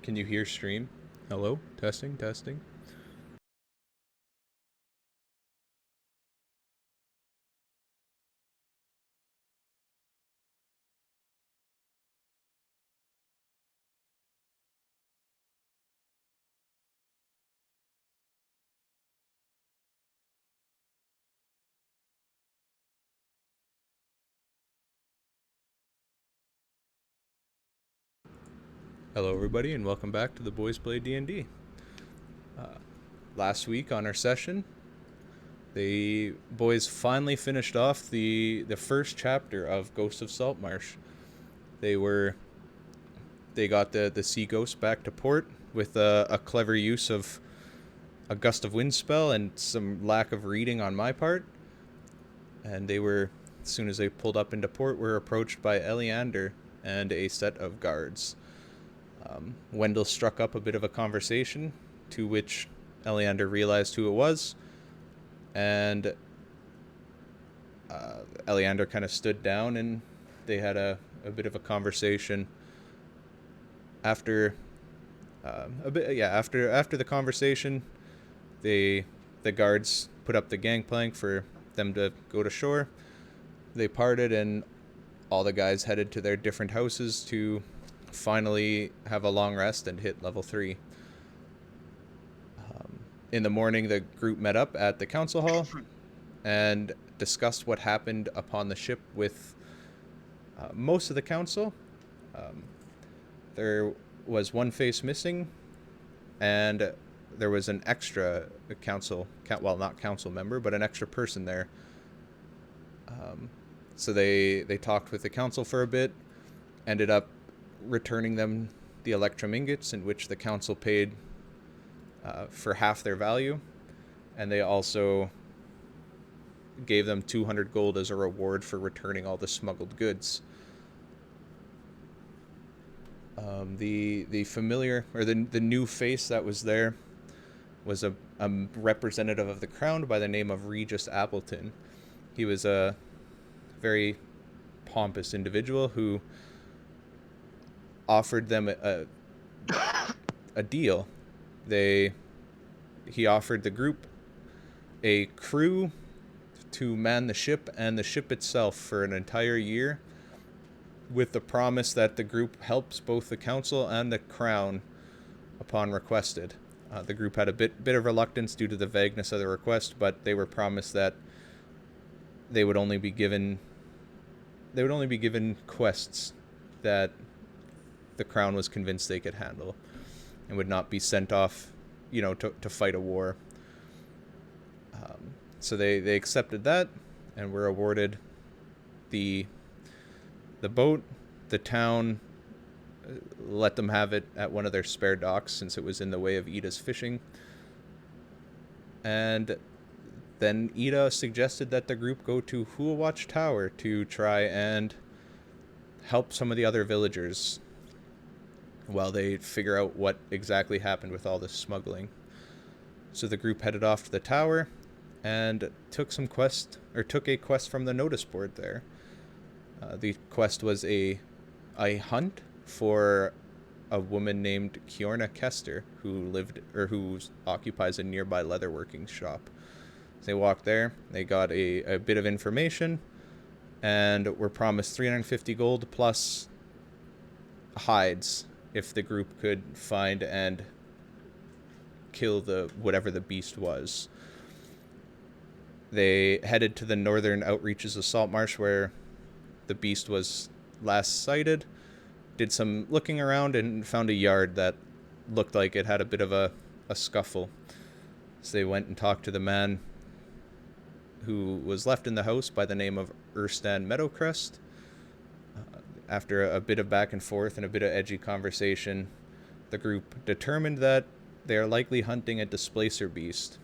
Can you hear stream? Hello? Testing, testing. Hello everybody and welcome back to the Boys Play D&D. Last week on our session, the boys finally finished off the first chapter of Ghost of Saltmarsh. They got the sea ghost back to port with a clever use of a gust of wind spell and some lack of reading on my part. And they were, as soon as they pulled up into port, were approached by Eleander and a set of guards. Wendell struck up a bit of a conversation, to which Eleander realized who it was, and Eleander kind of stood down, and they had a bit of a conversation. After after the conversation, the guards put up the gangplank for them to go to shore. They parted, and all the guys headed to their different houses to finally have a long rest and hit level 3. In the morning, the group met up at the council hall and discussed what happened upon the ship with most of the council. There was one face missing, and there was an extra not council member, but an extra person there. So they talked with the council for a bit, ended up returning them the electrum ingots, in which the council paid for half their value, and they also gave them 200 gold as a reward for returning all the smuggled goods. The familiar, or the new face that was there was a representative of the crown by the name of Regis Appleton. He was a very pompous individual who offered them a deal. He offered the group a crew to man the ship and the ship itself for an entire year, with the promise that the group helps both the council and the crown upon requested. The group had a bit of reluctance due to the vagueness of the request, but they were promised that they would only be given quests that the crown was convinced they could handle, and would not be sent off, to fight a war. So they accepted that, and were awarded the boat. The town let them have it at one of their spare docks, since it was in the way of Ida's fishing. And then Ida suggested that the group go to Huawatch Tower to try and help some of the other villagers while they figure out what exactly happened with all this smuggling. So the group headed off to the tower and took a quest from the notice board there. The quest was a hunt for a woman named Kiorna Kester, who occupies a nearby leatherworking shop. So they walked there, they got a bit of information, and were promised 350 gold plus hides if the group could find and kill whatever the beast was. They headed to the northern outreaches of Saltmarsh, where the beast was last sighted, did some looking around, and found a yard that looked like it had a bit of a scuffle. So they went and talked to the man who was left in the house by the name of Erstan Meadowcrest. After a bit of back and forth and a bit of edgy conversation, the group determined that they are likely hunting a displacer beast.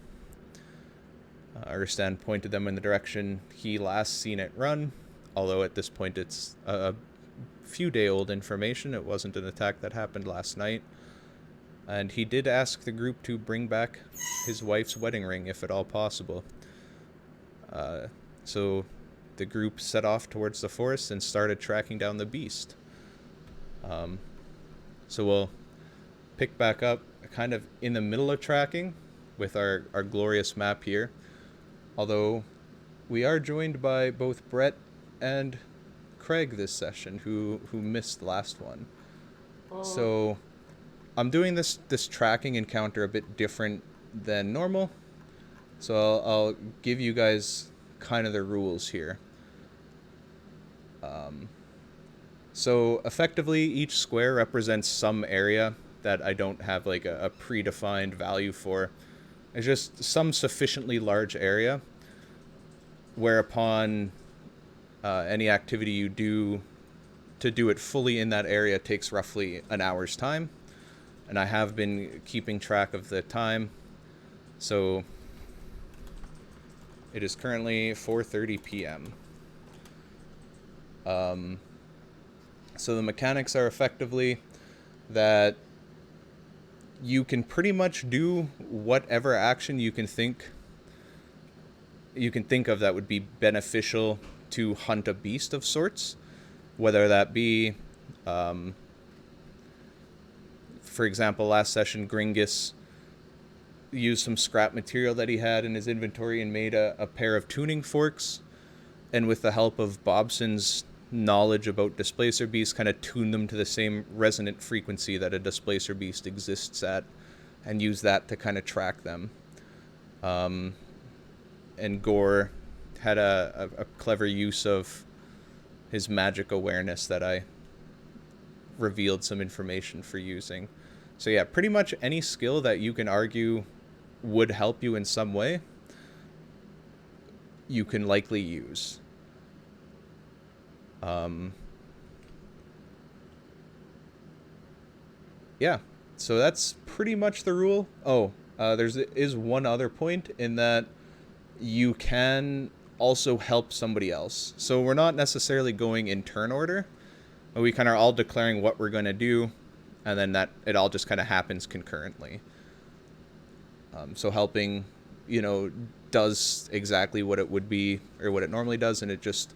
Erstan pointed them in the direction he last seen it run, although at this point it's a few day old information. It wasn't an attack that happened last night. And he did ask the group to bring back his wife's wedding ring, if at all possible. So the group set off towards the forest and started tracking down the beast. So pick back up kind of in the middle of tracking with our glorious map here. Although we are joined by both Brett and Craig this session, who missed the last one. So I'm doing this tracking encounter a bit different than normal. So I'll give you guys kind of the rules here. So effectively, each square represents some area that I don't have like a predefined value for. It's just some sufficiently large area, whereupon any activity you do to do it fully in that area takes roughly an hour's time. And I have been keeping track of the time. So it is currently 4:30 p.m. So the mechanics are effectively that you can pretty much do whatever action you can think of that would be beneficial to hunt a beast of sorts, whether that be, for example, last session, Gringus used some scrap material that he had in his inventory and made a pair of tuning forks, and with the help of Bobson's knowledge about displacer beasts, kind of tuned them to the same resonant frequency that a displacer beast exists at, and use that to kind of track them. And Gore had a clever use of his magic awareness that I revealed some information for using. So yeah, pretty much any skill that you can argue would help you in some way, you can likely use. Yeah, so that's pretty much the rule. There is one other point in that you can also help somebody else. So we're not necessarily going in turn order. We kind of are all declaring what we're going to do, and then that it all just kind of happens concurrently. So helping, does exactly what it would be or what it normally does, and it just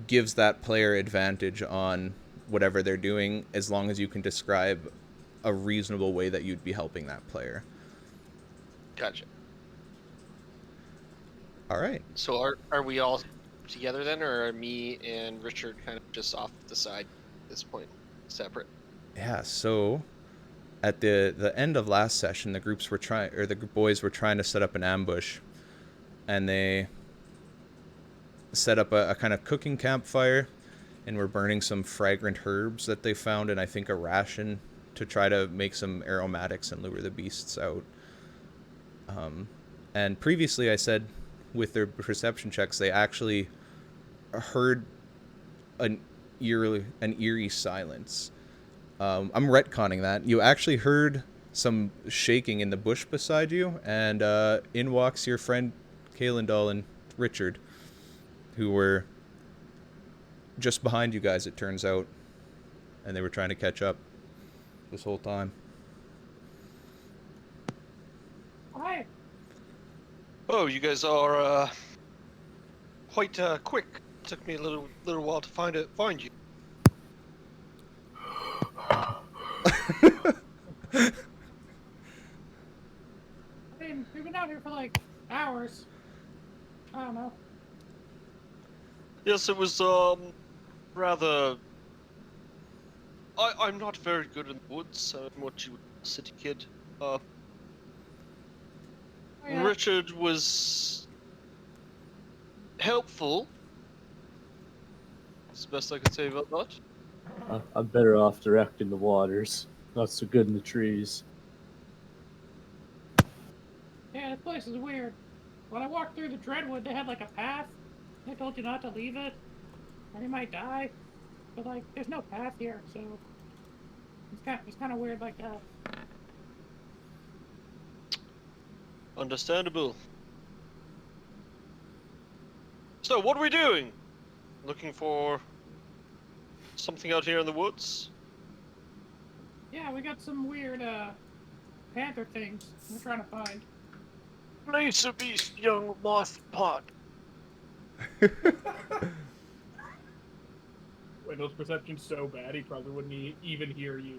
gives that player advantage on whatever they're doing as long as you can describe a reasonable way that you'd be helping that player. Gotcha. All right. So are we all together then, or are me and Richard kind of just off the side at this point, separate? Yeah, so at the end of last session, the boys were trying to set up an ambush, and they set up a kind of cooking campfire, and were burning some fragrant herbs that they found in, I think, a ration to try to make some aromatics and lure the beasts out. And previously I said with their perception checks, they actually heard an eerie silence. I'm retconning that. You actually heard some shaking in the bush beside you, and in walks your friend Kalendal and Richard, who were just behind you guys, it turns out, and they were trying to catch up this whole time. Hi. Oh, you guys are quite quick. Took me a little while to find you. I mean, we've been out here for like hours. I don't know. Yes, it was rather. I'm not very good in the woods. I'm what you would call a city kid. Oh, yeah. Richard was helpful. That's the best I could say about that. I'm better off directing the waters. Not so good in the trees. Yeah, this place is weird. When I walked through the Dreadwood, they had like a path. They told you not to leave it, or you might die. But like, there's no path here, so it's kind of weird like that. Understandable. So, what are we doing? Looking for something out here in the woods? Yeah, we got some weird panther things we're trying to find. Place a beast, young moth pot. Wendell's perception's so bad he probably wouldn't even hear you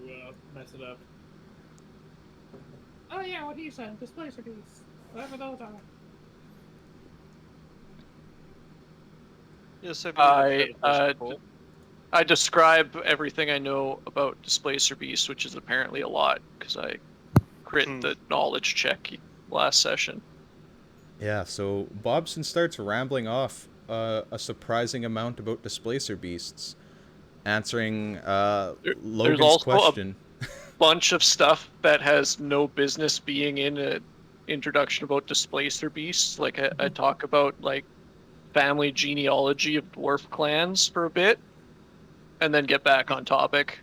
mess it up. Oh yeah, what he said. Displacer beasts. Whatever those are. Yes, I believe I've heard of those I before. I describe everything I know about Displacer Beast, which is apparently a lot, because I crit the knowledge check last session. Yeah, so Bobson starts rambling off a surprising amount about displacer beasts, answering There's Logan's also a question. bunch of stuff that has no business being in an introduction about Displacer Beasts. Like I talk about like family genealogy of dwarf clans for a bit, and then get back on topic.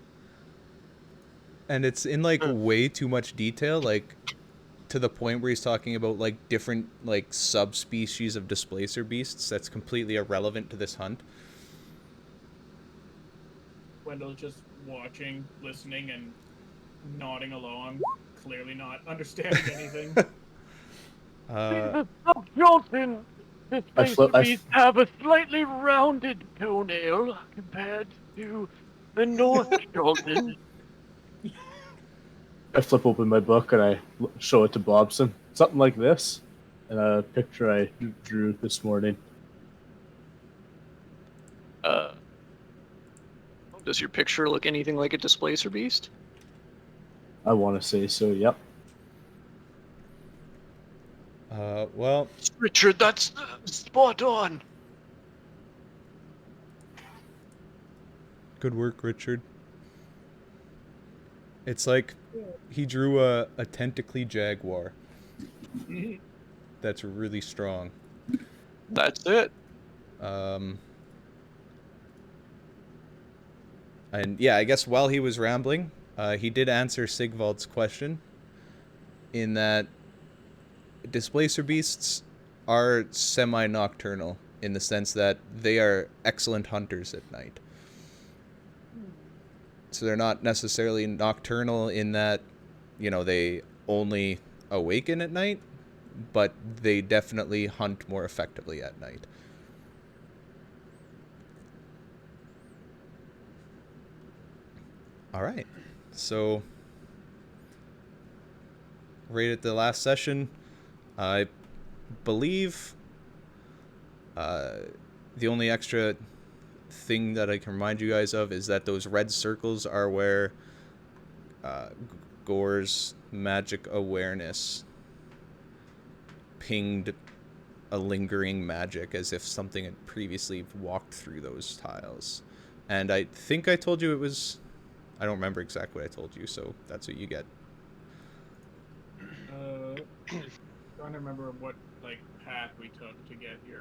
And it's in like way too much detail, like to the point where he's talking about like different like subspecies of displacer beasts that's completely irrelevant to this hunt. Wendell's just watching, listening, and nodding along, clearly not understanding anything. Uh, Johnson, I displacer flip- I f- beasts have a slightly rounded toenail compared to the North Jolton. I flip open my book and I show it to Bobson. Something like this, and a picture I drew this morning. Does your picture look anything like a Displacer Beast? I want to say so. Yep. well, Richard, that's spot on. good work, Richard. It's like he drew a tentacly jaguar that's really strong. That's it. And yeah, I guess while he was rambling, he did answer Sigvald's question in that displacer beasts are semi-nocturnal in the sense that they are excellent hunters at night. So they're not necessarily nocturnal in that, you know, they only awaken at night, but they definitely hunt more effectively at night. All right. So right at the last session, I believe the only extra thing that I can remind you guys of is that those red circles are where Gore's magic awareness pinged a lingering magic as if something had previously walked through those tiles. And I think I told you it was... I don't remember exactly what I told you, so that's what you get. Trying to remember what path we took to get here.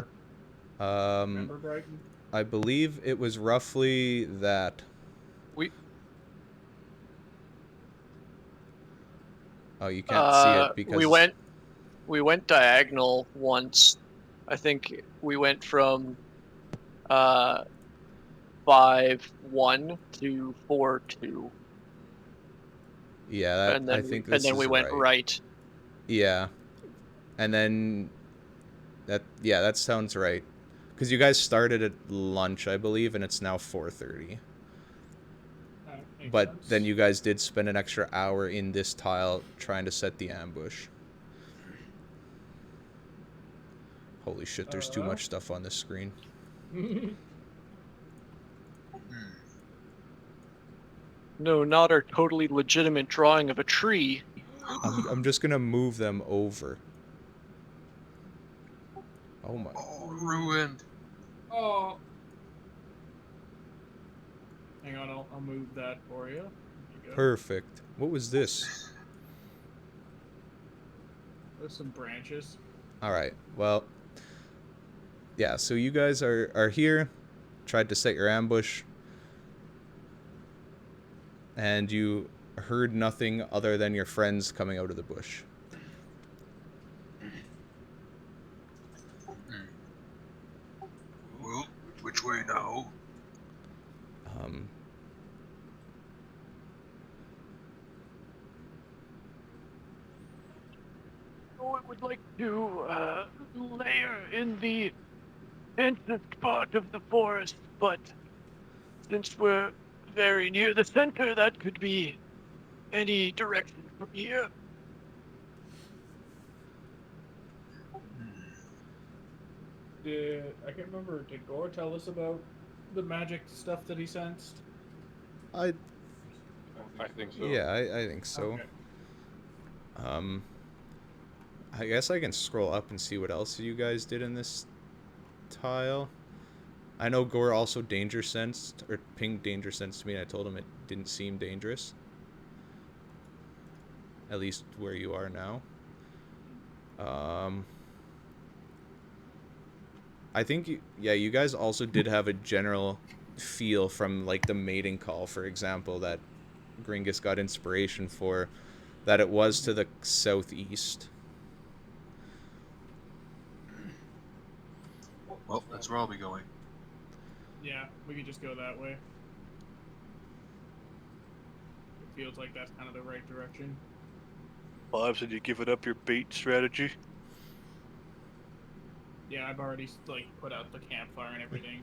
Um, Remember, Brighton? I believe it was roughly that. We Oh, you can't see it because... we went diagonal once. I think we went from 5-1 to 4-2. Yeah, that, And then I think this we is went right. Yeah. And then that sounds right. Because you guys started at lunch, I believe, and it's now 4:30. But then you guys did spend an extra hour in this tile trying to set the ambush. Holy shit, there's too much stuff on this screen. No, not our totally legitimate drawing of a tree. I'm just gonna move them over. Oh my. Oh, ruined. Oh. Hang on, I'll move that for you. There you go. Perfect. What was this? There's some branches. Alright, well... Yeah, so you guys are here. Tried to set your ambush. And you heard nothing other than your friends coming out of the bush. Well, which way now? I would like to layer in the entrance part of the forest, but since we're very near the center, that could be any direction from here. I can't remember. Did Gore tell us about the magic stuff that he sensed? I think so. Yeah, I think so. Okay. I guess I can scroll up and see what else you guys did in this tile. I know Gore also danger sensed, or pinged danger sense to me, and I told him it didn't seem dangerous. At least where you are now. I think, you guys also did have a general feel from, like, the mating call, for example, that Gringus got inspiration for, that it was to the southeast. Well, that's where I'll be going. Yeah, we could just go that way. It feels like that's kind of the right direction. Bob, did you give it up your bait strategy? Yeah, I've already like put out the campfire and everything.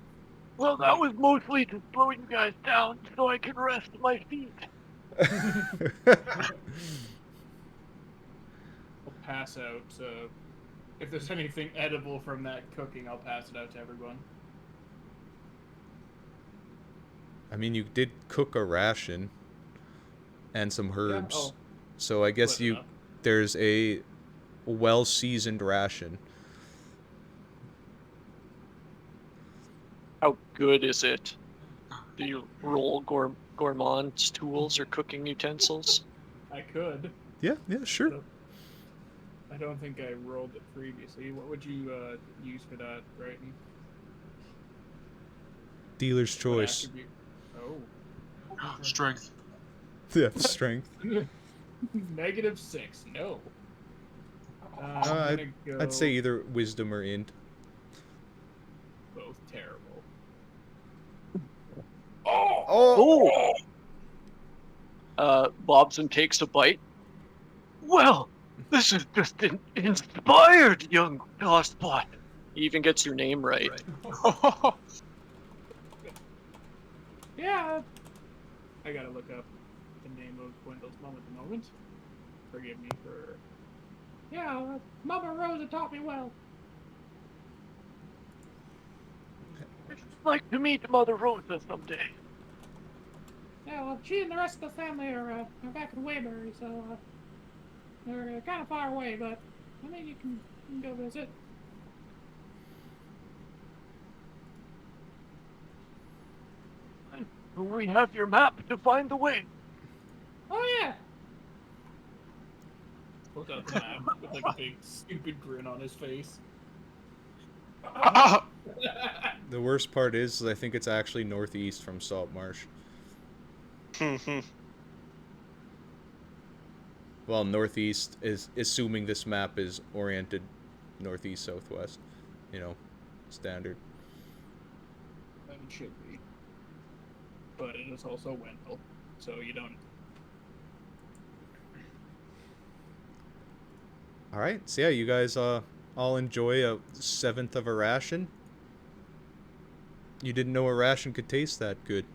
Well, that was mostly to slow you guys down so I can rest my feet. I'll pass out. If there's anything edible from that cooking, I'll pass it out to everyone. I mean, you did cook a ration and some herbs. oh. So I guess Split it up. there's a well-seasoned ration. How good is it? Do you roll gourmand's tools or cooking utensils? I could. Yeah, sure. I don't think I rolled it previously. What would you use for that, Brighton? Dealer's What choice. attribute? Oh. Strength. Yeah, strength. -6. No. I'd say either wisdom or int. Both terrible. Oh! Bobson takes a bite. Well, this is just inspired, young tosspot. He even gets your name right. Yeah, I gotta look up the name of Gwendol's mom at the moment. Forgive me for... yeah, Mama Rosa taught me well. I'd like to meet Mother Rosa someday. Yeah, well, she and the rest of the family are back in Waybury, so they're kind of far away, but I mean, you can go visit. We have your map to find the way. Oh yeah, Look up the map with like a big stupid grin on his face. The worst part is I think it's actually northeast from Saltmarsh. Well, northeast is assuming this map is oriented northeast southwest. You know, standard. It should be. But it is also Wendell, so you don't... All right, so yeah, you guys all enjoy a 1/7 of a ration. You didn't know a ration could taste that good.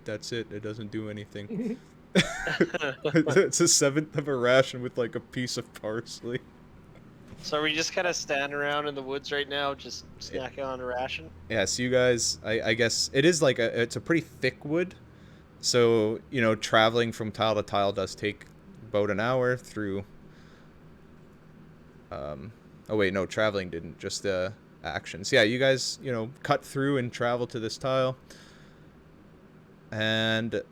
That's it. It doesn't do anything. It's a 1/7 of a ration with like a piece of parsley. So are we just kind of standing around in the woods right now, just snacking on a ration? Yeah, so you guys, I guess it is like it's a pretty thick wood. So, you know, traveling from tile to tile does take about an hour through. Oh wait, no, traveling didn't, just the actions. Yeah, you guys, you know, cut through and travel to this tile. And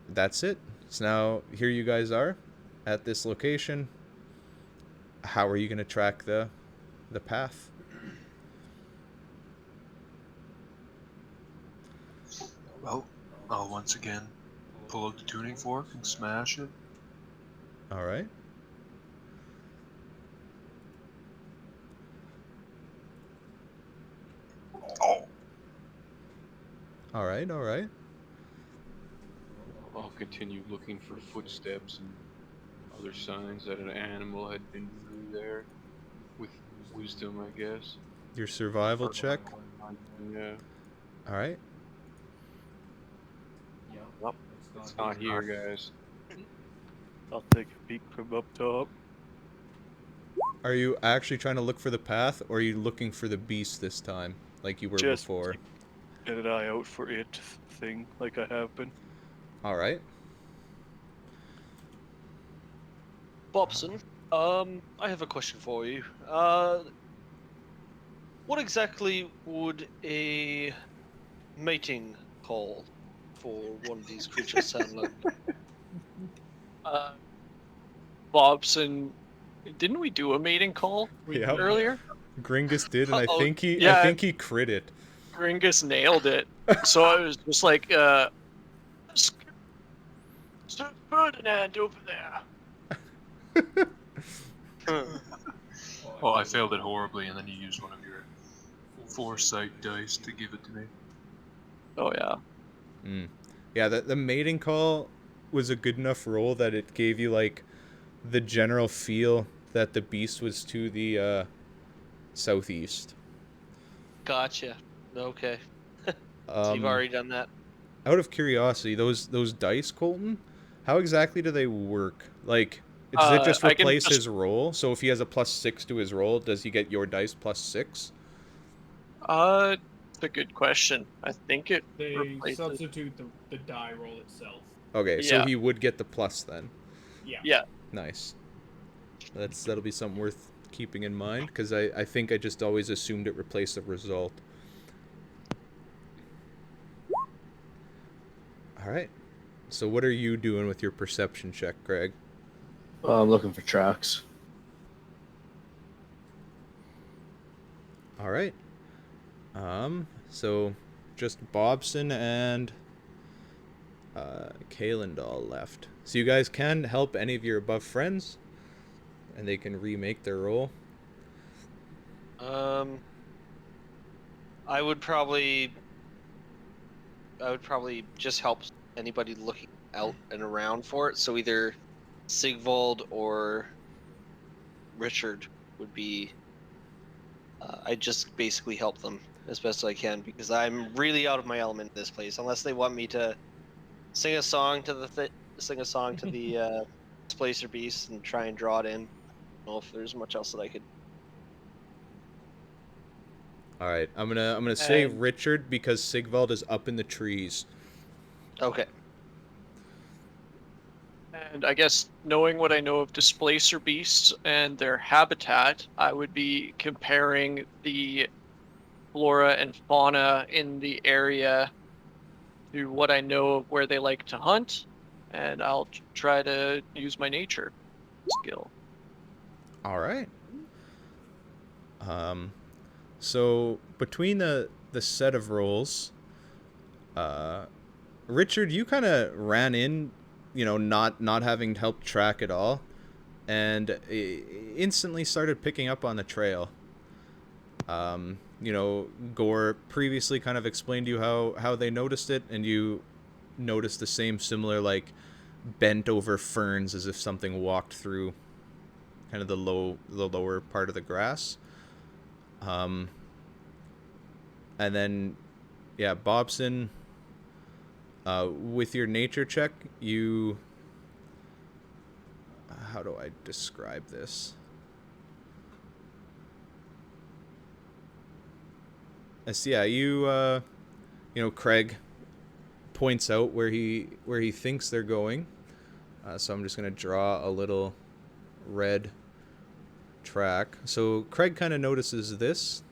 that's it. So now here you guys are at this location. How are you going to track the path? Well, I'll once again pull out the tuning fork and smash it. All right. All right, all right. I'll continue looking for footsteps and other signs that an animal had been through there. With wisdom, I guess. Your survival check. Yeah. All right. It's not here, guys. I'll take a peek from up top. Are you actually trying to look for the path, or are you looking for the beast this time, like you were Just before? get an eye out for it thing, like I have been. All right. Bobson, I have a question for you. What exactly would a mating call for one of these creatures sound like? Bobson, didn't we do a mating call Yep. earlier? Gringus did, and I Oh, think he yeah. crit it. Gringus nailed it. So I was just like, Sir Ferdinand over there. Oh, I failed it horribly, and then you used one of your foresight dice to give it to me. Oh yeah. Yeah, the mating call was a good enough roll that it gave you like the general feel that the beast was to the southeast. Gotcha. Okay. So you've Um, already done that. Out of curiosity, those dice, Colton, how exactly do they work? Like, does it just I can replace just- his roll? So if he has a +6 to his roll, does he get your dice +6? It's a good question. I think it They replaces. substitute the die roll itself. Okay, so Yeah. he would get the plus then. Yeah. Yeah. Nice. That'll be something worth keeping in mind, because I think I just always assumed it replaced the result. All right. So what are you doing with your perception check, Greg? I'm looking for tracks. All right. So just Bobson and Kalendal left. So you guys can help any of your above friends, and they can remake their roll. I would probably just help anybody looking out and around for it. So either Sigvald or Richard would be. I just basically help them as best I can, because I'm really out of my element in this place. Unless they want me to sing a song to the Displacer Beast and try and draw it in. I don't know if there's much else that I could. All right, I'm gonna say And- Richard, because Sigvald is up in the trees. Okay. And I guess knowing what I know of displacer beasts and their habitat, I would be comparing the flora and fauna in the area to what I know of where they like to hunt, and I'll try to use my nature skill. All right. So between the set of rolls, Richard, you kind of ran in, not having helped track at all, and instantly started picking up on the trail. Gore previously kind of explained to you how they noticed it, and you noticed the same similar, like, bent over ferns as if something walked through kind of the lower part of the grass. And then, yeah, Bobson, with your nature check, you... How do I describe this? Yeah, Craig points out where he thinks they're going. So I'm just going to draw a little red track. So Craig kind of notices this.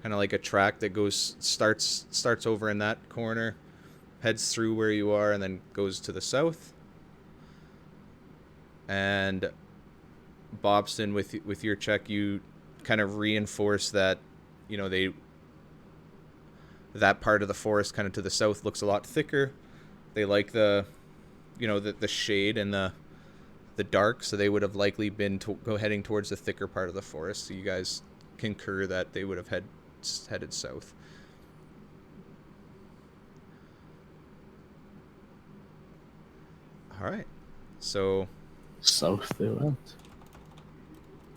Kind of like a track that starts over in that corner, heads through where you are, and then goes to the south. And Bobson, with your check, you kind of reinforce that, that part of the forest kind of to the south looks a lot thicker. They like the shade and the dark, so they would have likely been heading towards the thicker part of the forest. So you guys concur that they would have headed south. All right, so South they went.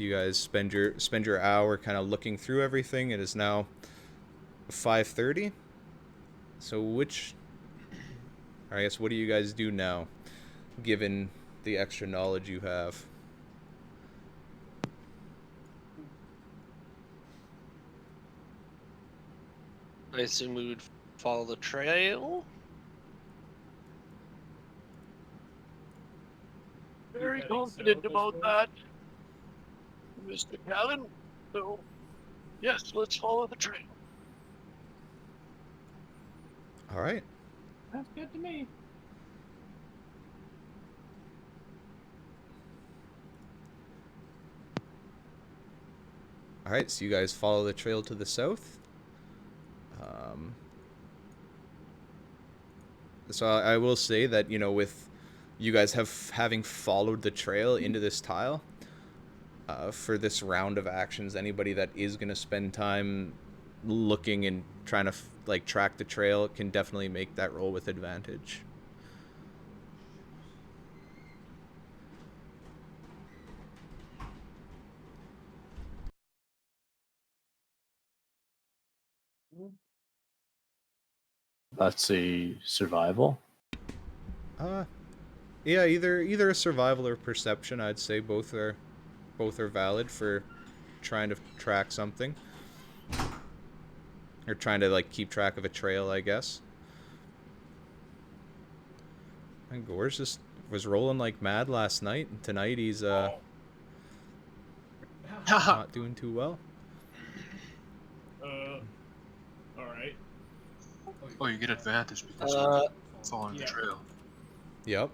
you guys spend your hour kind of looking through everything. It is now 5:30. So I guess what do you guys do now, given the extra knowledge you have. I assume we would follow the trail. Very heading confident south, I about suppose. that, Mr. Callan. So, yes, let's follow the trail. All right. That's good to me. All right, so you guys follow the trail to the south. So I will say that, you know, with you guys having followed the trail into this tile, for this round of actions, anybody that is going to spend time looking and trying to like track the trail can definitely make that roll with advantage. That's a survival. Yeah, either a survival or perception. I'd say both are valid for trying to track something, or trying to like keep track of a trail, I guess. And Gore's just was rolling like mad last night, and tonight he's not doing too well. All right. Oh, you get advantage because Uh, we're following the yeah. trail. Yep.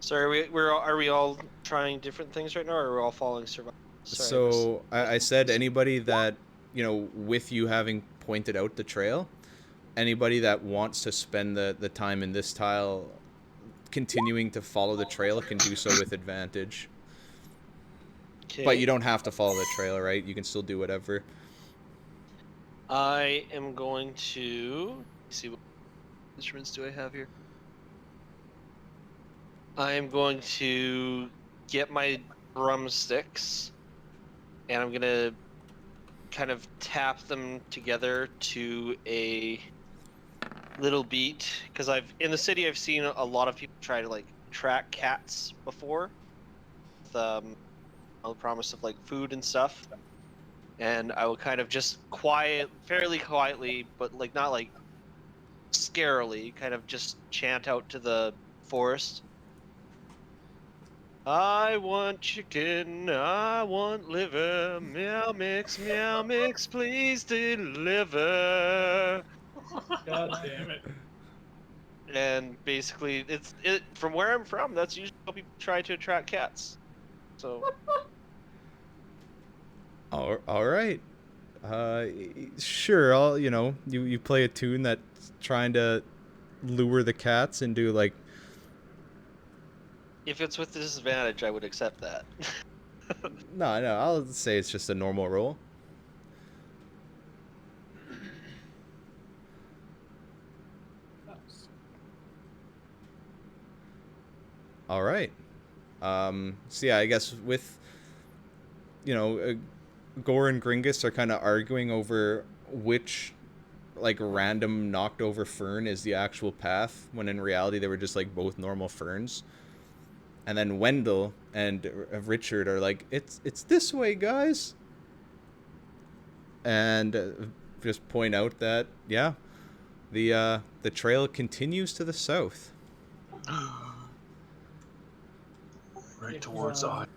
So are we all trying different things right now, or are we all following survival? Sorry, So I said anybody that, you know, with you having pointed out the trail, anybody that wants to spend the time in this tile continuing to follow the trail can do so with advantage. Okay. But you don't have to follow the trail, right? You can still do whatever. I am going to see what instruments do I have here. I am going to get my drumsticks, and I'm gonna kind of tap them together to a little beat, because in the city I've seen a lot of people try to like track cats before, with the promise of like food and stuff, and I will kind of just fairly quietly, but like not like scarily, kind of just chant out to the forest. I want chicken, I want liver, meow mix, please deliver. God damn it. And basically, it from where I'm from, that's usually how people try to attract cats. So All right. Sure. You play a tune that's trying to lure the cats into like. if it's with disadvantage, I would accept that. No, I'll say it's just a normal roll. Nice. All right. So yeah, I guess with, you know, Gore and Gringus are kind of arguing over which like random knocked over fern is the actual path, when in reality they were just like both normal ferns. And then Wendell and Richard are like, it's this way, guys. And just point out that, yeah, the trail continues to the south. Right If, towards the hut.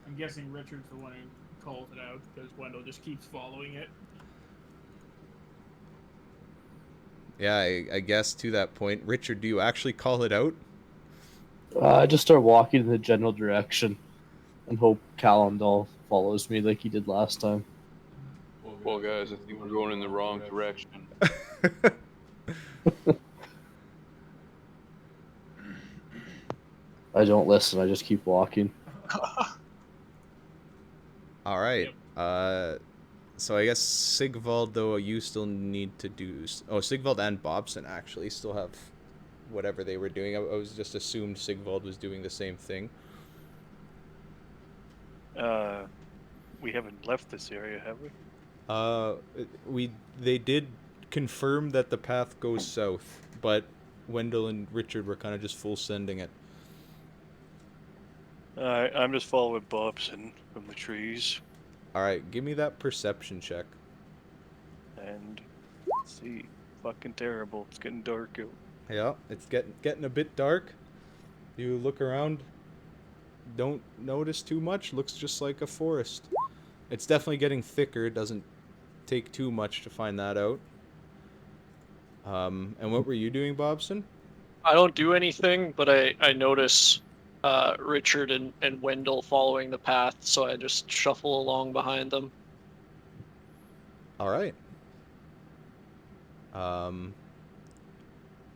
I'm guessing Richard's the one who calls it out because Wendell just keeps following it. Yeah, I guess to that point, Richard, do you actually call it out? I just start walking in the general direction and hope Calendal follows me like he did last time. Well, guys, I think we're going in the wrong direction. I don't listen, I just keep walking. All right. Yep. So I guess Sigvald, though, you still need to do. Oh, Sigvald and Bobson actually still have whatever they were doing. I was just assumed Sigvald was doing the same thing. We haven't left this area, have we? They did confirm that the path goes south, but Wendell and Richard were kind of just full sending it. I'm just following Bobson from the trees. All right, give me that perception check. And let's see, fucking terrible. It's getting dark out. Yeah, it's getting a bit dark. You look around, don't notice too much. Looks just like a forest. It's definitely getting thicker. It doesn't take too much to find that out. And what were you doing, Bobson? I don't do anything, but I notice Richard and Wendell following the path, so I just shuffle along behind them. All right.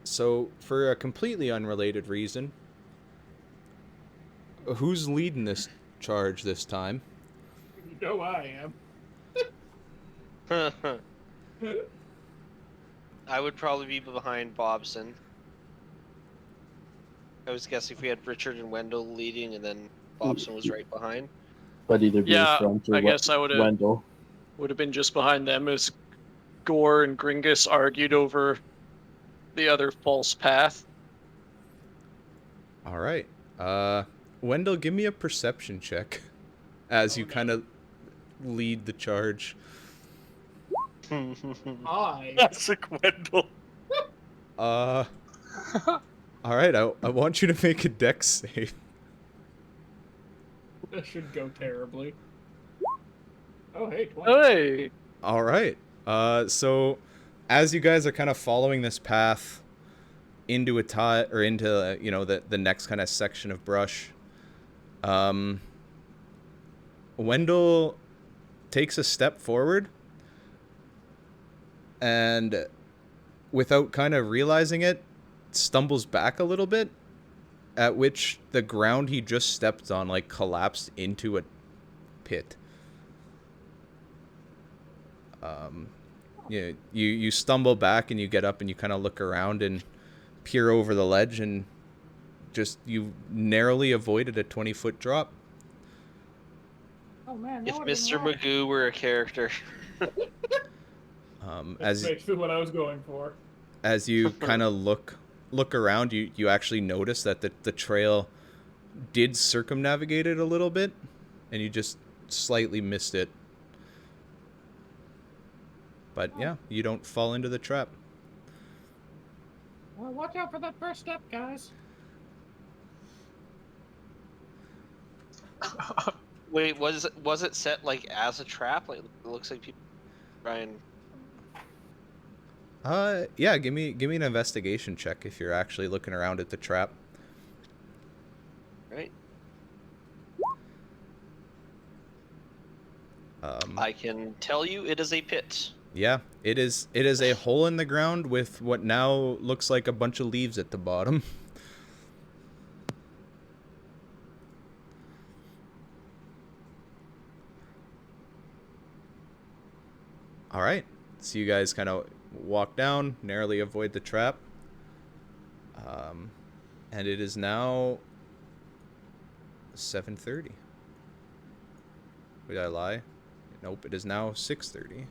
So for a completely unrelated reason, who's leading this charge this time? You know I am. I would probably be behind Bobson. I was guessing if we had Richard and Wendell leading, and then Bobson was right behind. But either be Yeah, in front or I guess I would've- Wendell. Would have been just behind them as Gore and Gringus argued over the other false path. All right. Wendell, give me a perception check as you kind of lead the charge. Classic Wendell. All right. I want you to make a dex save. That should go terribly. Oh, hey, 20. Hey! All right. So as you guys are kind of following this path into into the next kind of section of brush, Wendell takes a step forward and without kind of realizing it, stumbles back a little bit, at which the ground he just stepped on like collapsed into a pit. You stumble back and you get up and you kind of look around and peer over the ledge, and just you narrowly avoided a 20-foot drop. Oh man, If that would've Mr. been rough. Magoo were a character. That's basically what I was going for. As you kind of look around, you actually notice that the trail did circumnavigate it a little bit, and you just slightly missed it. But yeah, you don't fall into the trap. Well, watch out for that first step, guys. Wait, was it set like as a trap? Like it looks like people try and. Yeah, give me an investigation check if you're actually looking around at the trap. Right. I can tell you it is a pit. Yeah, it is a hole in the ground with what now looks like a bunch of leaves at the bottom. All right, so you guys kind of walk down, narrowly avoid the trap. And it is now 7:30. Did I lie? Nope, it is now 6:30.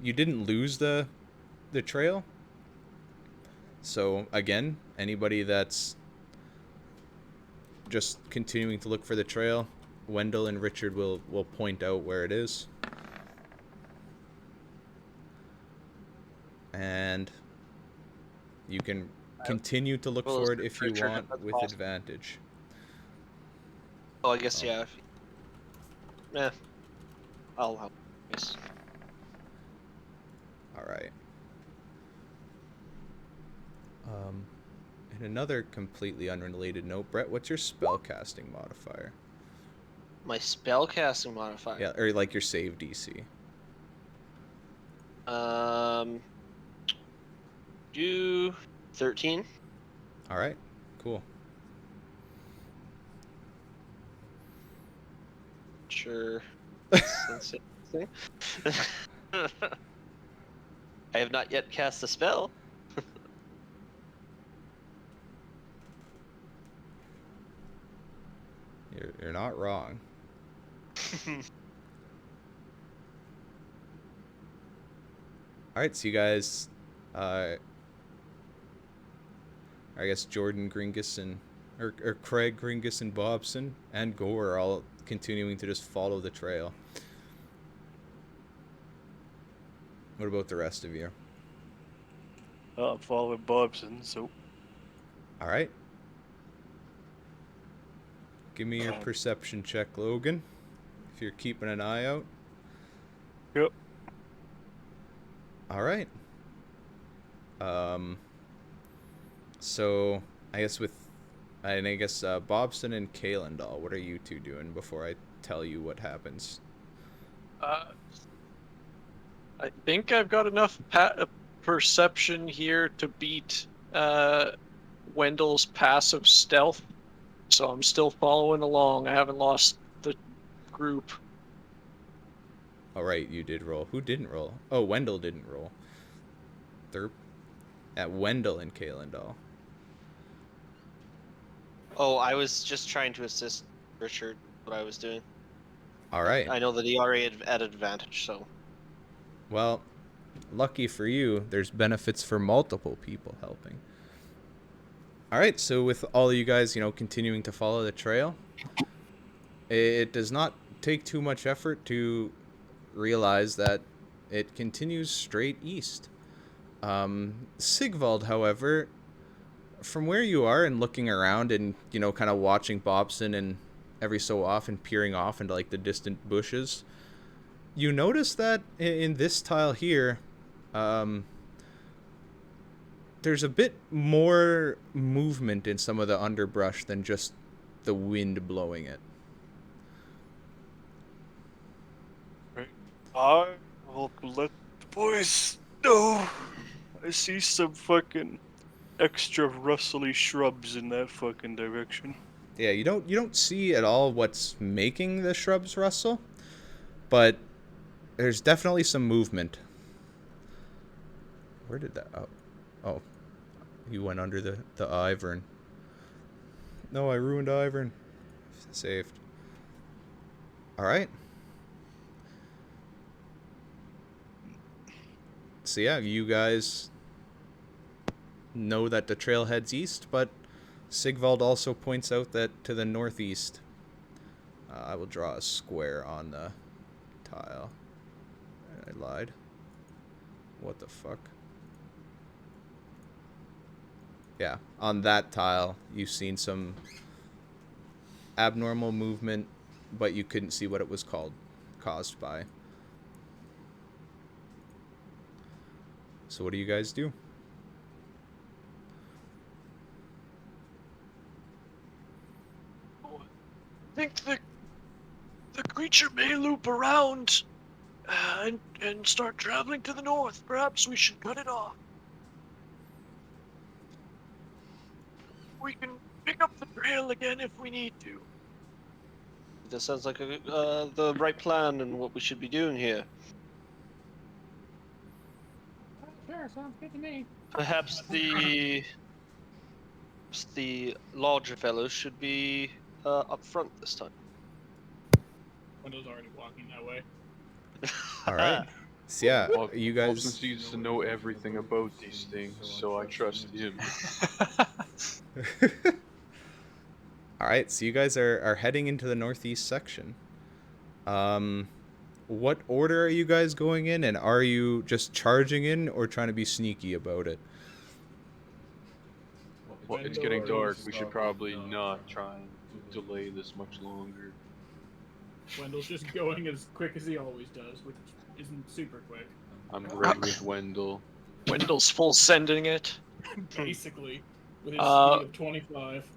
You didn't lose the trail. So again, anybody that's just continuing to look for the trail, Wendell and Richard will point out where it is. And you can continue to look for it if you Richard, want that's with awesome. advantage. Oh, I guess yeah. I'll help. Yes. All right. In another completely unrelated note, Brett, what's your spellcasting modifier? My spellcasting modifier. Yeah, or like your save DC. Do 13. All right, cool. Sure. Since it- I have not yet cast a spell. You're not wrong. Alright, so you guys, I guess Jordan Gringus or Craig Gringus and Bobson and Gore are all continuing to just follow the trail. What about the rest of you? I'm following Bobson, so Alright. Give me your perception check, Logan, if you're keeping an eye out. yep. Alright. So, I guess Bobson and Kalendal, what are you two doing before I tell you what happens? I think I've got enough perception here to beat Wendell's passive stealth, so I'm still following along. I haven't lost the group. Alright, you did roll. Who didn't roll? Oh, Wendell didn't roll. They're at Wendell and Kalendal. Oh, I was just trying to assist Richard. What I was doing. Alright. I know that he already had at advantage, so. Well, lucky for you, there's benefits for multiple people helping. Alright, so with all of you guys, continuing to follow the trail, it does not take too much effort to realize that it continues straight east. Sigvald, however, from where you are and looking around and, kind of watching Bobson and every so often peering off into, like, the distant bushes, you notice that in this tile here, there's a bit more movement in some of the underbrush than just the wind blowing it. I will let the boys know. I see some fucking extra rustly shrubs in that fucking direction. Yeah, you don't see at all what's making the shrubs rustle, but there's definitely some movement. Where did that... Oh. You went under the Ivern. No, I ruined Ivern. Saved. Alright. So yeah, you guys know that the trail heads east, but Sigvald also points out that to the northeast, I will draw a square on the tile. I lied. What the fuck? Yeah, on that tile, you've seen some abnormal movement, but you couldn't see what it was caused by. So what do you guys do? I think the creature may loop around and start traveling to the north. Perhaps we should cut it off. We can pick up the trail again if we need to. That sounds like the right plan and what we should be doing here. Sure, sounds good to me. Perhaps the larger fellows should be up front this time. Wendell's already walking that way. Alright. So yeah, you Bobson guys... seems to know everything about these things, so I trust him. Alright, so you guys are heading into the northeast section. What order are you guys going in, and are you just charging in or trying to be sneaky about it? Well, it's getting dark. We should probably not try and delay this much longer. Wendell's just going as quick as he always does, which isn't super quick. I'm right with Wendell. Wendell's full sending it. Basically, with his speed of 25.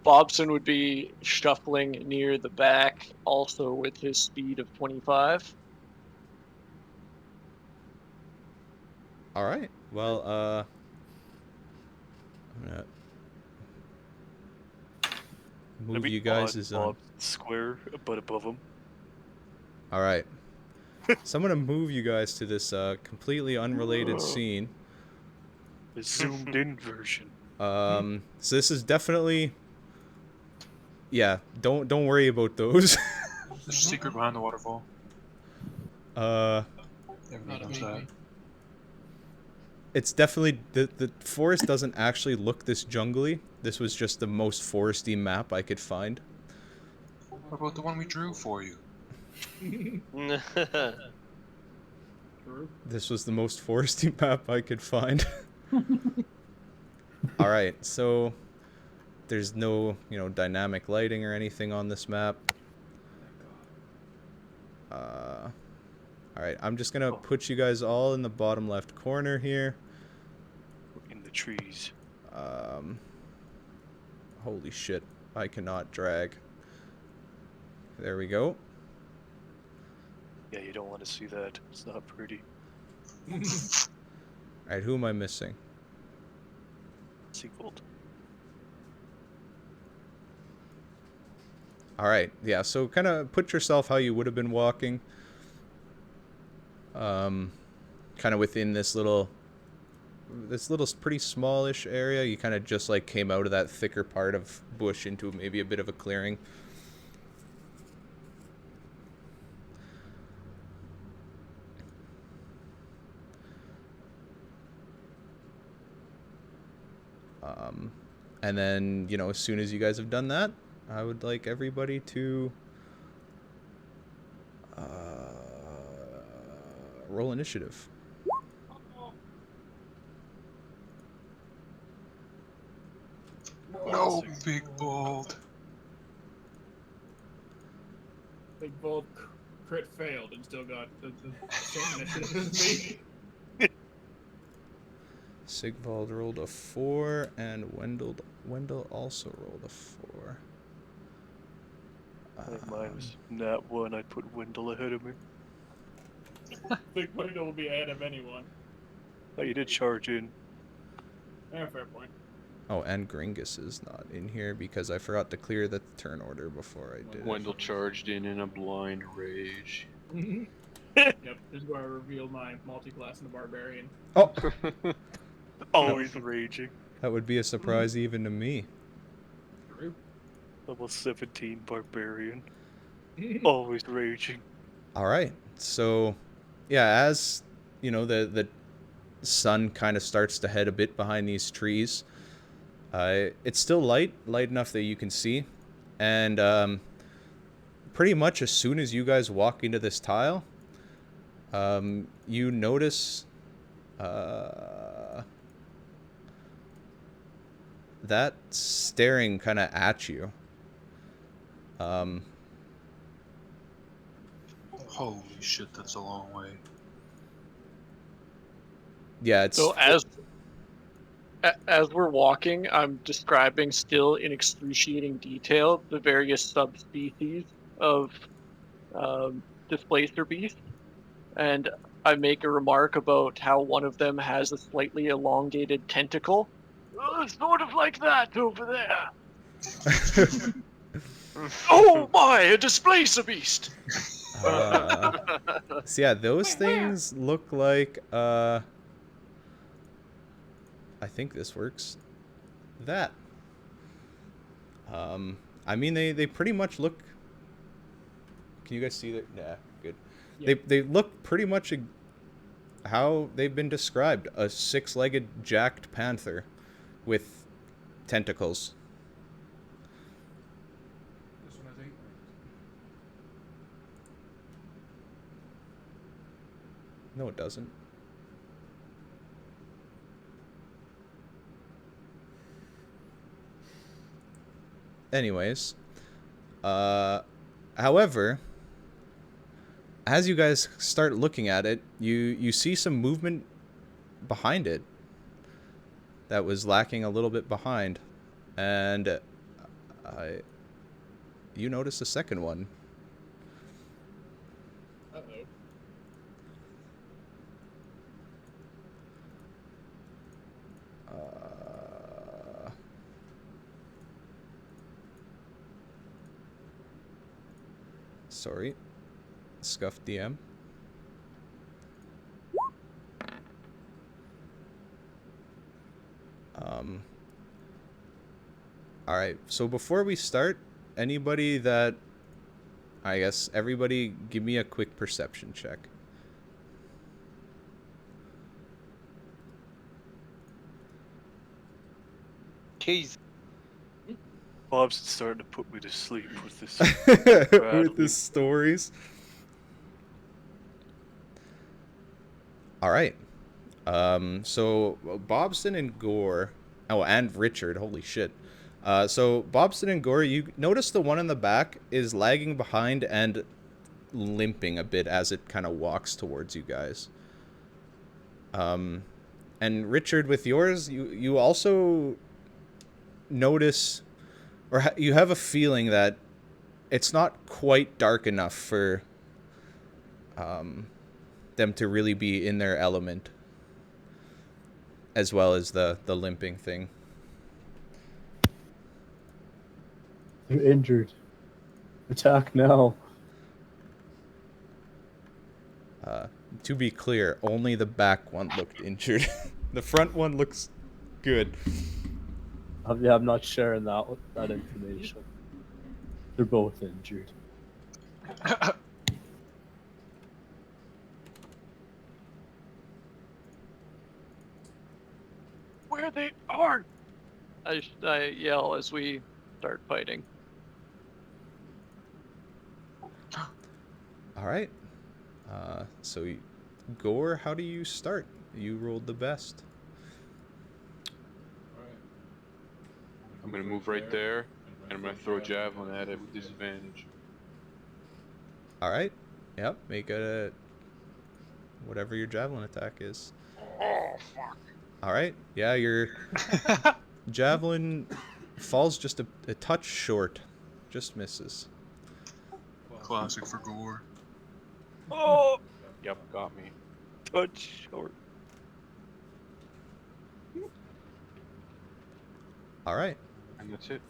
Bobson would be shuffling near the back, also with his speed of 25. Alright, well, I'm gonna move That'd be you guys odd, as Bob square, but above him. Alright. So I'm gonna move you guys to this completely unrelated scene. The zoomed in version. So this is definitely... Yeah, don't worry about those. There's a secret behind the waterfall. Not Everybody knows immediately. that. it's definitely the forest doesn't actually look this jungly. This was just the most foresty map I could find. What about the one we drew for you? True. This was the most foresty map I could find. All right, so there's no, dynamic lighting or anything on this map. All right, I'm just gonna put you guys all in the bottom left corner here. In the trees. Holy shit, I cannot drag. There we go. Yeah, you don't want to see that. It's not pretty. All right, who am I missing? Sequeled. All right, yeah, so kind of put yourself how you would have been walking. Kind of within this little pretty smallish area. You kind of just like came out of that thicker part of bush into maybe a bit of a clearing. And then, as soon as you guys have done that, I would like everybody to roll initiative. No, big bold. Big bold crit failed and still got the same initiative as me. Sigvald rolled a 4, and Wendell also rolled a 4. I think mine was nat 1. I'd put Wendell ahead of me. Big Wendell will be ahead of anyone. Oh, you did charge in. Yeah, fair point. Oh, and Gringus is not in here because I forgot to clear the turn order before I did. Wendell charged in a blind rage. Yep, this is where I revealed my multi-class and the barbarian. Oh, Always raging. that would be a surprise even to me. True. Level 17 barbarian. Always raging. All right, so yeah, as the sun kind of starts to head a bit behind these trees. It's still light enough that you can see, and pretty much as soon as you guys walk into this tile, you notice that staring kind of at you. Holy shit, that's a long way. Yeah, it's So as we're walking, I'm describing still in excruciating detail the various subspecies of displacer beast, and I make a remark about how one of them has a slightly elongated tentacle. Sort of like that over there. Oh my, a displacer beast! so yeah, those things look like I think this works. That. I mean, they pretty much look. Can you guys see that? Yeah, good. Yeah. They look pretty much how they've been described: a 6-legged jacked panther with tentacles. This one has 8 legs. No, it doesn't. Anyways, however, as you guys start looking at it, you see some movement behind it that was lacking a little bit behind, and you notice a second one. Uh-oh. Sorry, scuffed DM. All right, so before we start, anybody that, I guess everybody give me a quick perception check. Jeez. Bob's starting to put me to sleep with this. With the stories. All right. So Bobson and Gore, oh, and Richard, holy shit. So Bobson and Gore, you notice the one in the back is lagging behind and limping a bit as it kind of walks towards you guys. And Richard, with yours, you also notice, or you have a feeling that it's not quite dark enough for them to really be in their element, as well as the limping thing. They're injured. Attack now. To be clear, only the back one looked injured. The front one looks good. I'm not sharing that information. They're both injured. Where they are? I yell as we start fighting. All right. So, Gore, how do you start? You rolled the best. I'm gonna move right there, and I'm gonna throw a javelin at it with disadvantage. All right. Yep. Make a whatever your javelin attack is. Oh, fuck. All right. Yeah, your javelin falls just a touch short. Just misses. Classic for Gore. Oh, Yep, got me. touch short. All right. And that's it.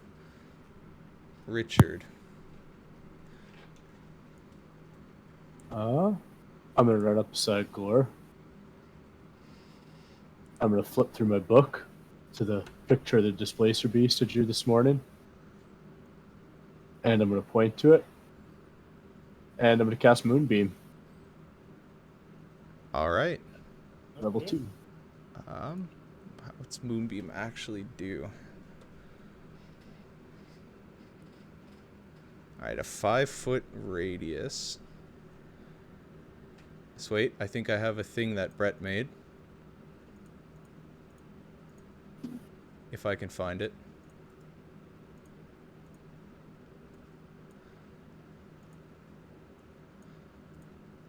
Richard. I'm gonna run up beside Gore. I'm gonna flip through my book to the picture of the displacer beast I drew this morning. And I'm gonna point to it. And I'm gonna cast Moonbeam. All right. Level 2. What's Moonbeam actually do? All right, a 5-foot radius. So wait, I think I have a thing that Brett made. If I can find it.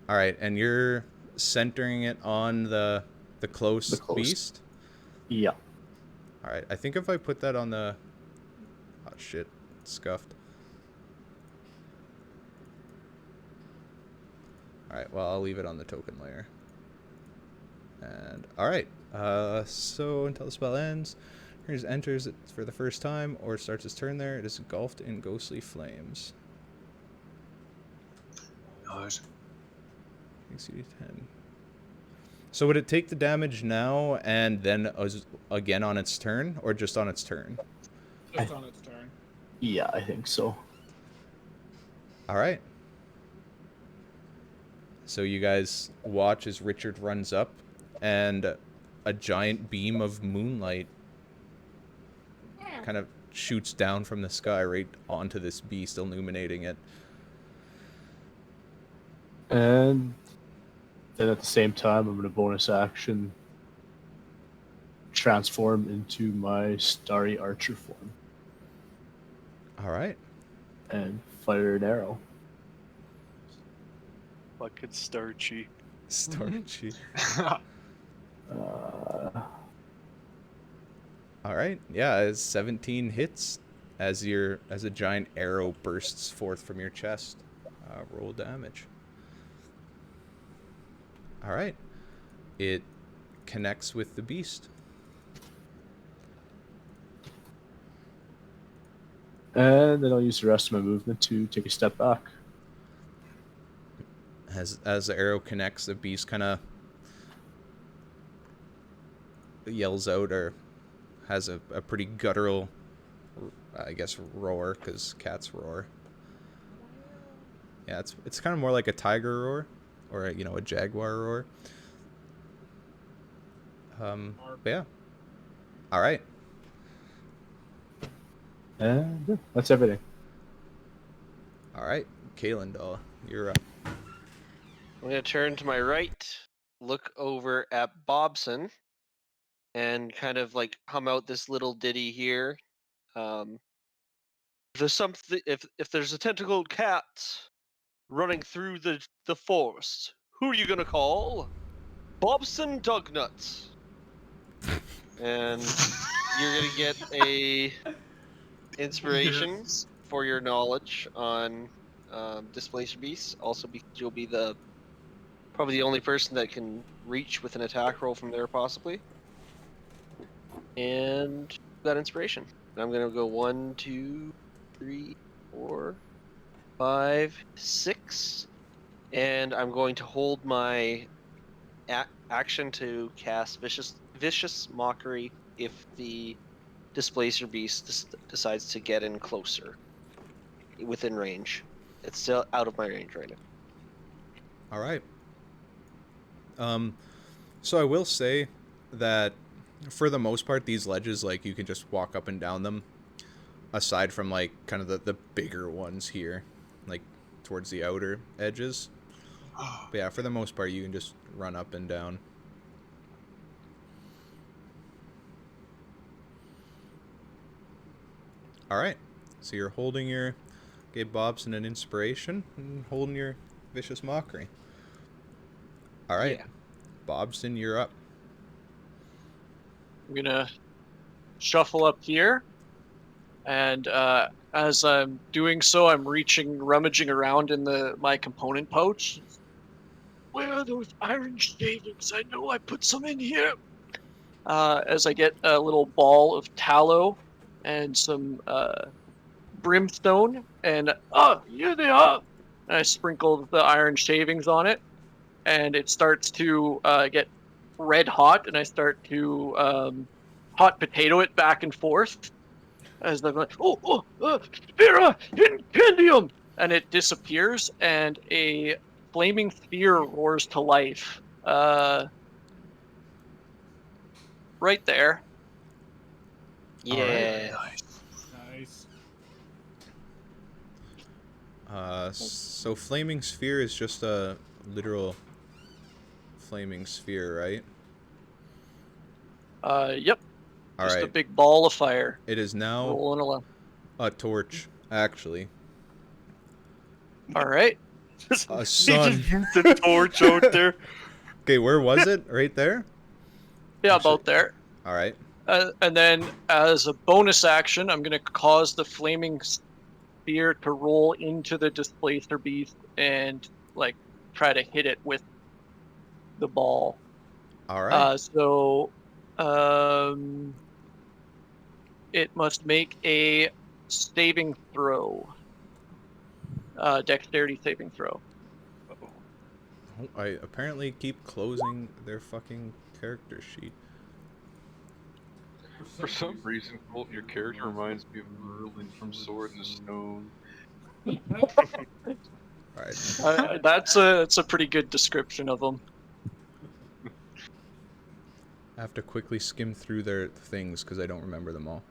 All right, and you're centering it on the close beast? Yeah. All right, I think if I put that on the... Oh, shit. It's scuffed. All right, well, I'll leave it on the token layer. And, all right. So until the spell ends, Here's enters it for the first time or starts its turn there. It is engulfed in ghostly flames. Nice. CD 10. So would it take the damage now and then again on its turn, or just on its turn? Just on its turn. Yeah, I think so. All right. So you guys watch as Richard runs up, and a giant beam of moonlight kind of shoots down from the sky right onto this beast, illuminating it. And then at the same time, I'm going to bonus action transform into my starry archer form All right. and fire an arrow. Fucking starchy. Starchy. Uh, All right. Yeah, as 17 hits as a giant arrow bursts forth from your chest. Roll damage. All right. It connects with the beast. and then I'll use the rest of my movement to take a step back. As the arrow connects, the beast kind of yells out, or has a pretty guttural, I guess, roar, because cats roar. Yeah, it's kind of more like a tiger roar, or a jaguar roar. But yeah. All right. And yeah, that's everything. All right, Kalendal, you're up. I'm gonna turn to my right, look over at Bobson, and kind of like hum out this little ditty here. If there's something, if there's a tentacled cat running through the forest, who are you gonna call? Bobson Dugnut. And you're gonna get a inspiration Yes. for your knowledge on Displacer Beasts. Also, because you'll be probably the only person that can reach with an attack roll from there, possibly. And that inspiration. And I'm gonna go 1, 2, 3, 4, 5, 6, and I'm going to hold my action to cast vicious mockery if the Displacer Beast decides to get in closer within range. It's still out of my range right now. All right. So I will say that for the most part, these ledges, like, you can just walk up and down them, aside from, like, kind of the bigger ones here, like, towards the outer edges. But yeah, for the most part, you can just run up and down. All right. So you're holding your... Gave Bobson an inspiration and holding your vicious mockery. All right. Yeah. Bobson, you're up. I'm gonna shuffle up here, and as I'm doing so, I'm rummaging around in my component pouch. Where are those iron shavings? I know I put some in here. As I get a little ball of tallow and some brimstone, and here they are. And I sprinkle the iron shavings on it, and it starts to get red hot, and I start to hot potato it back and forth as I'm like, Spira Incendium! And it disappears, and a flaming sphere roars to life. Right there. Yeah. Nice. So flaming sphere is just a literal flaming sphere, right? Yep. All Just a right. big ball of fire It is now rolling along. a torch, actually. All right. A He sun. just used the torch out there. Okay, where was it? Right there? Yeah, Actually- about there. All right. And then, as a bonus action, I'm going to cause the flaming sphere to roll into the displacer beast and like try to hit it with the ball. All right. It must make a saving throw. Dexterity saving throw. Oh, I apparently keep closing their fucking character sheet. For some reason, Colt, your character reminds me of Merlin from Sword in the Stone. All right. That's a pretty good description of them. I have to quickly skim through their things because I don't remember them all.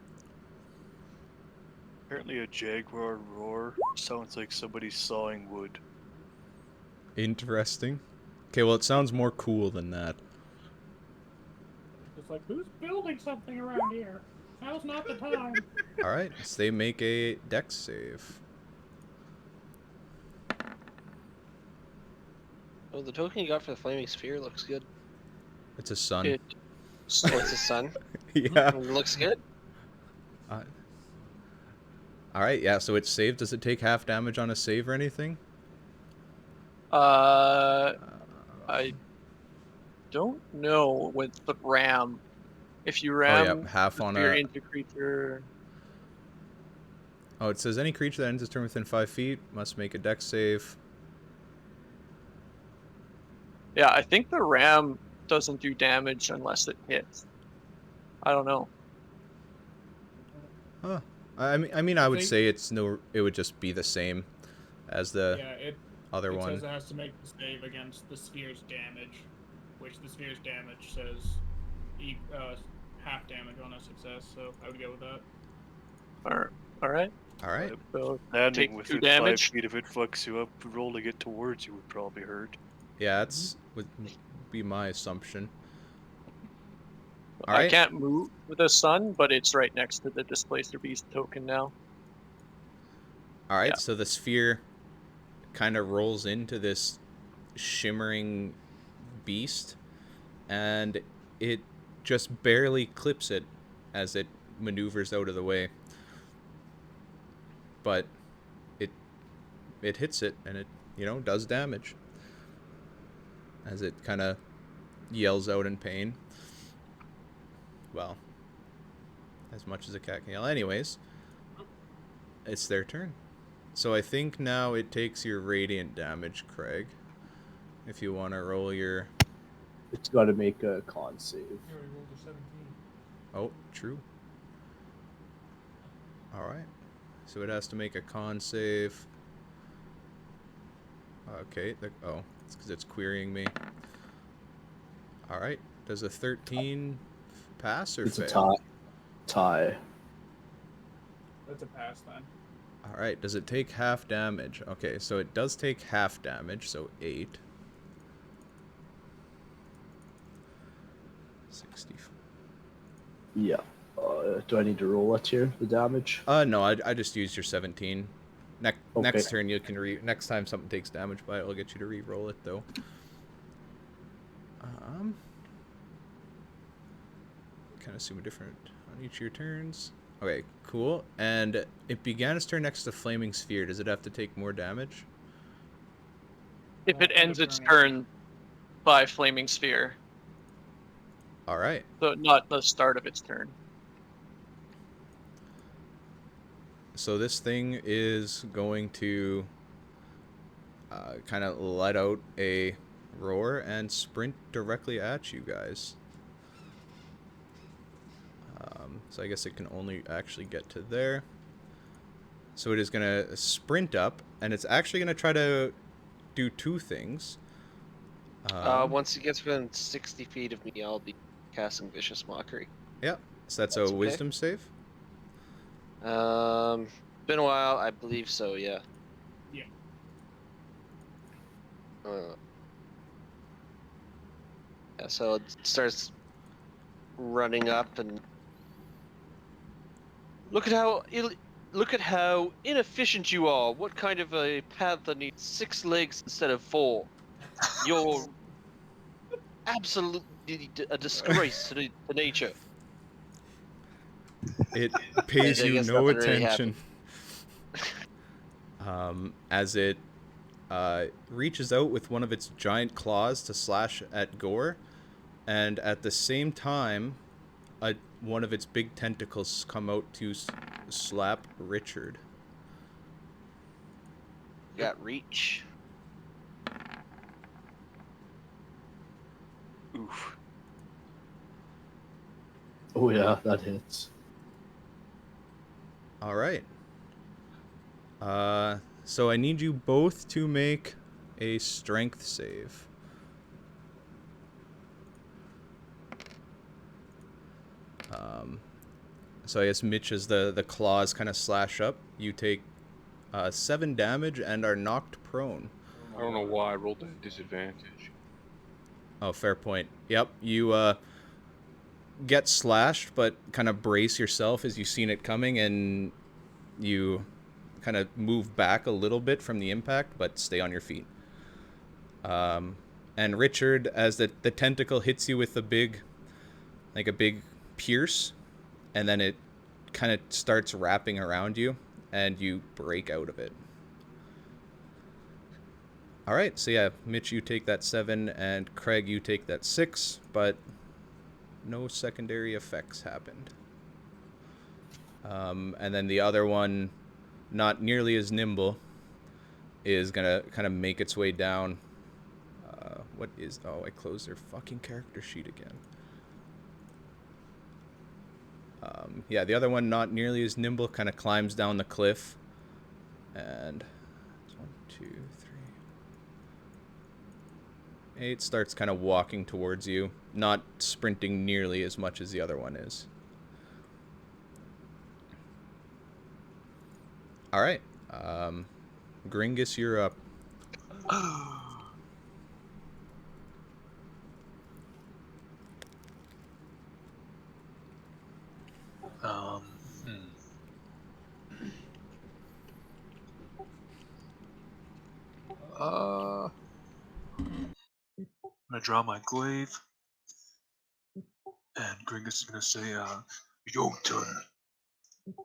Apparently a jaguar roar sounds like somebody sawing wood. Interesting. Okay, well, it sounds more cool than that. It's like, who's building something around here? Now's not the time. All right, so they make a dex save. Oh, the token you got for the flaming sphere looks good. It's a sun. Oh, it's a sun. Yeah. It looks good. All right, yeah, so it's saved. Does it take half damage on a save or anything? I don't know with the ram. If you ram Oh, yeah, half on your a... into creature. Oh, it says any creature that ends its turn within 5 feet must make a dex save. Yeah, I think the ram doesn't do damage unless it hits. I don't know. Huh. I mean, I would say it's no. It would just be the same as the other one. It says it has to make the save against the sphere's damage, which the sphere's damage says half damage on a success. So I would go with that. All right. All right. All right. So Landing take with 2 it 5 damage. feet if it fucks you up, rolling it towards you would probably hurt. Yeah, that's would be my assumption. All I right. can't move with the sun, but it's right next to the Displacer Beast token now. All right. Yeah. So the sphere kind of rolls into this shimmering beast, and it just barely clips it as it maneuvers out of the way. But it hits it, and it does damage as it kind of yells out in pain. Well, as much as a cat can yell. Anyways, it's their turn. So I think now it takes your radiant damage, Craig. If you want to roll your... It's got to make a con save. You already rolled a 17. Oh, true. Alright. So it has to make a con save. Okay. Oh, it's because it's querying me. Alright. Does a 13 pass or It's fail? a tie. That's a pass then. Alright. Does it take half damage? Okay, so it does take half damage, so 8. 64. Yeah. Do I need to roll it here, the damage? No, I just used your 17. Next Okay. turn you can next time something takes damage by it, I'll get you to re-roll it though. Kind of assume a different on each of your turns. Okay, cool. And it began its turn next to Flaming Sphere. Does it have to take more damage? If it ends its turn by Flaming Sphere, All right. so not the start of its turn. So this thing is going to kind of let out a roar and sprint directly at you guys. So I guess it can only actually get to there. So it is going to sprint up, and it's actually going to try to do 2 things. Once it gets within 60 feet of me, I'll be casting Vicious Mockery. Yep. So that's That's a okay. wisdom save. Been a while, I believe so, yeah. Yeah. Yeah, so it starts running up and look at how inefficient you are. What kind of a panther needs 6 legs instead of 4? You're absolutely a disgrace to nature. It pays I you guess no nothing really attention. As it reaches out with one of its giant claws to slash at Gore, and at the same time, one of its big tentacles come out to slap Richard. Got reach. Oof. Oh yeah, that hits. All right. So I need you both to make a strength save. So I guess Mitch, as the claws kind of slash up, you take 7 damage and are knocked prone. I don't know why I rolled at disadvantage. Oh, fair point. Yep, you get slashed, but kind of brace yourself as you've seen it coming, and you kind of move back a little bit from the impact, but stay on your feet. And Richard, as the tentacle hits you with a big pierce, and then it kind of starts wrapping around you, and you break out of it. All right, so yeah, Mitch, you take that 7, and Craig, you take that 6, but no secondary effects happened. And then the other one, not nearly as nimble, is gonna kind of make its way down. Oh, I closed their fucking character sheet again. Yeah, the other one, not nearly as nimble, kind of climbs down the cliff. And 1, 2, 3. It starts kind of walking towards you, not sprinting nearly as much as the other one is. All right. Gringus, you're up. Hmm. I'm gonna draw my glaive, and Gringus is gonna say, "Your turn,"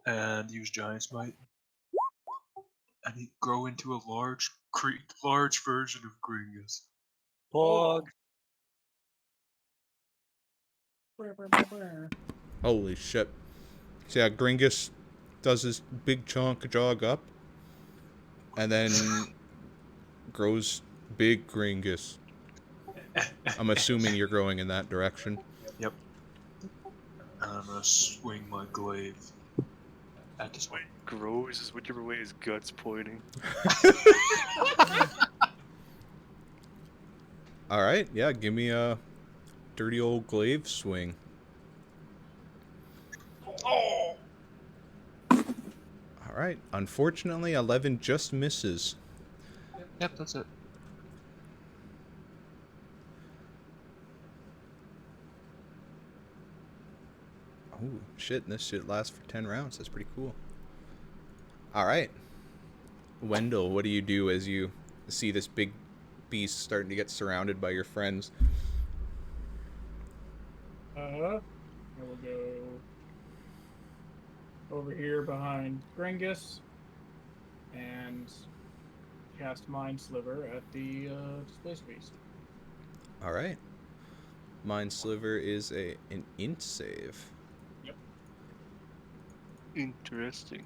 and use Giant Smite, and he grow into a large version of Gringus. Oh. Pog. Holy shit. So yeah, Gringus does his big chunk jog up, and then grows big Gringus. I'm assuming you're growing in that direction. Yep. And I'm gonna swing my glaive at this Way one. he grows is whichever way his gut's pointing. All right, yeah, give me a dirty old glaive swing. Oh! All right, unfortunately, 11 just misses. Yep, that's it. Oh shit, this shit lasts for 10 rounds. That's pretty cool. All right, Wendell, what do you do as you see this big beast starting to get surrounded by your friends? I will go over here behind Gringus and cast Mind Sliver at the Displaced Beast. All right, Mind Sliver is an int save. Yep. Interesting.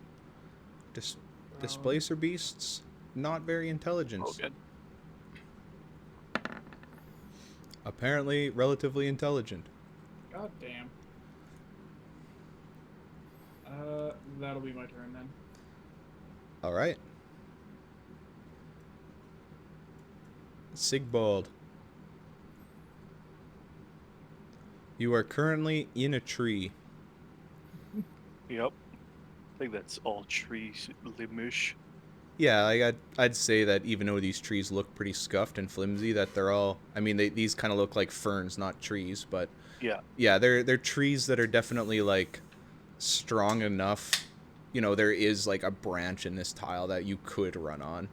Displacer beasts, not very intelligent. Oh, good. Apparently, relatively intelligent. God damn. That'll be my turn then. All right. Sigbald. You are currently in a tree. Yep. I think that's all trees limish. Yeah, I'd say that even though these trees look pretty scuffed and flimsy, that they're all. I mean, these kind of look like ferns, not trees, but Yeah. yeah, they're trees that are definitely like strong enough. You know, there is like a branch in this tile that you could run on.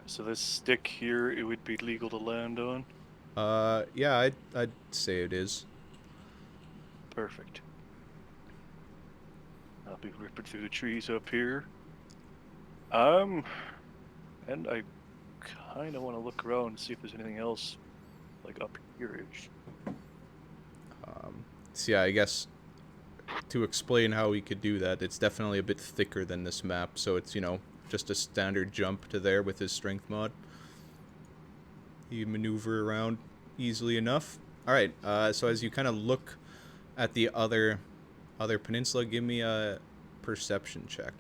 So this stick here, it would be legal to land on. Yeah, I'd say it is. Perfect. I'll be ripping through the trees up here. And I kind of want to look around and see if there's anything else, like up here-ish. So yeah, I guess to explain how we could do that, it's definitely a bit thicker than this map, so it's, you know, just a standard jump to there with his strength mod. You maneuver around easily enough. Alright, so as you kind of look at the other peninsula, give me a perception check.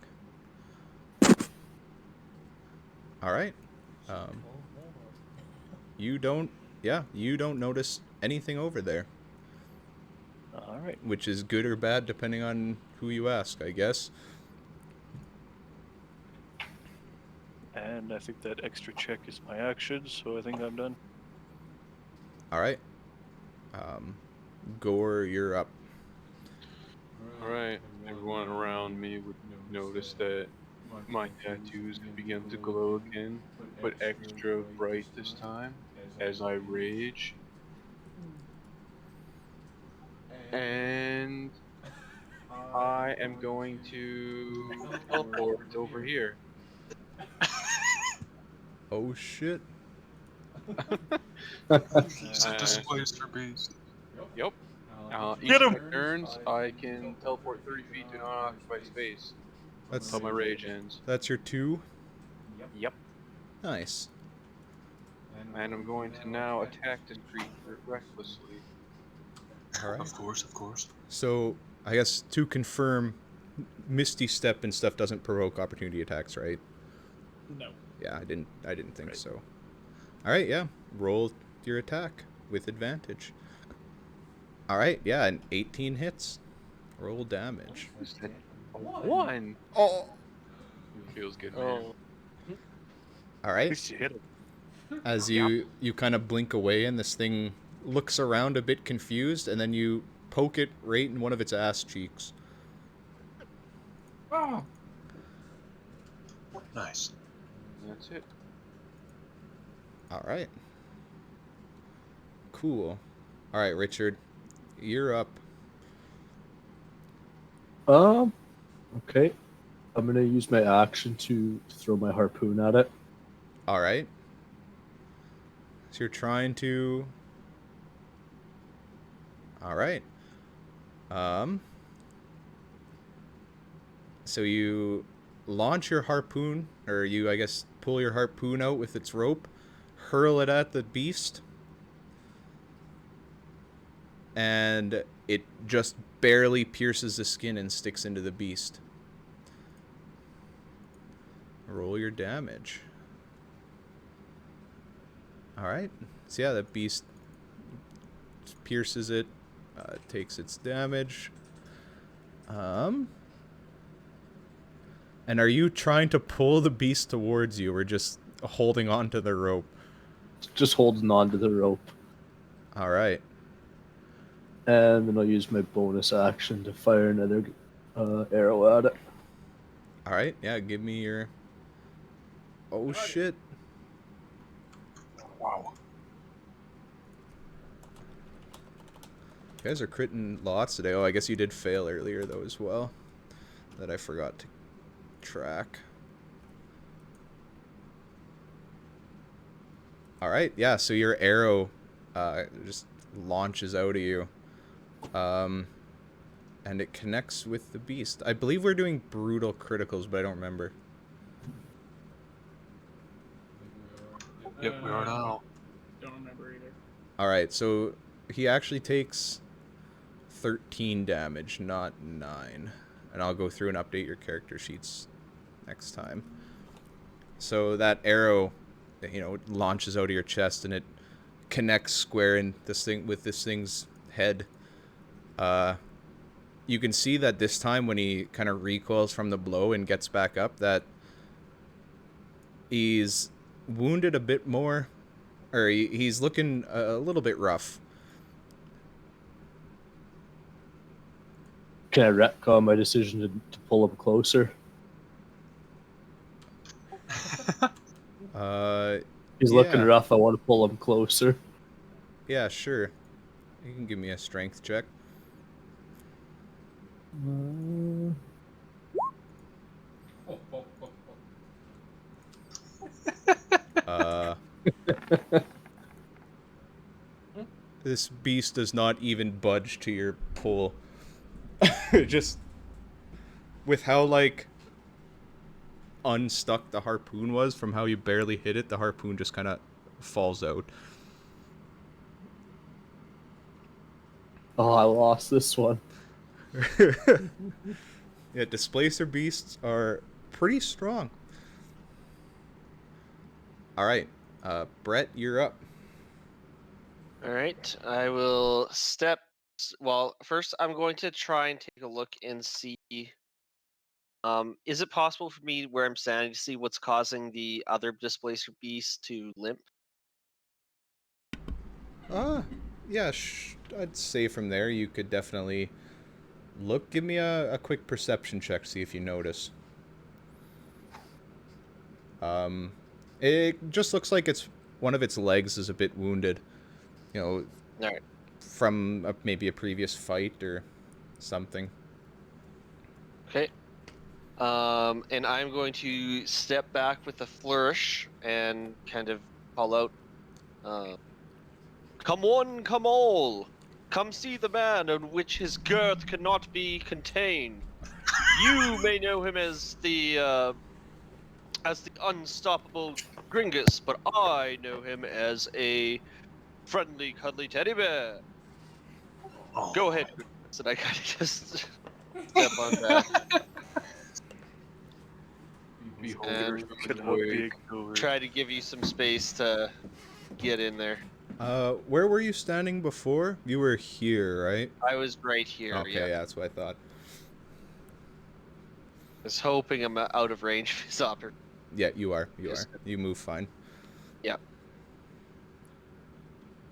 Alright. You don't notice anything over there. Alright. Which is good or bad depending on who you ask, I guess. And I think that extra check is my action, so I think I'm done. Alright. Gore, you're up. Alright, everyone around me would notice that my tattoos have begun to glow again, but extra bright this time, as I rage. And I am going to teleport over here. Oh shit. He's a displacer beast. Yep. Each Get him! of my turns, I can teleport 30 feet to unoccupied space That's until my rage ends. That's your 2? Yep. Nice. And I'm going to now attack this creature recklessly. Alright. Of course. So, I guess to confirm, Misty Step and stuff doesn't provoke opportunity attacks, right? No. Yeah, I didn't think so. Alright, yeah. Roll your attack with advantage. Alright, yeah, an 18 hits. Roll damage. Was that a 1? Oh! Feels good, man. Oh, All At right. least you hit him. As you kind of blink away and this thing looks around a bit confused, and then you poke it right in one of its ass cheeks. Oh, Nice. That's it. All right. Cool. All right, Richard, you're up. Okay. I'm gonna use my action to throw my harpoon at it. All right. So you're trying to. All right. Um. So you launch your harpoon, or you, I guess, pull your harpoon out with its rope, hurl it at the beast, and it just barely pierces the skin and sticks into the beast. Roll your damage. All right. So yeah, the beast pierces it, takes its damage. And are you trying to pull the beast towards you, or just holding on to the rope? Just holding on to the rope. All right. And then I'll use my bonus action to fire another arrow at it. All right. Yeah, give me your. Oh shit. Wow. You guys are critting lots today. Oh, I guess you did fail earlier though as well. That I forgot to track. All right. Yeah. So your arrow just launches out of you, and it connects with the beast. I believe we're doing brutal criticals, but I don't remember. Yep, we are now. Don't remember either. All right. So he actually takes 13 damage, not 9. And I'll go through and update your character sheets next time. So that arrow, launches out of your chest and it connects square in this thing with this thing's head. You can see that this time when he kind of recoils from the blow and gets back up, that he's wounded a bit more, or he's looking a little bit rough. Can I retcon my decision to pull him closer? He's looking Yeah. rough. I want to pull him closer. Yeah, sure. You can give me a strength check. This beast does not even budge to your pull. Just with how unstuck the harpoon was from how you barely hit it, the harpoon just kind of falls out. Oh, I lost this one. Yeah, displacer beasts are pretty strong. All right, Brett, you're up. All right, I will step. Well, first I'm going to try and take a look and see. Is it possible for me where I'm standing to see what's causing the other displacer beast to limp? Yeah, I'd say from there you could definitely look. Give me a quick perception check, see if you notice. It just looks like one of its legs is a bit wounded. All right. From maybe a previous fight or something. Okay. And I'm going to step back with a flourish and kind of call out, "Come one, come all! Come see the man on which his girth cannot be contained. You may know him as the unstoppable Gringus, but I know him as a friendly, cuddly teddy bear. Oh, Go ahead, Gringus." And I kind of just step on back. Beholders And Cannot be ignored. try to give you some space to get in there. Where were you standing before? You were here, right? I was right here. Okay, Yeah. yeah, that's what I thought. was hoping I'm out of range of his opportunity. Yeah, you are. You Yes. are. You move fine.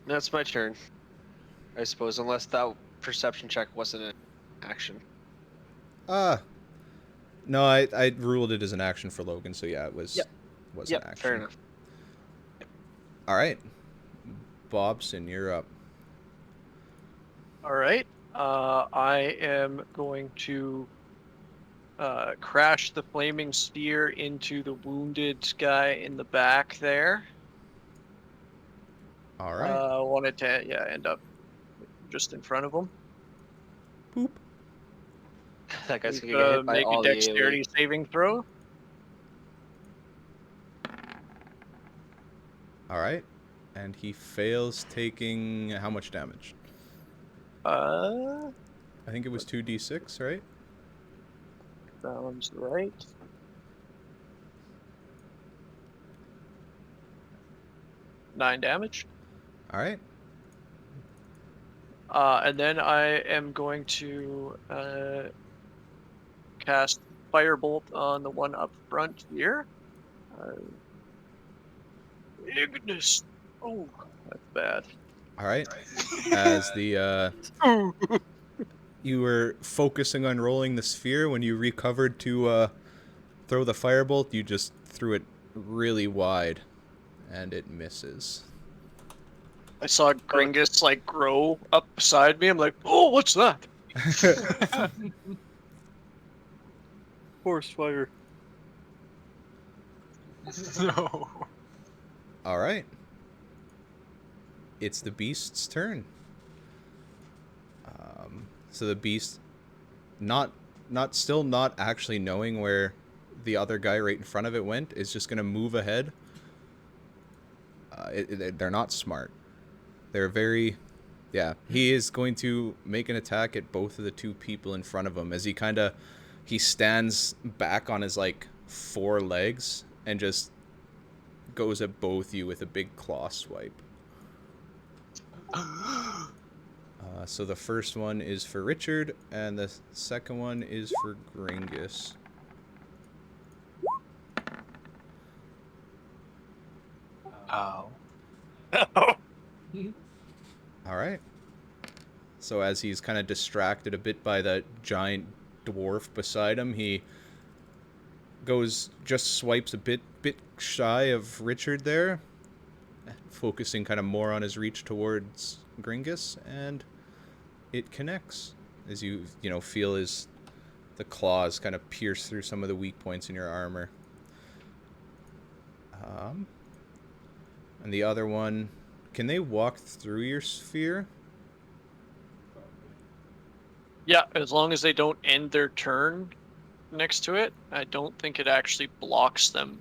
That's my turn. I suppose, unless that perception check wasn't an action. No, I ruled it as an action for Logan, so yeah, it was an Yep, action. fair enough. All right, Bobson, you're up. All right. I am going to crash the flaming sphere into the wounded guy in the back there. All right. Wanted to end up just in front of him. Boop. That guy's gonna get hit by Make all a the dexterity saving throw. All right, and he fails, taking how much damage? Uh, I think it was 2d6, right? sounds right. 9 damage. All right. And then I am going to cast Firebolt on the one up front here. Ignis. Oh, that's bad. All right. As the you were focusing on rolling the sphere, when you recovered to throw the firebolt, you just threw it really wide, and it misses. I saw Gringus like grow up beside me. I'm like, oh, what's that? Forest fire. No. All right. It's the beast's turn. So the beast, still not actually knowing where the other guy right in front of it went, is just gonna move ahead. They're not smart. They're very, He is going to make an attack at both of the two people in front of him as he stands back on his like 4 legs and just goes at both you with a big claw swipe. So the first one is for Richard, and the second one is for Gringus. Ow. All right. So as he's kind of distracted a bit by the giant dwarf beside him, he swipes a bit shy of Richard there, focusing kind of more on his reach towards Gringus, and it connects as you feel the claws kind of pierce through some of the weak points in your armor. And the other one, can they walk through your sphere? Yeah, as long as they don't end their turn next to it, I don't think it actually blocks them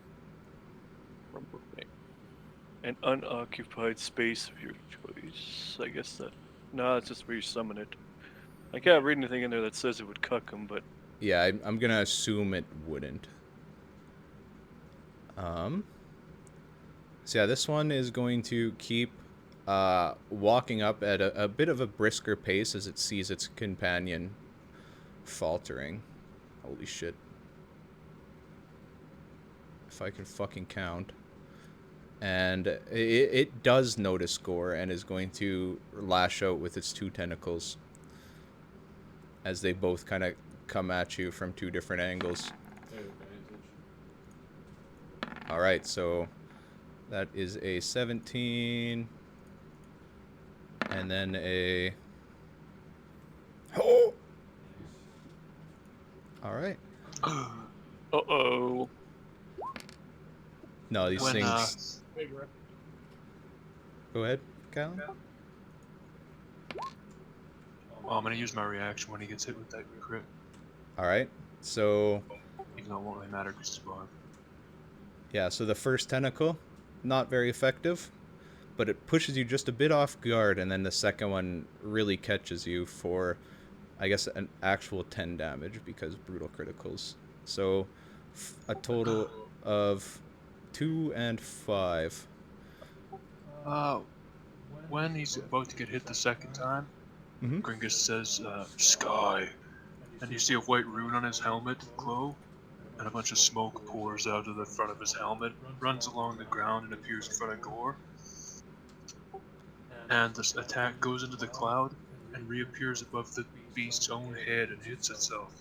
from moving. An unoccupied space of your choice. I guess that. No, that's just where you summon it. I can't read anything in there that says it would cuck them, but. Yeah, I'm gonna assume it wouldn't. So yeah, this one is going to keep walking up at a bit of a brisker pace as it sees its companion faltering. Holy shit. If I can fucking count. And it does notice Gore and is going to lash out with its 2 tentacles as they both kind of come at you from 2 different angles. All right, so that is a 17, and then a... Oh! All right. Uh-oh. No, these When, things... Big rip. Go ahead, Callan. Well, I'm gonna use my reaction when he gets hit with that crit. All right, so... Even though it won't really matter because it's Bob. Yeah, so the first tentacle, not very effective, but it pushes you just a bit off guard, and then the second one really catches you for, I guess, an actual 10 damage because brutal criticals. So a total of 2 and 5. When he's about to get hit the second time, Mhm. Gringus says, Sky. And you see a white rune on his helmet glow, and a bunch of smoke pours out of the front of his helmet, runs along the ground, and appears in front of Gore. And this attack goes into the cloud and reappears above the beast's own head and hits itself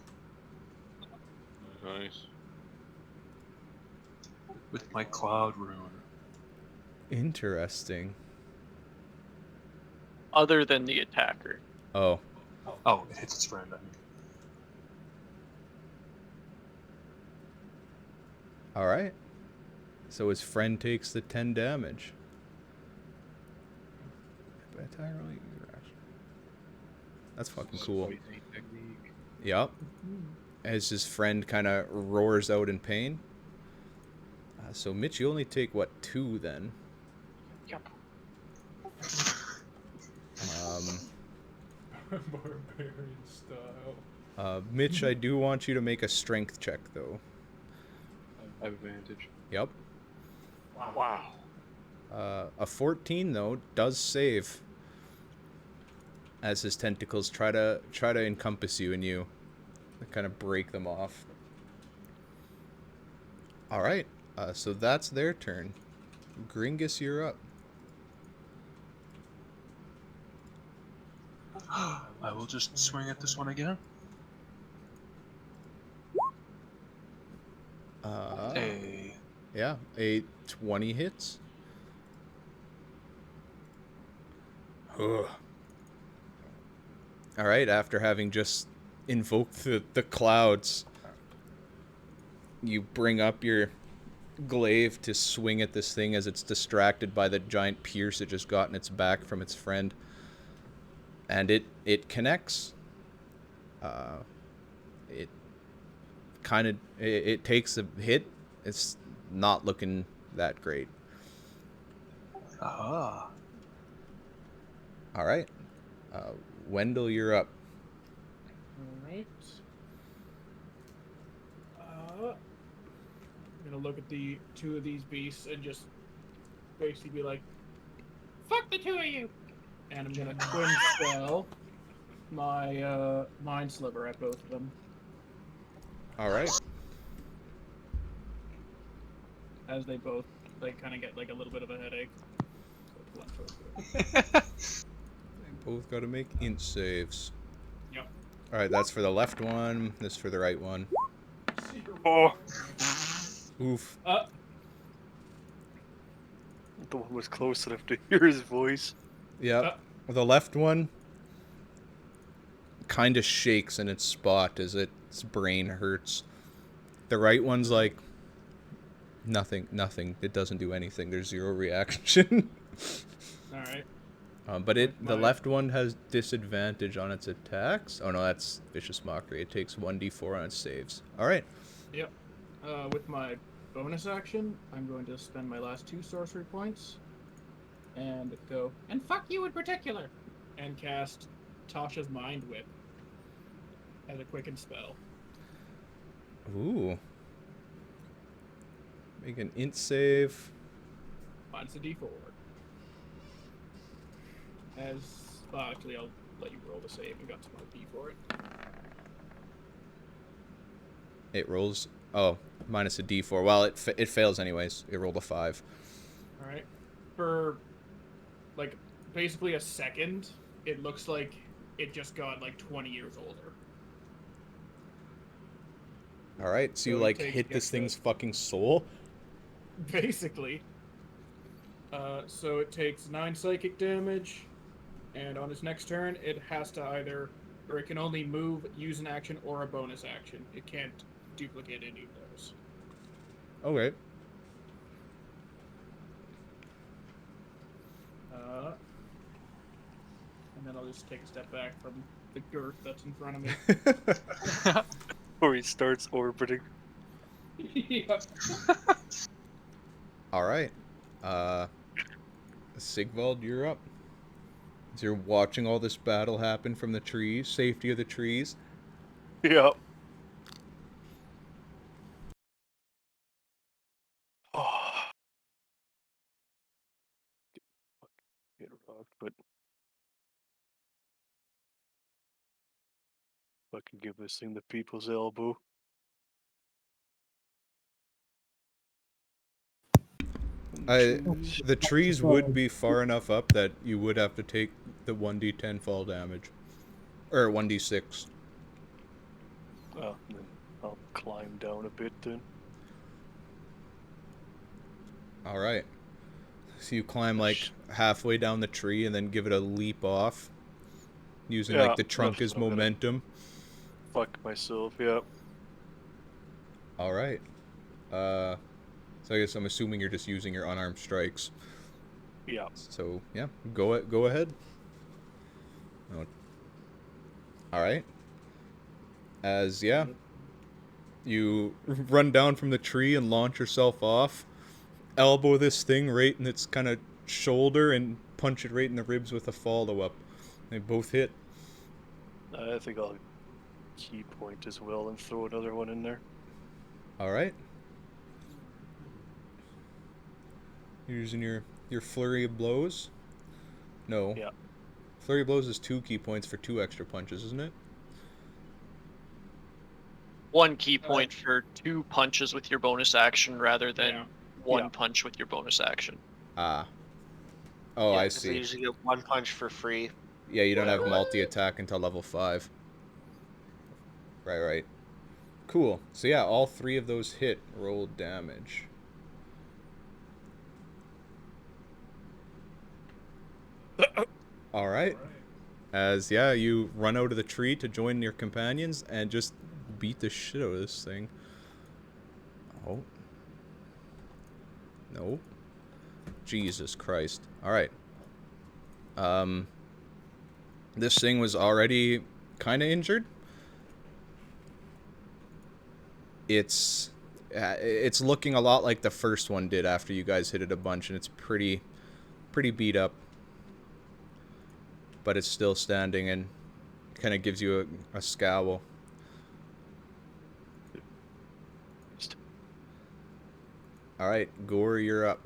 Nice. with my cloud rune. Interesting. Other than the attacker. Oh, Oh, it hits its friend, I mean. all right. So his friend takes the 10 damage. That's fucking cool. Spicy technique. Yep. As his friend kind of roars out in pain. So Mitch, you only take what, 2 then? Yep. Barbarian style. Mitch, I do want you to make a strength check though. I have advantage. Yep. Wow. A 14 though does save. As his tentacles try to encompass you and you kind of break them off. All right. So that's their turn. Gringus, you're up. I will just swing at this one again. Hey. Yeah, a 20 hits. Ugh. All right, after having just invoked the clouds, you bring up your glaive to swing at this thing as it's distracted by the giant pierce it just got in its back from its friend. And it connects. It takes a hit. It's not looking that great. Ah. All right. Wendell, you're up. Alright. I'm gonna look at the 2 of these beasts and just basically be like, Fuck the 2 of you! and I'm gonna twin spell my mind sliver at both of them. All right. As they both kind of get like a little bit of a headache. They both got to make int saves. Yep. All right, that's for the left one. This for the right one. Oh, Oof. the one was close enough to hear his voice. Yep. The left one kind of shakes in its spot as its brain hurts. The right one's like, nothing. It doesn't do anything. There's 0 reaction. Alright. But the left one has disadvantage on its attacks. Oh no, that's Vicious Mockery. It takes 1d4 on its saves. All right. Yep. With my bonus action, I'm going to spend my last 2 sorcery points and go And fuck you in particular! and cast Tasha's Mind Whip as a quicken spell. Ooh. Make an int save. Minus a d4. Actually, I'll let you roll the save. I got some RP for it. It rolls. Oh, minus a d4. Well, it fails anyways. It rolled a 5. Alright. For, basically a second, it looks like it just got, 20 years older. All right, so you So it takes hit this extra- thing's fucking soul. Basically. So it takes 9 psychic damage, and on its next turn, it has to it can only move, use an action, or a bonus action. It can't duplicate any of those. Okay. And then I'll just take a step back from the girth that's in front of me. Or he starts orbiting. Yeah. All right. Sigvald, you're up. As you're watching all this battle happen from the trees, safety of the trees. Yep. Oh. Get rocked, but fucking give this thing the people's elbow. The trees would be far enough up that you would have to take the 1d10 fall damage. Or 1d6. Oh, then I'll climb down a bit then. Alright. So you climb like halfway down the tree and then give it a leap off. Using like the trunk as I'm gonna momentum. fuck myself, yeah. Alright. So I guess I'm assuming you're just using your unarmed strikes. Yeah. So yeah, go ahead. Alright. As you run down from the tree and launch yourself off. Elbow this thing right in its kind of shoulder and punch it right in the ribs with a follow-up. They both hit. I think I'll key point as well and throw another one in there. Alright. You're using your flurry of blows? No. Yeah. Flurry of blows is 2 key points for 2 extra punches, isn't it? 1 key point for 2 punches with your bonus action rather than Yeah. 1 punch with your bonus action. Ah. Oh, Yeah, I 'cause They see. usually get 1 punch for free. Yeah, you don't have multi-attack until level 5. Right. Cool. So yeah, all 3 of those hit. Roll damage. Alright. As, you run out of the tree to join your companions and just beat the shit out of this thing. Oh. No. Jesus Christ. Alright. This thing was already kind of injured. It's looking a lot like the first one did after you guys hit it a bunch, and it's pretty beat up. But it's still standing and kind of gives you a scowl. Alright, Gore, you're up.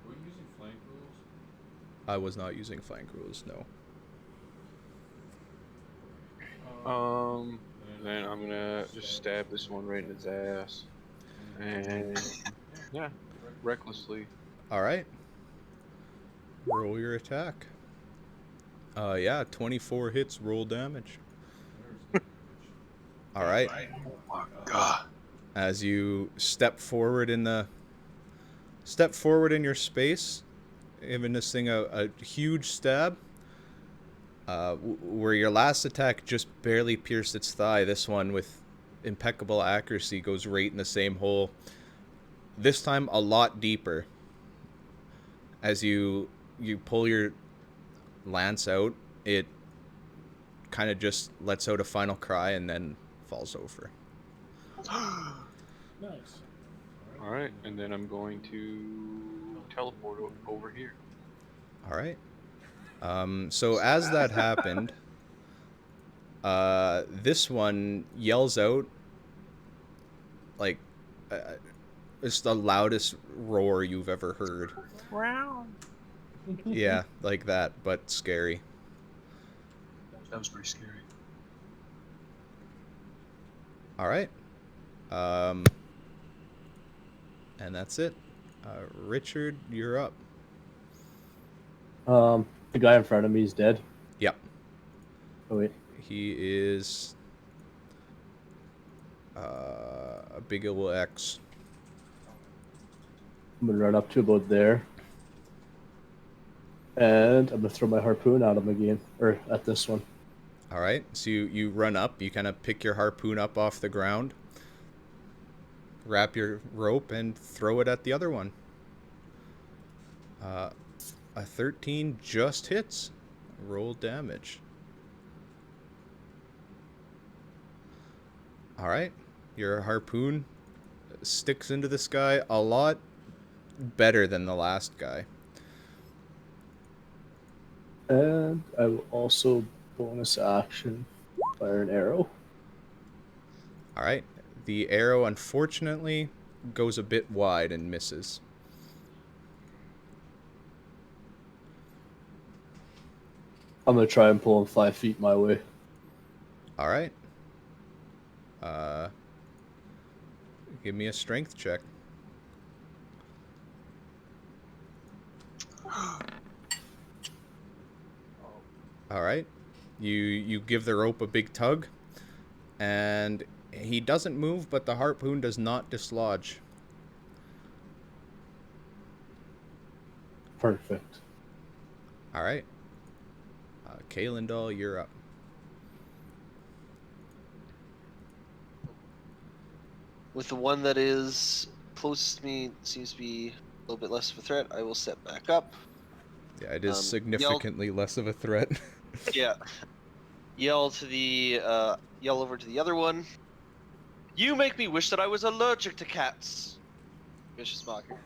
Were you using flank rules? I was not using flank rules, no. Then I'm gonna just stab this one right in its ass. And yeah, recklessly. Alright. Roll your attack. 24 hits, roll damage. Alright. Oh my god. As you step forward in your space, giving this thing a huge stab. Where your last attack just barely pierced its thigh, this one with impeccable accuracy goes right in the same hole. This time a lot deeper. As you pull your lance out, it kind of just lets out a final cry and then falls over. Nice. Alright, and then I'm going to teleport over here. Alright. So as that happened, this one yells out like it's the loudest roar you've ever heard. Yeah, like that, but scary. That was pretty scary. Alright. And that's it. Richard, you're up. The guy in front of me is dead. Yep. Oh wait. He is a big ol' X. I'm gonna run up to about there. And I'm gonna throw my harpoon at him again. Or at this one. Alright, so you run up, you kind of pick your harpoon up off the ground, wrap your rope, and throw it at the other one. A 13 just hits. Roll damage. Alright, your harpoon sticks into this guy a lot better than the last guy. And I will also bonus action fire an arrow. Alright, the arrow unfortunately goes a bit wide and misses. I'm gonna try and pull him 5 feet my way. Alright. Give me a strength check. All right. You give the rope a big tug, and he doesn't move, but the harpoon does not dislodge. Perfect. All right. Kalendal, you're up. With the one that is closest to me, seems to be a little bit less of a threat, I will step back up. Yeah, it is significantly less of a threat. Yeah. Yell over to the other one. You make me wish that I was allergic to cats. Vicious mockery.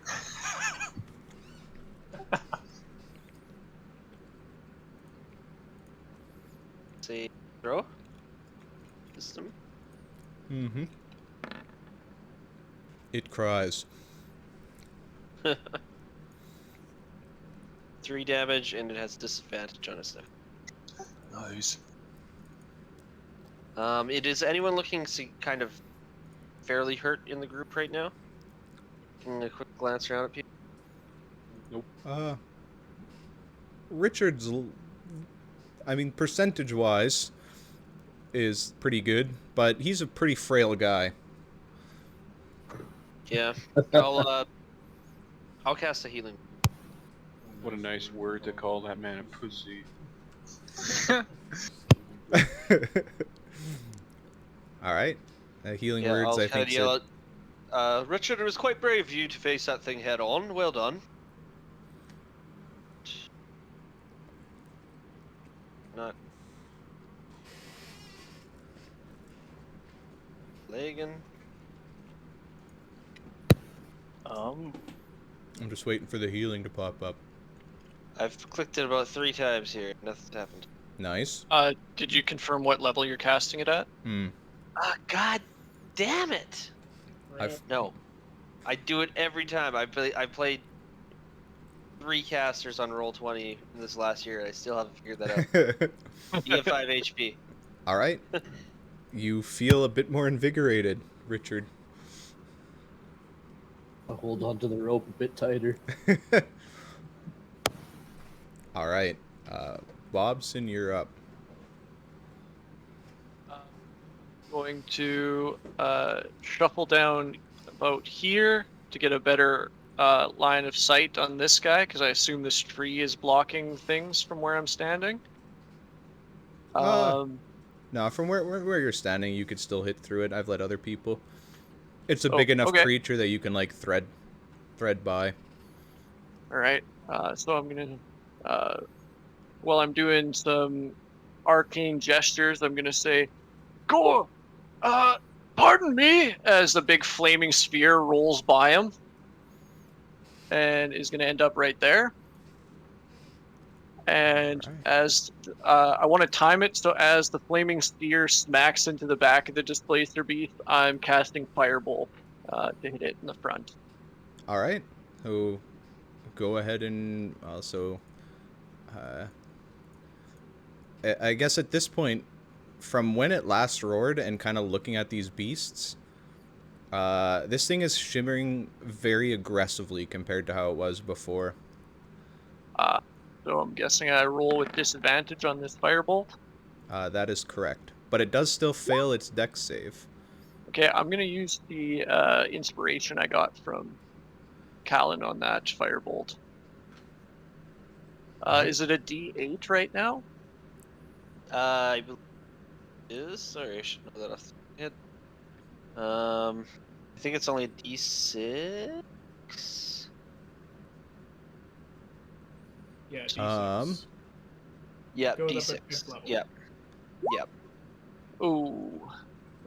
Say throw. System. Mm-hmm. It cries. 3 damage, and it has disadvantage on its neck. Nice. It is anyone looking kind of fairly hurt in the group right now? Taking a quick glance around at people. Nope. Richard's, I mean, percentage-wise, is pretty good, but he's a pretty frail guy. Yeah. I'll cast a healing. What a nice word to call that man a pussy. All right. Healing Yeah, words, I'll I kind think. of yell out, Richard, it was quite brave of you to face that thing head on. Well done. Not. Lagan. I'm just waiting for the healing to pop up. I've clicked it about 3 times here. Nothing's happened. Nice. Did you confirm what level you're casting it at? God damn it! I've No. I do it every time. I played 3 casters on Roll20 in this last year, and I still haven't figured that out. You have 5 HP. All right. You feel a bit more invigorated, Richard. I'll hold on to the rope a bit tighter. All right. Bobson, you're up. Going to shuffle down about here to get a better line of sight on this guy, because I assume this tree is blocking things from where I'm standing. No, from where you're standing, you could still hit through it. I've let other people. It's a big enough creature that you can like thread by. All right. So I'm gonna, while I'm doing some arcane gestures, I'm gonna say, "Go, pardon me," as the big flaming sphere rolls by him, and is gonna end up right there. And as I want to time it, so as the flaming sphere smacks into the back of the displacer beast, I'm casting Firebolt to hit it in the front. All right. So go ahead and also. I guess at this point, from when it last roared and kind of looking at these beasts, this thing is shimmering very aggressively compared to how it was before. So I'm guessing I roll with disadvantage on this Firebolt? That is correct. But it does still fail its dex save. Okay, I'm going to use the inspiration I got from Callan on that Firebolt. Is it a D8 right now? I believe it is. Sorry, I should know that off the head. I think it's only a D6. Yeah, D6. Yeah, Goes up at D6. 5th level. Yep. Ooh.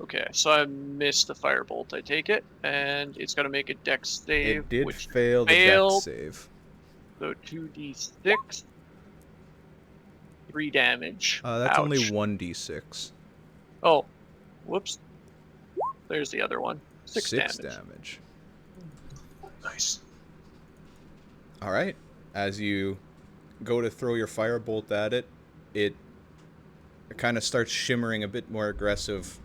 Okay, so I missed the Firebolt, I take it, and it's got to make a dex save. It did which fail the dex save. So 2d6. 3 damage. That's Ouch. only 1d6. Oh, whoops. There's the other one. 6 damage. Nice. All right. As you go to throw your firebolt at it, it kind of starts shimmering a bit more aggressive,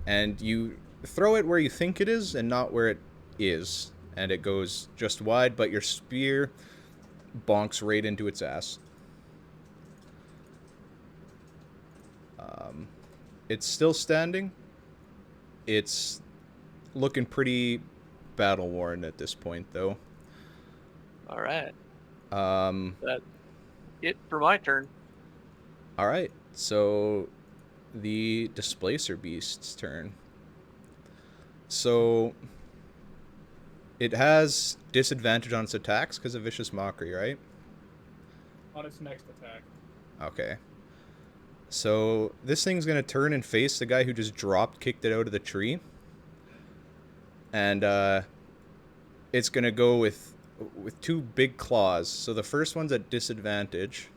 and you throw it where you think it is and not where it is, and it goes just wide, but your spear bonks right into its ass. It's still standing. It's looking pretty battle worn at this point, though. All right. Um, That's it for my turn. all right. So the Displacer Beast's turn. So it has disadvantage on its attacks because of Vicious Mockery, right? On its next attack. Okay. So this thing's going to turn and face the guy who just kicked it out of the tree. And it's going to go with 2 big claws. So the first one's at disadvantage.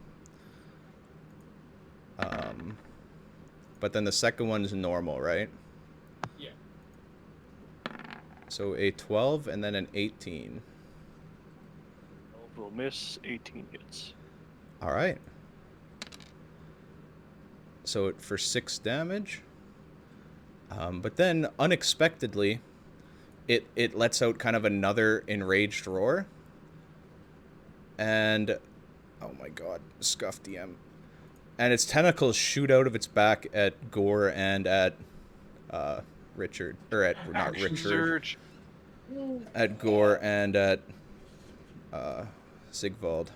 But then the second one is normal, right? Yeah. So a 12 and then an 18. 12 will miss, 18 hits. All right. So for 6 damage. But then unexpectedly, it lets out kind of another enraged roar. And oh my god, Scuff DM. And its tentacles shoot out of its back at Gore and at Richard, or at not Richard, Surge. at Gore and at Sigvald.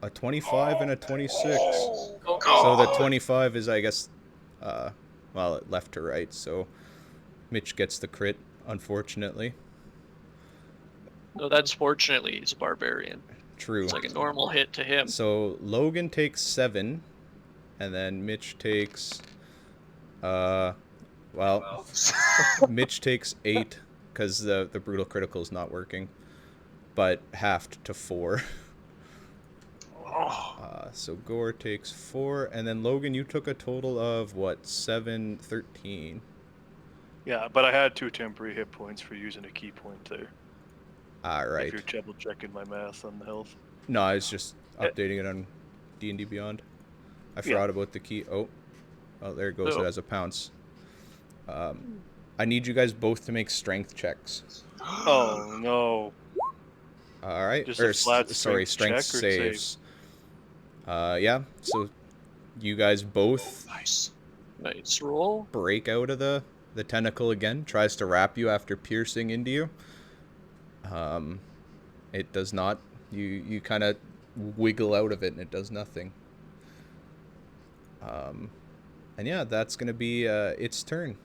A 25 and a 26. So the 25 is, I guess, well, left to right. So Mitch gets the crit, unfortunately. No, that's fortunately he's a barbarian. True. It's like a normal hit to him. So Logan takes 7, and then Mitch takes, well, Mitch takes 8 because the brutal critical is not working, but halved to 4. So Gore takes 4, and then Logan, you took a total of what, 7, 13. Yeah, but I had 2 temporary hit points for using a key point there. All right. If you're double checking my math on the health. No, I was just updating it on D&D Beyond. I forgot about the key. Oh, there it goes. It has a pounce. I need you guys both to make strength checks. Oh no. All right. Just a flat strength check or saves. Yeah. So you guys both Nice roll. break out of the tentacle again. Tries to wrap you after piercing into you. It does not. You kind of wiggle out of it, and it does nothing. And yeah, that's gonna be its turn.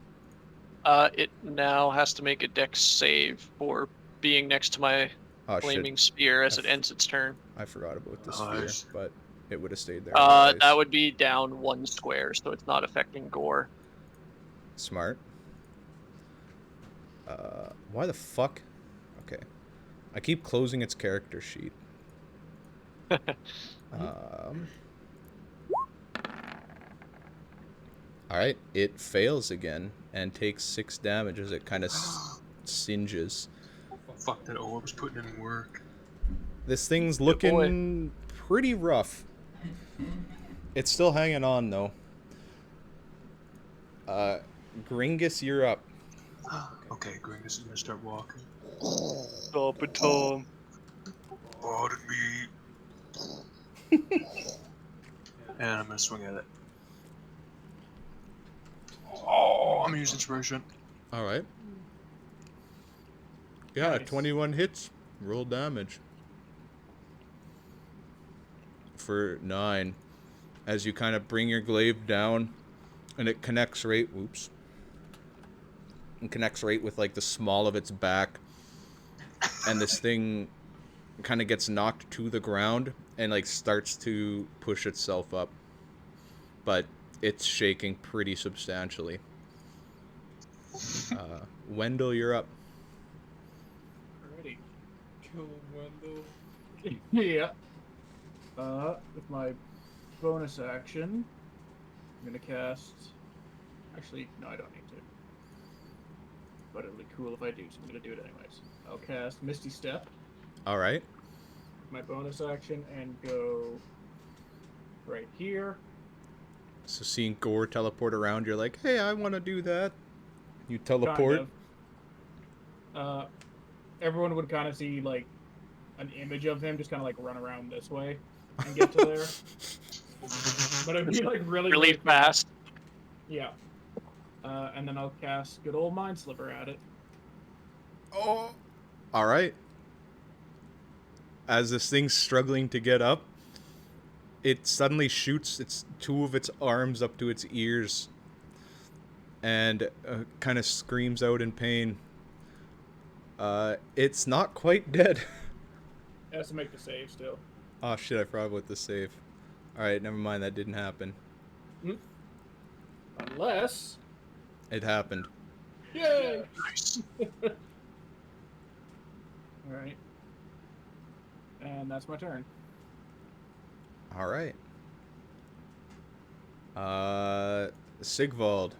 It now has to make a dex save for being next to my flaming spear as it ends its turn. I forgot about the spear, but it would have stayed there. That would be down 1 square, so it's not affecting Gore. Smart. Why the fuck? Okay. I keep closing its character sheet. Alright, it fails again and takes 6 damage as it kind of singes. Fuck, that orb's putting in work. This thing's looking pretty rough. It's still hanging on, though. Gringus, you're up. Okay, Gringus is gonna start walking. Stop it, Tom. Pardon me. And I'm gonna swing at it. Oh, I'm using inspiration. Alright. Yeah, nice. 21 hits. Roll damage. For 9. As you kind of bring your glaive down, and it connects right... Oops. And connects right with, like, the small of its back. And this thing kind of gets knocked to the ground and, like, starts to push itself up. But it's shaking pretty substantially. Wendell, you're up. Alrighty. Kill Wendell. Yeah. With my bonus action, I'm gonna cast... Actually, no, I don't need to. But it'll be cool if I do, so I'm gonna do it anyways. I'll cast Misty Step. Alright. My bonus action and go right here. So seeing Gore teleport around, you're like, hey, I want to do that. You Kind teleport? of. Everyone would kind of see like an image of him just kind of like run around this way and get to there. But it'd be like really, Really really fast. fast. Yeah. And then I'll cast good old Mind Sliver at it. Oh. All right. As this thing's struggling to get up, it suddenly shoots its two of its arms up to its ears and kind of screams out in pain. It's not quite dead. It has to make the save still. Oh shit, I forgot about the save. Alright, never mind, that didn't happen. Unless. It happened. Yay! Nice. Alright. And that's my turn. Alright. Sigvald.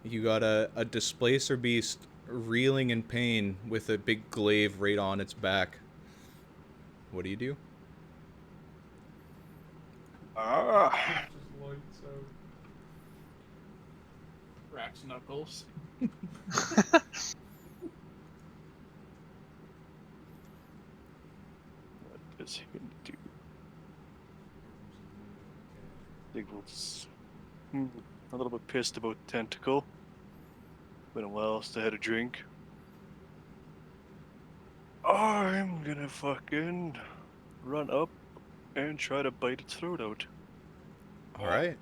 You got a displacer beast reeling in pain with a big glaive right on its back. What do you do? Ah. Just lights out. Rax Knuckles. What is he gonna do? Sigvald's a little bit pissed about Tentacle. Been a while since I had a drink. I'm gonna fucking run up and try to bite its throat out. Alright.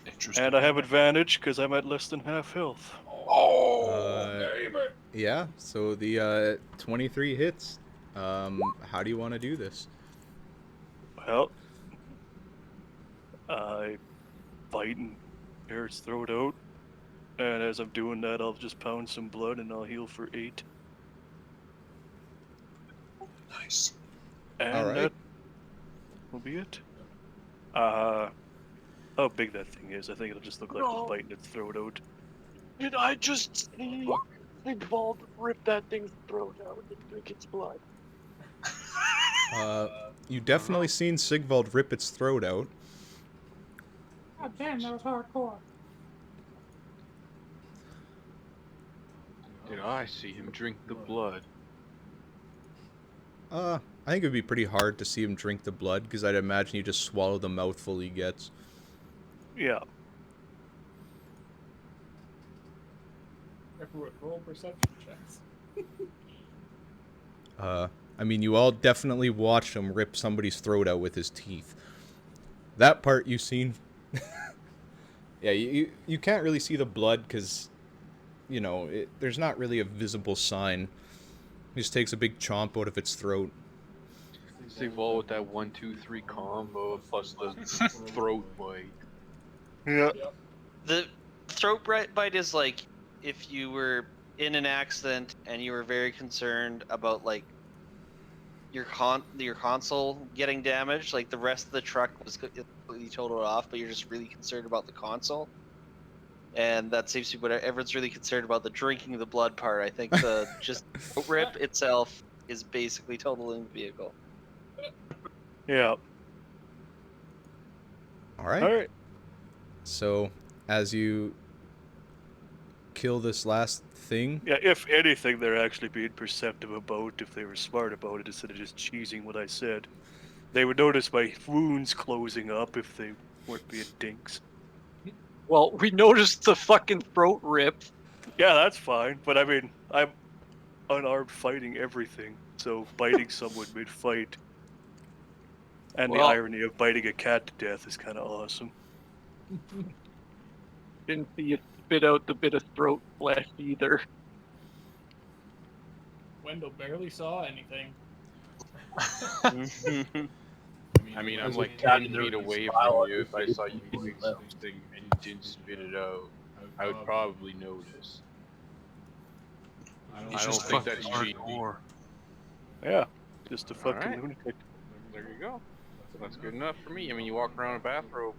Interesting. And I have advantage because I'm at less than half health. Yeah, so the 23 hits. How do you want to do this? Well, I bite and tear its throat out. And as I'm doing that, I'll just pound some blood and I'll heal for 8. Nice. And Alright. that will be it. How big that thing is, I think it'll just look like No. it's biting its throat out. Did I just see Sigvald rip that thing's throat out and drink its blood? You definitely seen Sigvald rip its throat out. God damn, that was hardcore. Did I see him drink the blood? I think it would be pretty hard to see him drink the blood, because I'd imagine you just swallow the mouthful he gets. Yeah. Everyone roll perception checks. I mean, you all definitely watched him rip somebody's throat out with his teeth. That part you've seen. Yeah, you can't really see the blood because, you know, there's not really a visible sign. He just takes a big chomp out of its throat. Sigvald with that 1, 2, 3 combo plus the throat bite. Yeah. The throat bite is like if you were in an accident and you were very concerned about like your console getting damaged, like the rest of the truck was completely totaled off, but you're just really concerned about the console. And that seems to be what everyone's really concerned about, the drinking the blood part. I think the just throat rip itself is basically totaling the vehicle. Yeah. Alright. Alright. So, as you kill this last thing, Yeah, if anything, they're actually being perceptive about if they were smart about it instead of just cheesing what I said. They would notice my wounds closing up if they weren't being dinks. Well, we noticed the fucking throat rip. Yeah, that's fine, but I mean, I'm unarmed fighting everything, so biting someone mid-fight. And Well- the irony of biting a cat to death is kind of awesome. Didn't see it spit out the bit of throat flesh either. Wendell barely saw anything. I mean, I'm As like a cat 10 in there feet with a away smile from on you. your If I face saw and you you doing left. something and you didn't spit it out, I would probably notice. He's I just don't think fucking that's cheating. hardcore. Yeah, just a fucking Alright. lunatic. There you go. That's good enough for me. I mean, you walk around in a bathrobe.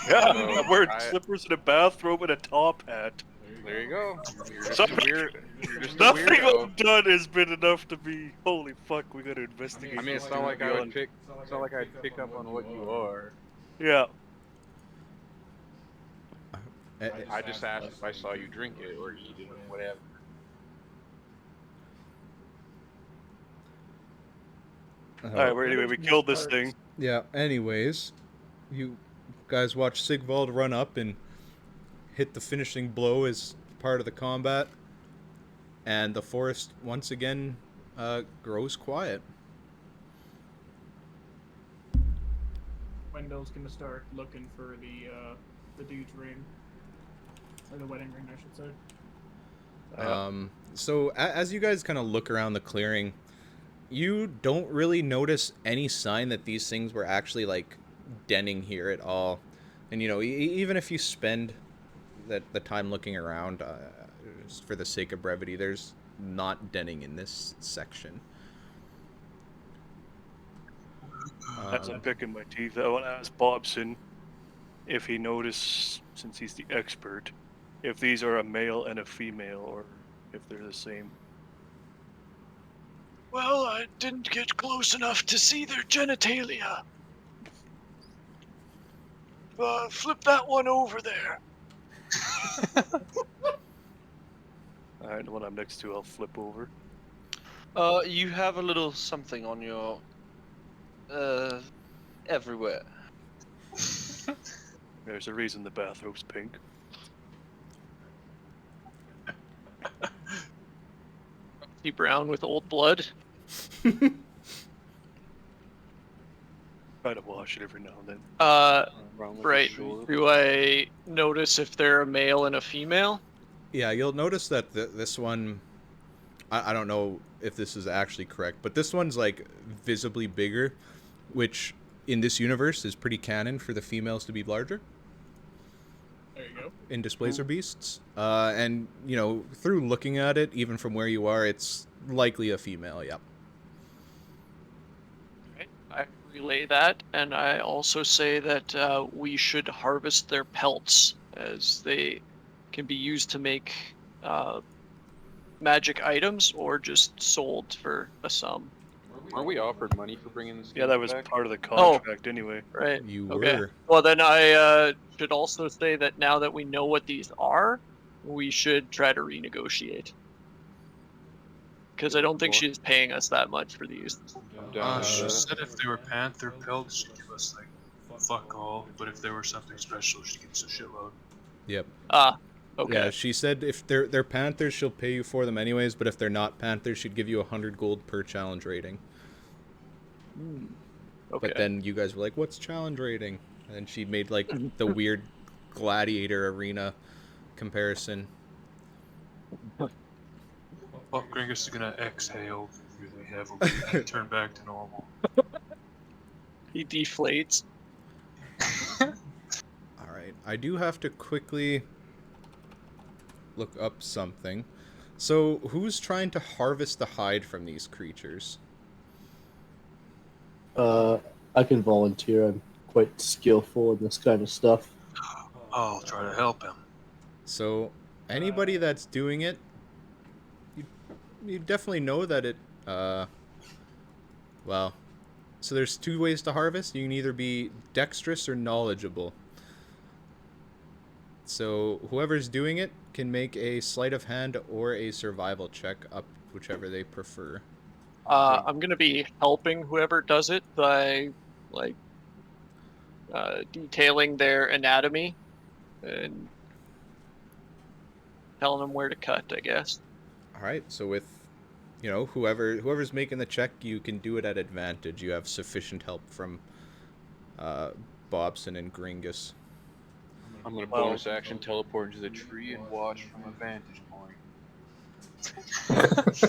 Yeah, So, I'm wearing I- slippers and a bathrobe and a top hat. There you go. You're just Something- a weird. You're just a Nothing weirdo. I've done has been enough to be. Holy fuck, we gotta investigate. I mean, this it's not dude like I would beyond- pick. It's not like I'd pick up on what you are. Yeah. I just asked if I saw you drink it or eat it or whatever. Alright, well, anyway, we killed this Starts. thing. Yeah, anyways, you guys watch Sigvald run up and hit the finishing blow as part of the combat, and the forest once again grows quiet. Wendell's gonna start looking for the dude's ring. Or the wedding ring, I should say. So as you guys kind of look around the clearing, you don't really notice any sign that these things were actually like denning here at all. And you know, even if you spend the time looking around, just for the sake of brevity, there's not denning in this section. As I'm picking my teeth, I want to ask Bobson if he noticed, since he's the expert, if these are a male and a female, or if they're the same. Well, I didn't get close enough to see their genitalia. Flip that one over there. Alright, the one I'm next to, I'll flip over. You have a little something on your everywhere. There's a reason the bathrobe's pink. Rusty brown with old blood. Try to wash it every now and then. Around like a Right. shore. Do I notice if they're a male and a female? Yeah, you'll notice that this one, I don't know if this is actually correct, but this one's like visibly bigger, which in this universe is pretty canon for the females to be larger There you go. in Displacer Beasts. And, you know, through looking at it, even from where you are, it's likely a female, yep. Right. I relay that, and I also say that we should harvest their pelts, as they can be used to make magic items or just sold for a sum. Weren't we offered money for bringing this? Yeah, that was back? part of the contract anyway. Right. You Okay. were. Well, then I should also say that now that we know what these are, we should try to renegotiate. Because I don't think she's paying us that much for these. I'm down with She that. said if they were panther pelts, she'd give us like fuck all, but if they were something special, she'd give us a shitload. Yep. Okay. Yeah, she said if they're panthers, she'll pay you for them anyways, but if they're not panthers, she'd give you 100 gold per challenge rating. Okay. But then you guys were like, what's challenge rating? And then she made like the weird gladiator arena comparison. Well, Gringus is gonna exhale really heavily and turn back to normal. He deflates. Alright, I do have to quickly look up something. So, who's trying to harvest the hide from these creatures? I can volunteer. I'm quite skillful in this kind of stuff. I'll try to help him. So, anybody that's doing it, you definitely know that it, well, so there's two ways to harvest. You can either be dexterous or knowledgeable. So, whoever's doing it can make a sleight of hand or a survival check, up whichever they prefer. I'm gonna be helping whoever does it by, like, detailing their anatomy and telling them where to cut, I guess. Alright, so with, you know, whoever's making the check, you can do it at advantage. You have sufficient help from Bobson and Gringus. I'm gonna bonus action teleport into the tree and watch from a vantage point.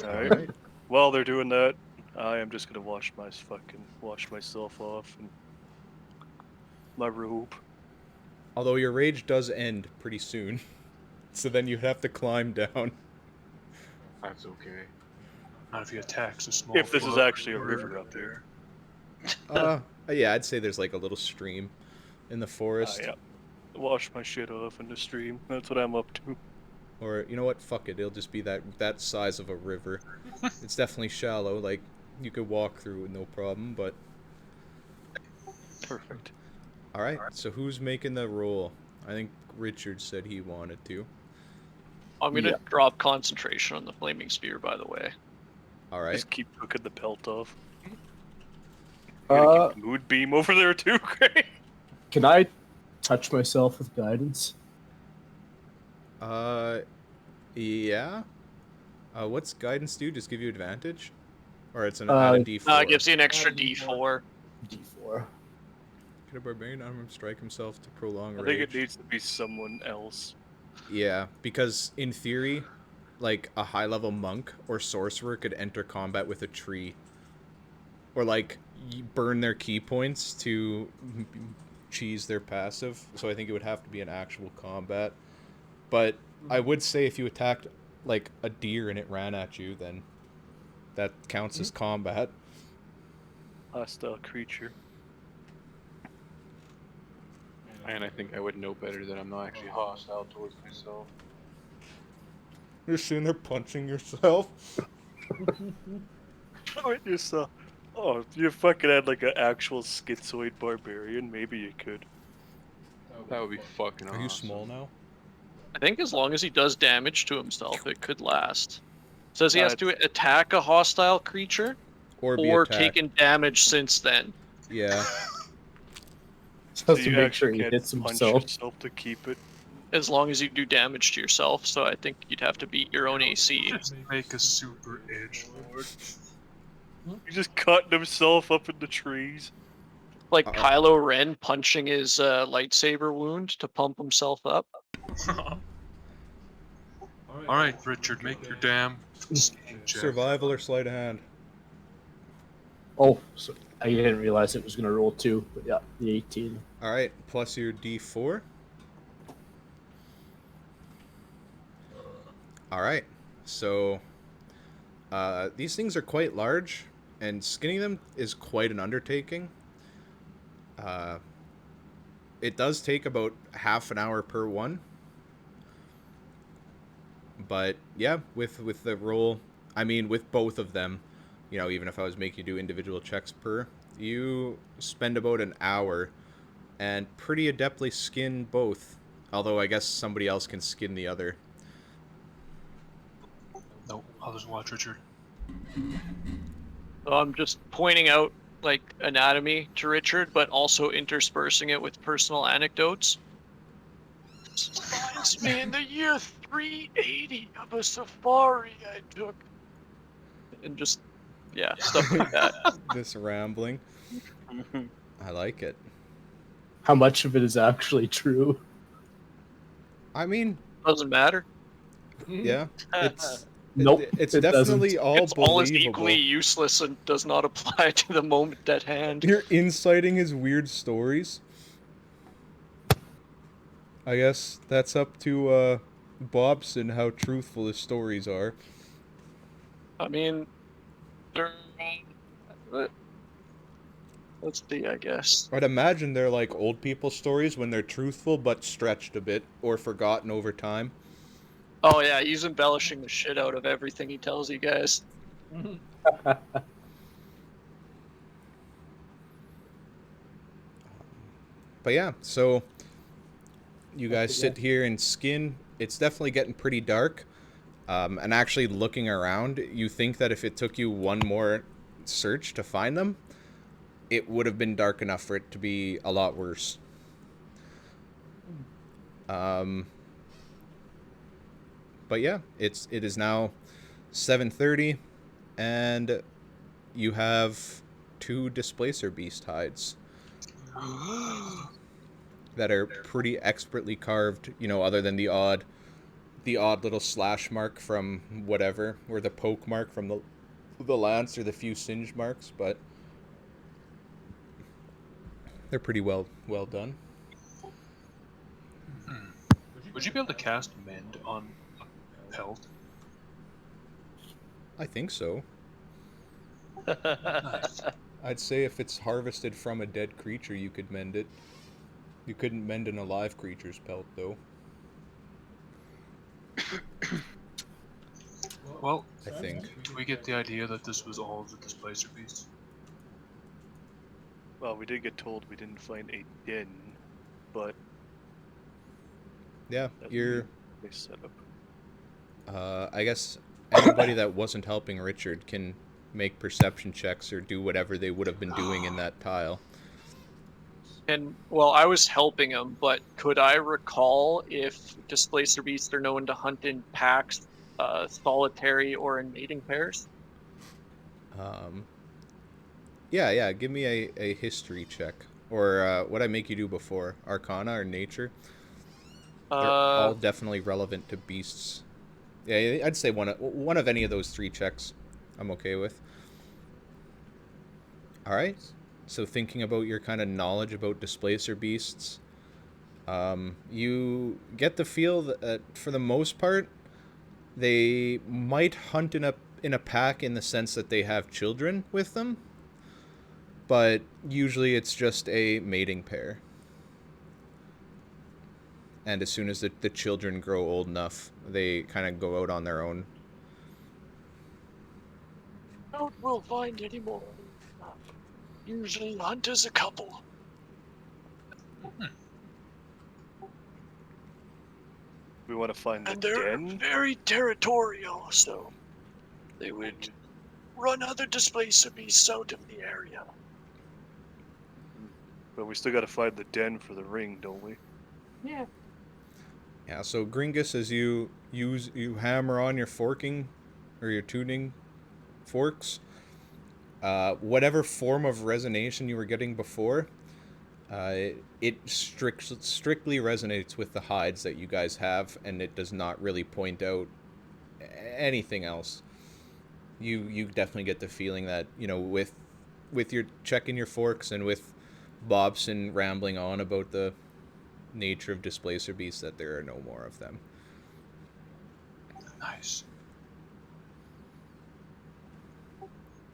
Alright. While they're doing that, I am just gonna wash myself off and my robe. Although your rage does end pretty soon. So then you have to climb down. That's okay. Not if he attacks a small. If this is flood actually a river up there. Yeah, I'd say there's like a little stream in the forest. Yeah. Wash my shit off in the stream. That's what I'm up to. Or, you know what, fuck it, it'll just be that size of a river. It's definitely shallow, like, you could walk through with no problem, but... Perfect. Alright, so who's making the roll? I think Richard said he wanted to. I'm gonna Yeah. drop concentration on the flaming sphere, by the way. All right. Just keep cooking the pelt off. You gotta keep the mood beam over there too, Gray. Can I touch myself with guidance? Yeah. What's guidance do? Just give you advantage? Or it's an add a d4? It gives you an extra Add a D4. D4. D4. Can a barbarian unarmed strike himself to prolong I rage? think it needs to be someone else. Yeah, because in theory, like a high-level monk or sorcerer could enter combat with a tree. Or like burn their key points to cheese their passive. So I think it would have to be an actual combat. But I would say if you attacked like a deer and it ran at you, then that counts as combat. Hostile creature. And I think I would know better that I'm not actually hostile towards myself. You're sitting there punching yourself. Yourself. Oh, if you fucking had like an actual schizoid barbarian, maybe you could. That would be fucking awesome. Are you small now? I think as long as he does damage to himself, it could last. Says he has to That's- attack a hostile creature Or be or attacked. taken damage since then. Yeah. Has So to you make sure actually he can't hits punch himself. yourself to keep it. As long as you do damage to yourself, so I think you'd have to beat your own AC. Just make a super edgelord. He's just cutting himself up in the trees. Like Kylo Ren punching his lightsaber wound to pump himself up. Alright, Richard, make your damn check. Survival or sleight of hand? Oh, so I didn't realize it was going to roll 2, but yeah, the 18. All right, plus your d4. All right, so these things are quite large, and skinning them is quite an undertaking. It does take about half an hour per one. But yeah, with the roll, I mean, with both of them, you know, even if I was making you do individual checks per, you spend about an hour and pretty adeptly skin both. Although I guess somebody else can skin the other. Nope, I'll just watch Richard. So I'm just pointing out like anatomy to Richard, but also interspersing it with personal anecdotes. Reminds me in the year 380 of a safari I took. And just, yeah, stuff like that. This rambling. I like it. How much of it is actually true? I mean, Doesn't matter. yeah, it's Nope, it's it definitely doesn't. all It's almost believable. equally useless and does not apply to the moment at hand. You're inciting his weird stories. I guess that's up to Bobson how truthful his stories are. I mean, they're... Let's see, I guess. I'd imagine they're like old people stories when they're truthful but stretched a bit or forgotten over time. Oh yeah, he's embellishing the shit out of everything he tells you guys. But yeah, so you guys sit here and skin. It's definitely getting pretty dark. And actually looking around, you think that if it took you one more search to find them, it would have been dark enough for it to be a lot worse. But yeah, it is now 7:30, and you have 2 displacer beast hides that are pretty expertly carved. You know, other than the odd little slash mark from whatever, or the poke mark from the lance, or the few singe marks, but they're pretty well done. Would you be able to cast Mend on Pelt? I think so. Nice. I'd say if it's harvested from a dead creature, you could mend it. You couldn't mend an alive creature's pelt, though. Well, I think. do we get the idea that this was all the displacer beasts? Well, we did get told we didn't find a den, but Yeah, That'd you're. be a nice setup. I guess anybody that wasn't helping Richard can make perception checks or do whatever they would have been doing in that tile. And well, I was helping him, but could I recall if displacer beasts are known to hunt in packs, solitary, or in mating pairs? Um, yeah. Give me a history check, or what I make you do before, Arcana or Nature. They're all Uh, definitely relevant to beasts. Yeah, I'd say one of any of those three checks, I'm okay with. All right. So thinking about your kind of knowledge about displacer beasts, you get the feel that for the most part, they might hunt in a pack in the sense that they have children with them, but usually it's just a mating pair. And as soon as the children grow old enough, they kind of go out on their own. Doubt we'll find any more. Usually hunt as a couple. We want to find the And they're den. very territorial, so they would run other displacer beasts out of the area. But we still got to find the den for the ring, don't we? Yeah. Yeah, so Gringus, as you hammer on your forking or your tuning forks, whatever form of resonation you were getting before, it strictly resonates with the hides that you guys have, and it does not really point out anything else. You definitely get the feeling that, with your checking your forks and with Bobson rambling on about the nature of displacer beasts, that there are no more of them. Nice.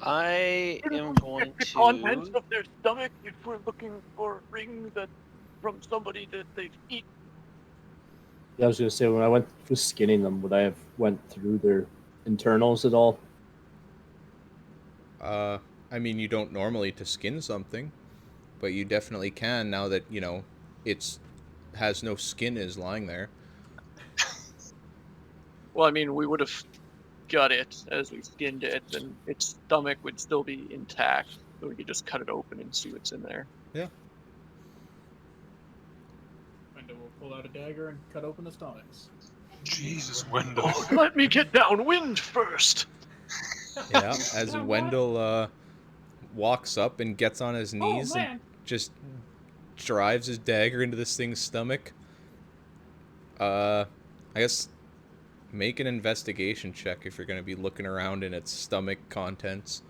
I Where do am we going get the contents to. of their stomach if we're looking for a ring that from somebody that they've eaten? Yeah, I was gonna say when I went through skinning them, would I have went through their internals at all? I mean, you don't normally to skin something, but you definitely can now that, it's has no skin is lying there. well, I mean, we would have gut it as we skinned it, and its stomach would still be intact, so we could just cut it open and see what's in there. Yeah. Wendell will pull out a dagger and cut open the stomachs. Jesus, Wendell. Oh, let me get downwind first. Yeah, as Yeah, what? Wendell walks up and gets on his knees and man. just drives his dagger into this thing's stomach. I guess make an investigation check if you're going to be looking around in its stomach contents.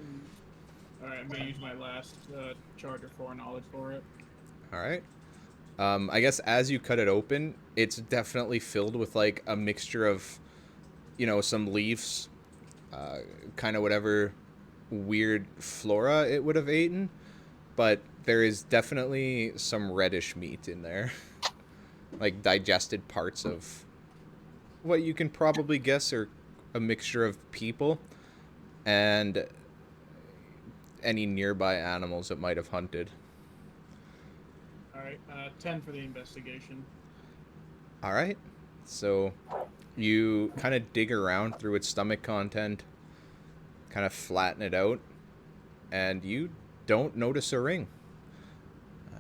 Alright, I'm gonna use my last charge of foreknowledge for it. All right. I guess as you cut it open, it's definitely filled with like a mixture of, some leaves, kind of whatever weird flora it would have eaten, but there is definitely some reddish meat in there, like digested parts of what you can probably guess are a mixture of people and any nearby animals it might have hunted. Alright, 10 for the investigation. All right. So you kind of dig around through its stomach content, kind of flatten it out, and you don't notice a ring.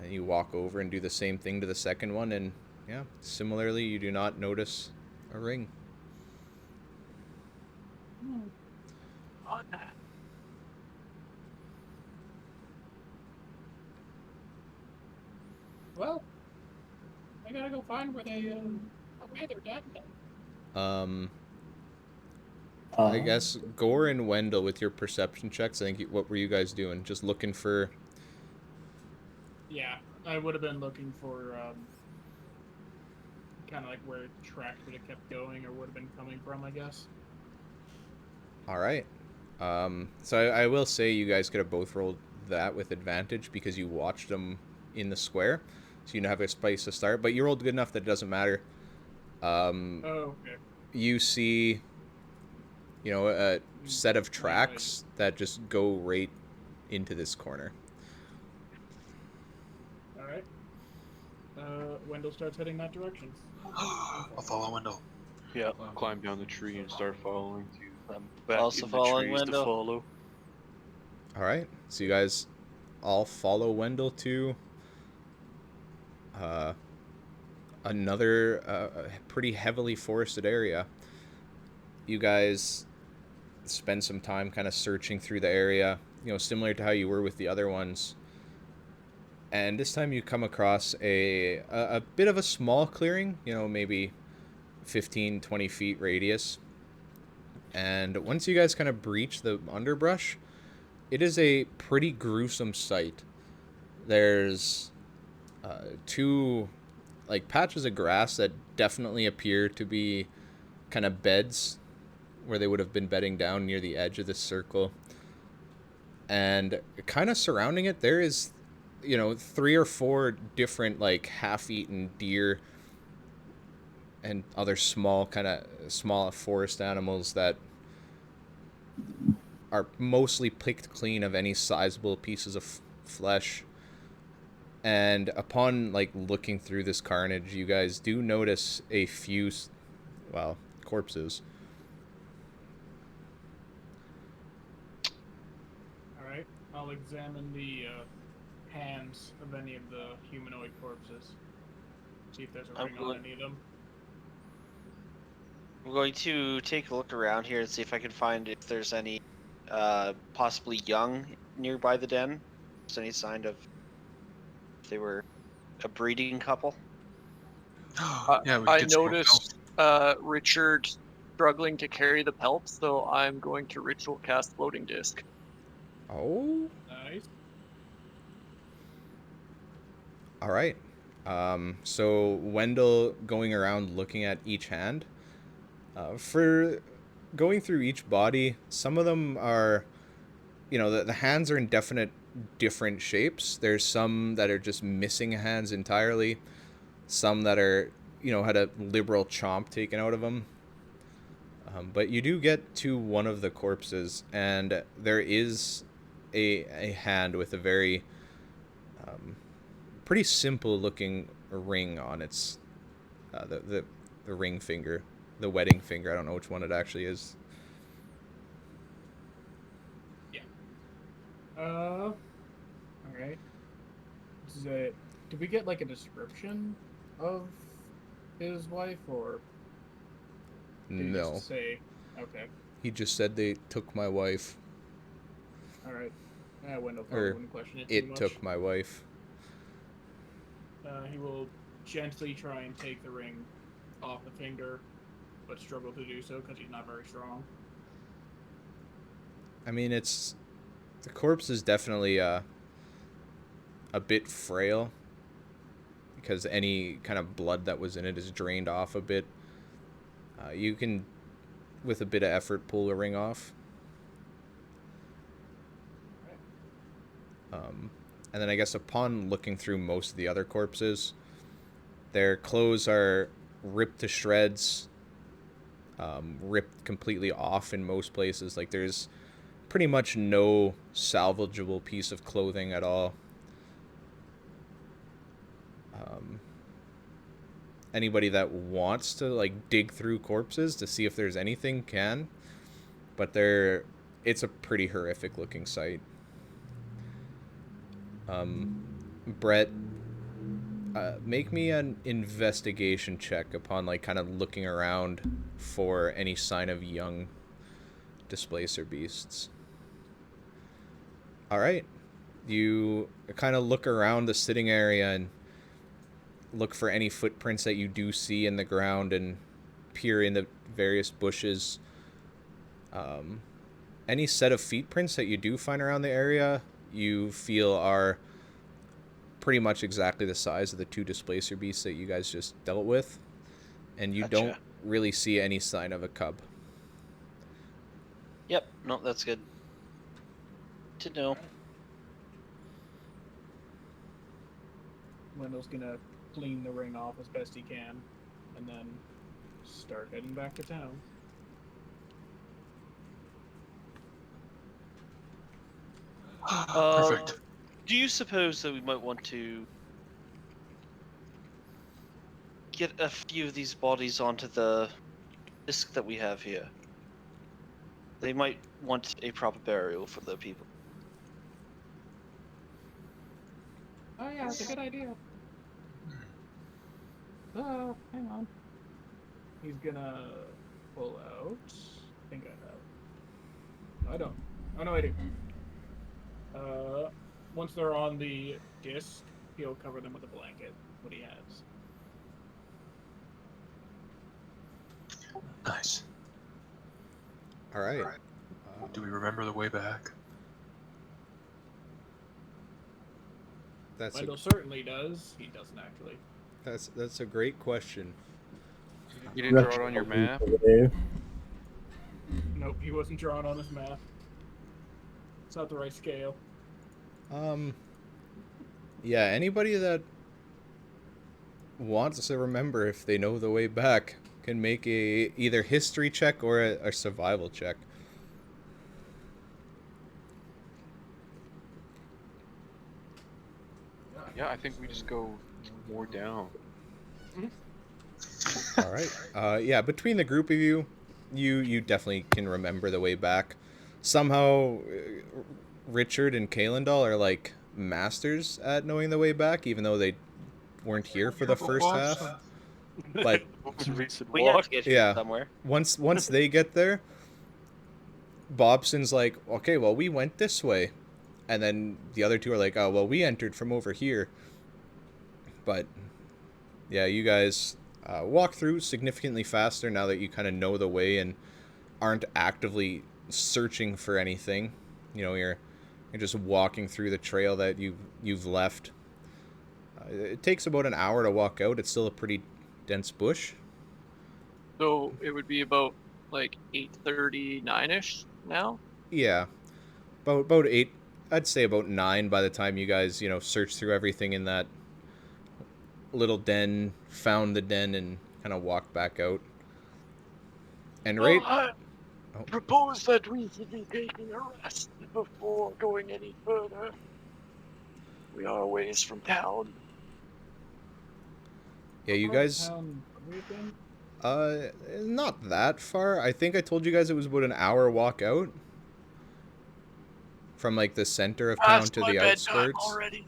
You walk over and do the same thing to the second one, and yeah, similarly, you do not notice a ring. Well, I gotta go find where they away their dad then. I guess Gore and Wendell with your perception checks. I think what were you guys doing? Just looking for. Yeah, I would have been looking for kind of like where tracks would have kept going or would have been coming from, I guess. All right. So I will say you guys could have both rolled that with advantage because you watched them in the square, so you have a place to start. But you rolled good enough that it doesn't matter. Oh, okay. You see, a set of tracks that just go right into this corner. Alright. Wendell starts heading that direction. I'll follow Wendell. Yeah, Climb down the tree and start following too. I'm back Also in the following trees to Wendell. follow. All right. So you guys all follow Wendell to another pretty heavily forested area. You guys spend some time kind of searching through the area, similar to how you were with the other ones. And this time you come across a bit of a small clearing, maybe 15, 20 feet radius. And once you guys kind of breach the underbrush, it is a pretty gruesome sight. There's two patches of grass that definitely appear to be kind of beds where they would have been bedding down near the edge of this circle. And kind of surrounding it, there is, 3 or 4 different half-eaten deer and other small forest animals that are mostly picked clean of any sizable pieces of flesh. And upon looking through this carnage, you guys do notice a few corpses. Alright, I'll examine the hands of any of the humanoid corpses. See if there's a ring on any of them. I'm going to take a look around here and see if I can find if there's any possibly young nearby the den. If there's any sign of if they were a breeding couple. Yeah, we I get some more noticed Richard struggling to carry the pelt, so I'm going to ritual cast floating disc. Oh. Nice. All right. So Wendell going around looking at each hand. For going through each body, some of them are, the hands are in different shapes. There's some that are just missing hands entirely. Some that are, had a liberal chomp taken out of them. But you do get to one of the corpses, and there is a hand with a very pretty simple looking ring on its the ring finger, the wedding finger. I don't know which one it actually is. Yeah. All right. Did we get a description of his wife, or did he No. just say? Okay. He just said they took my wife. All right. Wendell probably wouldn't question it too It much. took my wife. He will gently try and take the ring off the finger, but struggle to do so because he's not very strong. I mean, the corpse is definitely a bit frail because any kind of blood that was in it is drained off a bit. You can, with a bit of effort, pull the ring off. And then I guess upon looking through most of the other corpses, their clothes are ripped to shreds, ripped completely off in most places. There's pretty much no salvageable piece of clothing at all. Anybody that wants to dig through corpses to see if there's anything can, but it's a pretty horrific looking sight. Brett, make me an investigation check upon kind of looking around for any sign of young displacer beasts. All right. You kind of look around the sitting area and look for any footprints that you do see in the ground and peer into various bushes. Any set of feet prints that you do find around the area you feel are pretty much exactly the size of the 2 displacer beasts that you guys just dealt with, and you don't really see any sign of a cub. Yep, no, that's good to know. Wendell's gonna clean the ring off as best he can, and then start heading back to town. Perfect. Do you suppose that we might want to get a few of these bodies onto the disc that we have here. They might want a proper burial for their people. Oh yeah, it's a good idea. Hang on. He's gonna pull out. I think I have. I don't. Oh no, I do. Once they're on the disc, he'll cover them with a blanket. What he has. Nice. All right. Do we remember the way back? That's Wendell certainly does. He doesn't actually. that's a great question. You didn't draw it on your map? Nope, he wasn't drawn on his map. It's not the right scale. Yeah, anybody that wants to remember if they know the way back can make a either history check or a survival check. Yeah, I think we just go more down. All right. Yeah, between the group of you, you definitely can remember the way back. Somehow, Richard and Kalendal are like masters at knowing the way back, even though they weren't here for the first half. But Most recent We have walk. to get here yeah, somewhere. once they get there, Bobson's like, okay, well, we went this way. And then the other two are like, oh, well, we entered from over here. But, yeah, you guys walk through significantly faster now that you kind of know the way and aren't actively searching for anything. You know, you're just walking through the trail that you've left. It takes about an hour to walk out. It's still a pretty dense bush. So it would be about like 8:39ish now. Yeah, about 8. I'd say about 9 by the time you guys search through everything in that little den, found the den, and kind of walked back out. And right. Well, I propose that we should be taking a rest before going any further. We are a ways from town. Yeah, you guys. Not that far. I think I told you guys it was about an hour walk out from like the center of town to the outskirts. Already.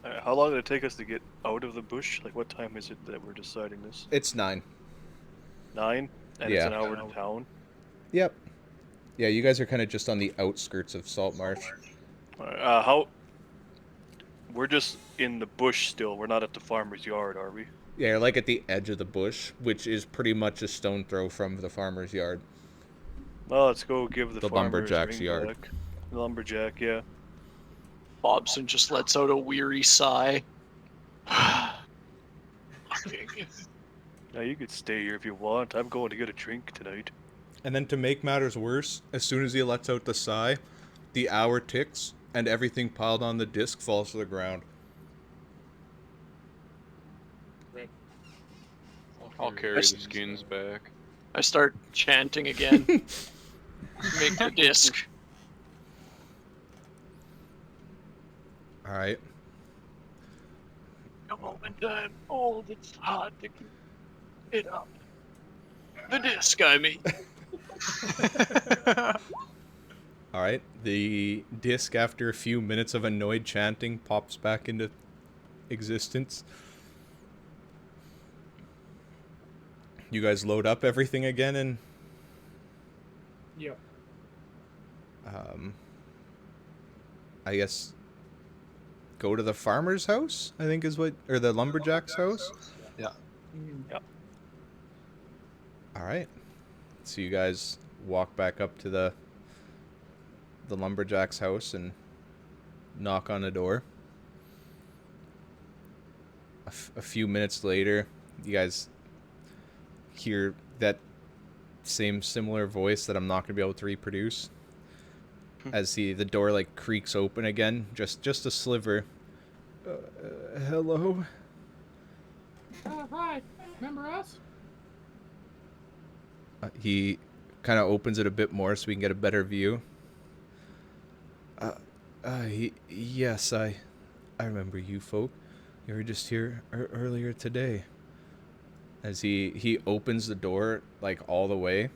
How long did it take us to get out of the bush? Like, what time is it that we're deciding this? It's 9. 9? And it's an hour to town? Yep. Yeah, you guys are kind of just on the outskirts of Saltmarsh. How... We're just in the bush still. We're not at the farmer's yard, are we? Yeah, like at the edge of the bush, which is pretty much a stone throw from the farmer's yard. Well, let's go give the farmer's lumberjack's ring yard. back. The lumberjack, yeah. Bobson just lets out a weary sigh. Now, you could stay here if you want. I'm going to get a drink tonight. And then to make matters worse, as soon as he lets out the sigh, the hour ticks, and everything piled on the disc falls to the ground. I'll carry the skins back. I start chanting again. Make the disc. All right. A moment I'm old, it's hard to keep it up. The disc, I mean. All right. The disc, after a few minutes of annoyed chanting, pops back into existence. You guys load up everything again and... Yep. I guess... go to the farmer's house, I think is what... or the lumberjack's house? Yeah. Yep. Alright. So you guys walk back up to the lumberjack's house and knock on the door. A few minutes later, you guys hear that same similar voice that I'm not going to be able to reproduce. As the door like creaks open again, just a sliver. Hello? Hi. Remember us? He kind of opens it a bit more so we can get a better view. Yes, I remember you folk. You were just here earlier today. as he opens the door like all the way,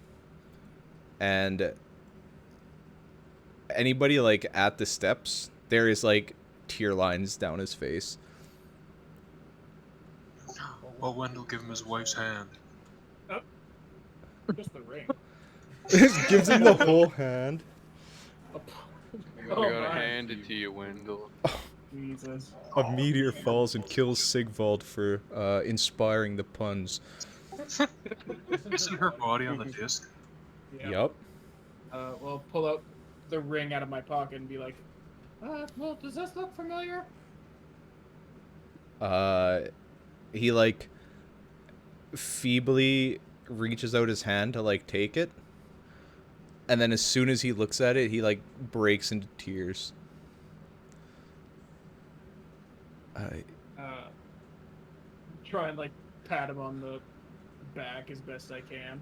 and anybody like at the steps, there is like tear lines down his face. Well, Wendell, give him his wife's hand. Just the ring. Gives him the whole hand. Oh, I gotta my. hand it to you, Wendell. Jesus. A meteor falls and kills Sigvald for inspiring the puns. Isn't her body on the disc? Yeah. Yup. Well, pull out the ring out of my pocket and be like, well, does this look familiar? He like feebly reaches out his hand to like take it, and then as soon as he looks at it, he like breaks into tears. Try and like pat him on the back as best I can.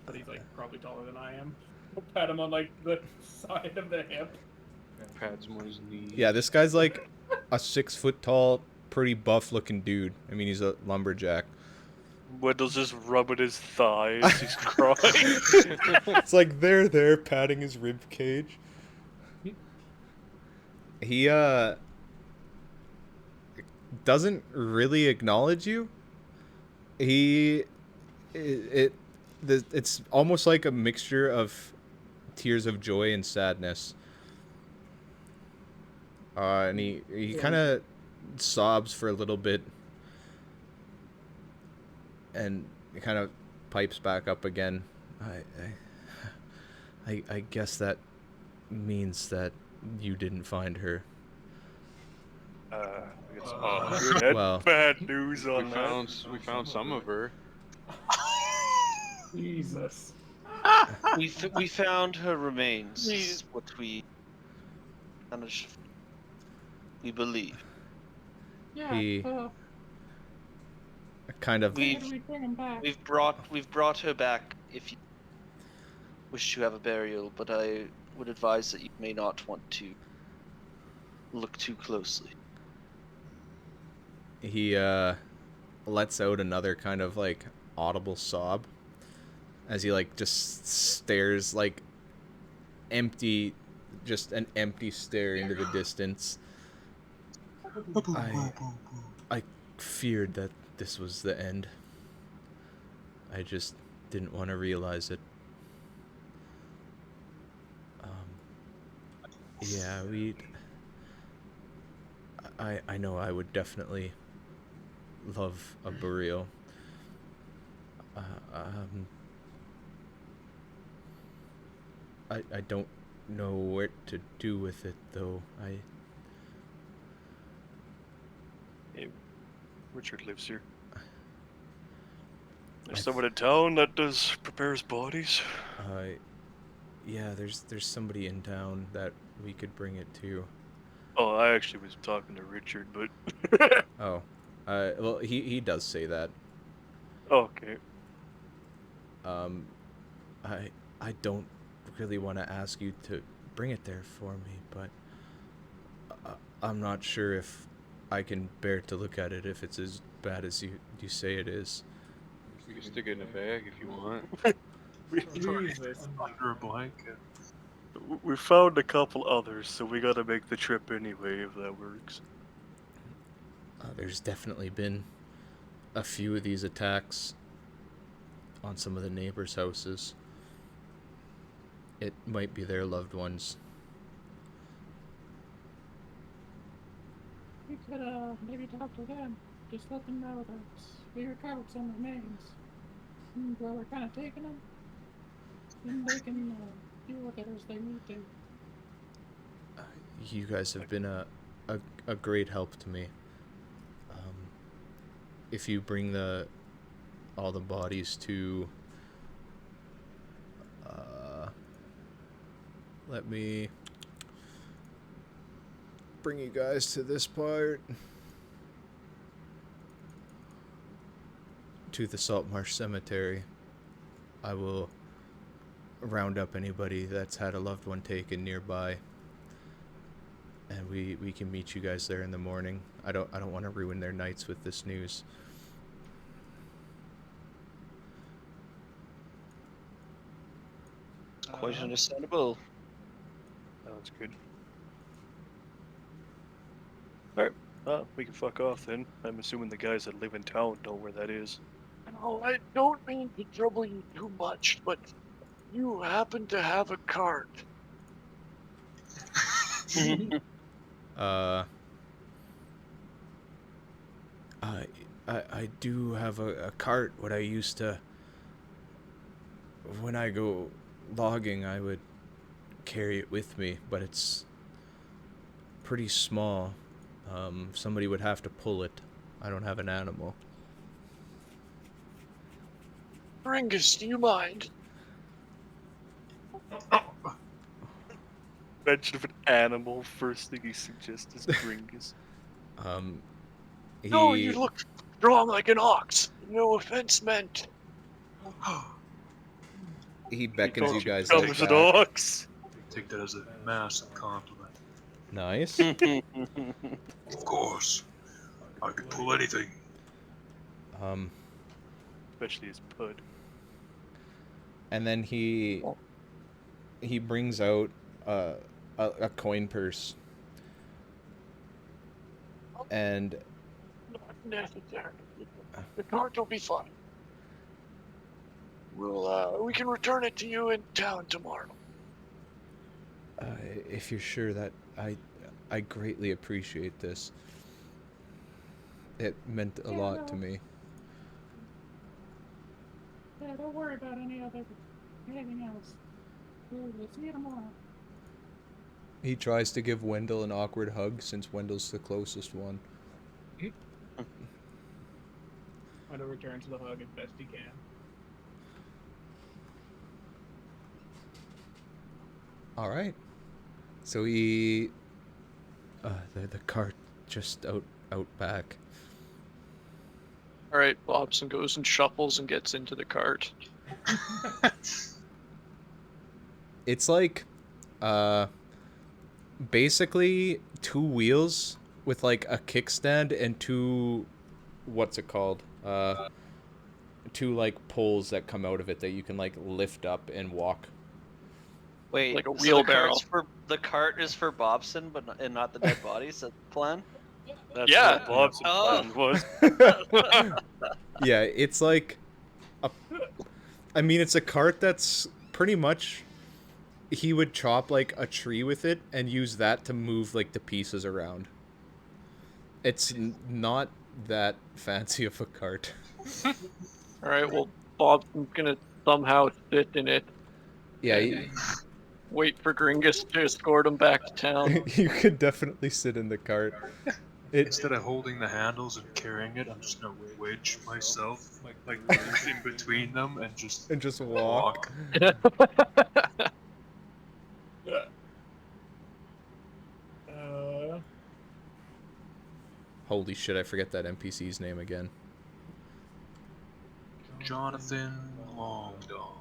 But he's like probably taller than I am. I'll pat him on like the side of the hip. Pats him on his knee. Yeah, this guy's like a 6 foot tall, pretty buff looking dude. I mean, he's a lumberjack. Wendell's just rubbing his thighs. He's crying. It's like they're there patting his rib cage. He doesn't really acknowledge you. It's almost like a mixture of tears of joy and sadness. And he kind of sobs for a little bit, and it kind of pipes back up again. I guess that means that you didn't find her. We had Well, bad news on We found some of her. Jesus. We found her remains. Is what we managed. We believe. Yeah. He kind of We- How do we bring him back? We've brought her back if you wish to have a burial, but I would advise that you may not want to look too closely. he lets out another kind of like audible sob as he like just stares like empty, just an empty stare into the distance. I feared that this was the end. I just didn't want to realize it. Yeah, I know I would definitely love a burial. I don't know what to do with it though. Richard lives here. There's someone in town that prepares bodies. Yeah, there's somebody in town that we could bring it to. Oh, I actually was talking to Richard, but Oh, well, he does say that. okay. I don't really want to ask you to bring it there for me, but I'm not sure if I can bear to look at it if it's as bad as you say it is. You can stick it in a bag if you want. Jesus. Under a blanket. We found a couple others, so we gotta make the trip anyway, if that works. There's definitely been a few of these attacks on some of the neighbors' houses. It might be their loved ones. We could maybe talk to them. Just let them know that we recovered some remains. And where we're kind of taking them. Then they can do with it as they need to. You guys have been a great help to me. If you bring all the bodies to let me bring you guys to this part, to the Saltmarsh Cemetery. I will round up anybody that's had a loved one taken nearby, and we can meet you guys there in the morning. I don't want to ruin their nights with this news. Quite understandable. Sounds good. Alright, we can fuck off then. I'm assuming the guys that live in town know where that is. No, I don't mean to trouble you too much, but you happen to have a cart. Uh, I do have a cart. What I used to, when I go logging, I would carry it with me, but it's pretty small. Somebody would have to pull it. I don't have an animal. Ringus, do you mind? Mention of an animal, first thing he suggests is Gringus. No, you look strong like an ox. No offense meant. He beckons you guys Comes like an that. ox. Take that as a massive compliment. Nice. Of course. I can pull anything. Especially his pud. And then he brings out a coin purse. And Not necessary. The cart will be fine. We can return it to you in town tomorrow. if you're sure, that I greatly appreciate this. It meant a lot to me. Yeah, don't worry about anything else. We'll see you tomorrow. He tries to give Wendell an awkward hug since Wendell's the closest one. Wendell returns the hug as best he can. All right. So he, the cart just out back. All right, Bobson goes and shuffles and gets into the cart. It's like, basically 2 wheels with like a kickstand and 2, what's it called? 2 like poles that come out of it that you can like lift up and walk. Wait, Like a so wheelbarrow. the cart is for Bobson, and not the dead bodies. That's the plan. That's Yeah. what Bob's Oh. plan was. Yeah, it's like I mean, it's a cart that's pretty much, he would chop like a tree with it and use that to move like the pieces around. It's not that fancy of a cart. All right, well, Bobson's gonna somehow sit in it. Yeah, Wait for Gringus to escort him back to town. you could definitely sit in the cart. Instead of holding the handles and carrying it, I'm just gonna wedge myself like in between them and just walk. Holy shit, I forget that NPC's name again. Jonathan Longdong.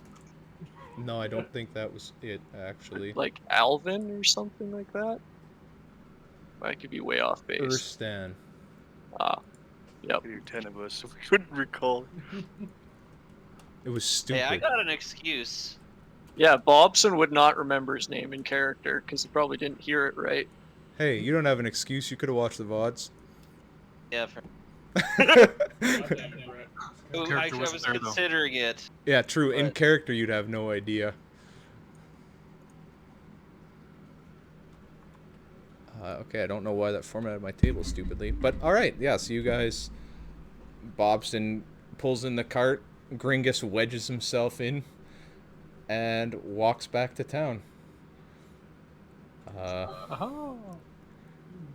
No, I don't think that was it, actually. Like Alvin or something like that? I could be way off base. Urstan. Yep. There are 10 of us, so we couldn't recall. It was stupid. Hey, I got an excuse. Yeah, Bobson would not remember his name in character because he probably didn't hear it right. Hey, you don't have an excuse. You could have watched the VODs. Yeah, I Character was wasn't there, though. considering it. Yeah, true. In But- character, you'd have no idea. Okay, I don't know why that formatted my table stupidly. But, alright, yeah, so you guys... Bobson pulls in the cart, Gringus wedges himself in, and walks back to town.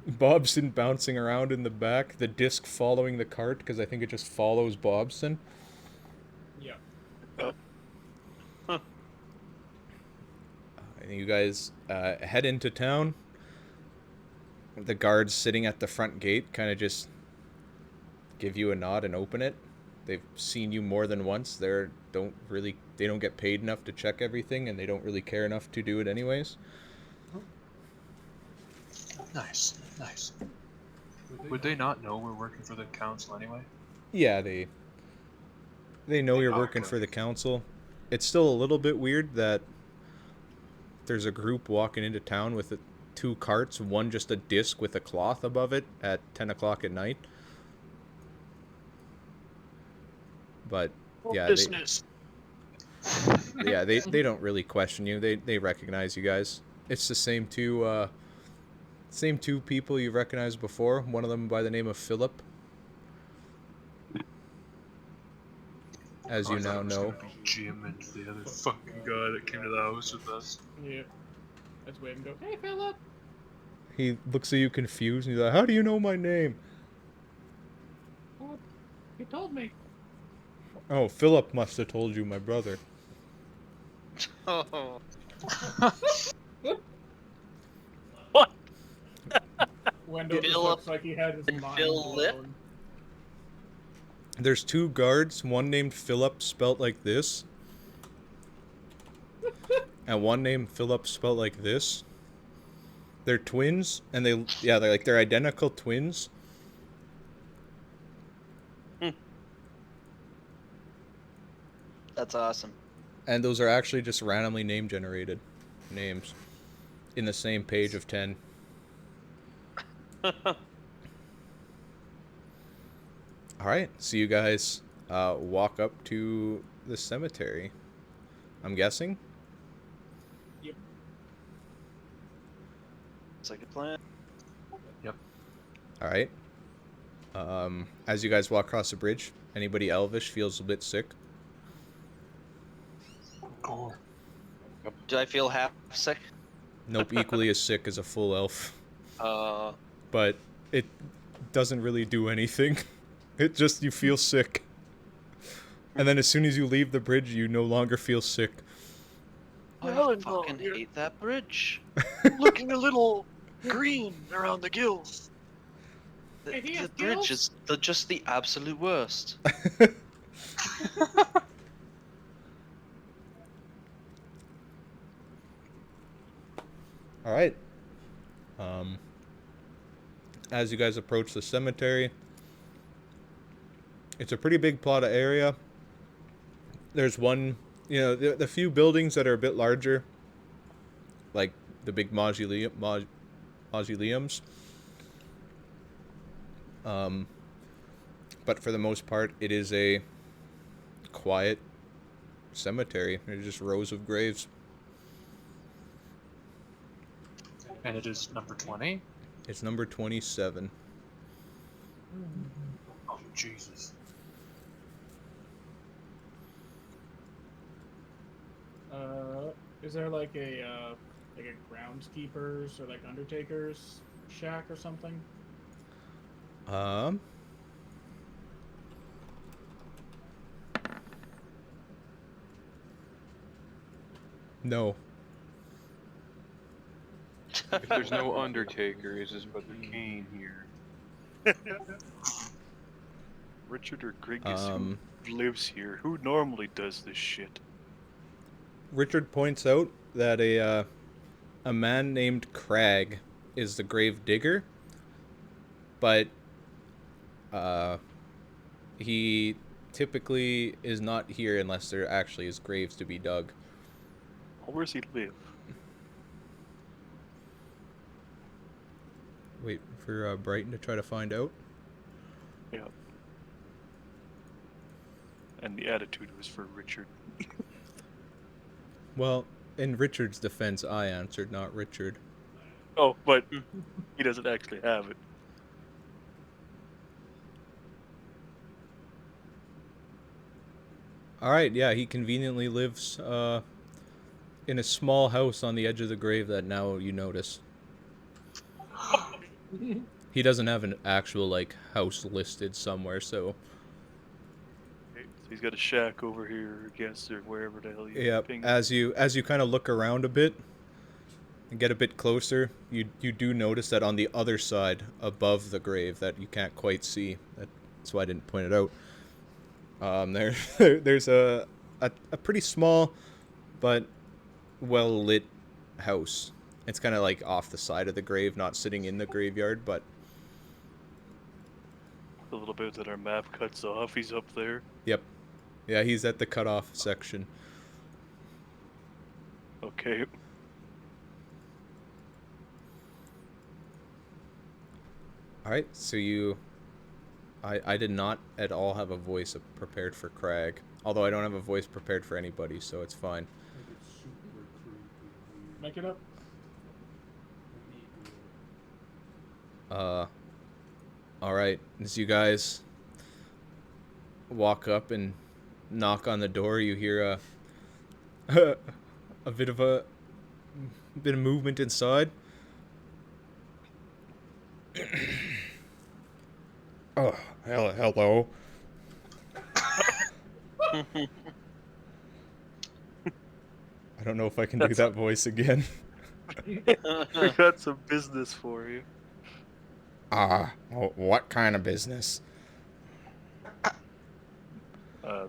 Bobson bouncing around in the back, the disc following the cart, because I think it just follows Bobson. Yeah. And you guys head into town. The guards sitting at the front gate kind of just give you a nod and open it. They've seen you more than once. They don't get paid enough to check everything, and they don't really care enough to do it anyways. Nice. Would they not know we're working for the council anyway? Yeah, they know you're working for the council. It's still a little bit weird that there's a group walking into town with two carts, one just a disc with a cloth above it at 10 o'clock at night. But yeah, Business. they don't really question you. They recognize you guys. It's the same two people you recognized before. One of them by the name of Philip, as you I thought now it was know. gonna be Jim and the other fucking guy that came to the house with us. Yeah. Let's wave and go, hey, Philip! He looks at you confused, and he's like, "How do you know my name?" Well, you told me. Oh, Philip must have told you, my brother. Oh, What? Wendell just Philip looks like he had his and mind Phil Lip? blown. There's two guards, one named Philip spelt like this, and one named Philip spelt like this. They're twins, and they're identical twins. that's awesome. And those are actually just randomly name generated names in the same page of 10. Alright, so you guys walk up to the cemetery, I'm guessing? It's like a plan. Alright. As you guys walk across the bridge, anybody elvish feels a bit sick? Oh, Do I feel half sick? Nope, equally as sick as a full elf. But it doesn't really do anything. It just, you feel sick. And then as soon as you leave the bridge, you no longer feel sick. I Helen, fucking you're hate that bridge. looking a little green around the gills. The, Hey, he has the bridge gills? is just the absolute worst. Alright. As you guys approach the cemetery, it's a pretty big plot of area. There's one, the few buildings that are a bit larger, like the big mausoleums. But for the most part, it is a quiet cemetery. There's just rows of graves. and it is number 20? It's number 27. Oh, Jesus. Is there like a groundskeeper's or like undertaker's shack or something? No. If there's no Undertaker, is his brother Kane here? Richard or Grigus, who lives here? Who normally does this shit? Richard points out that a man named Crag is the grave digger, but he typically is not here unless there actually is graves to be dug. Where's he live? Wait for Brighton to try to find out. Yeah. And the attitude was for Richard. Well, in Richard's defense, I answered, not Richard. Oh, but he doesn't actually have it. Alright, yeah, he conveniently lives in a small house on the edge of the grave that now you notice. He doesn't have an actual, like, house listed somewhere, so... Okay, so he's got a shack over here, I guess, or wherever the hell he's Yep, pinging. as you kind of look around a bit and get a bit closer, you do notice that on the other side, above the grave, that you can't quite see. That's why I didn't point it out. There's a pretty small but well lit house. It's kind of like off the side of the grave, not sitting in the graveyard, but The little bit that our map cuts off, he's up there. yep. Yeah, he's at the cutoff section. Okay. Alright, so you... I did not at all have a voice prepared for Crag. Although I don't have a voice prepared for anybody, so it's fine. Like it's super creepy. Make it up. Alright, as you guys walk up and knock on the door, you hear a bit of movement inside. Oh, hello. I don't know if I can do that voice again. We got some business for you. What kind of business?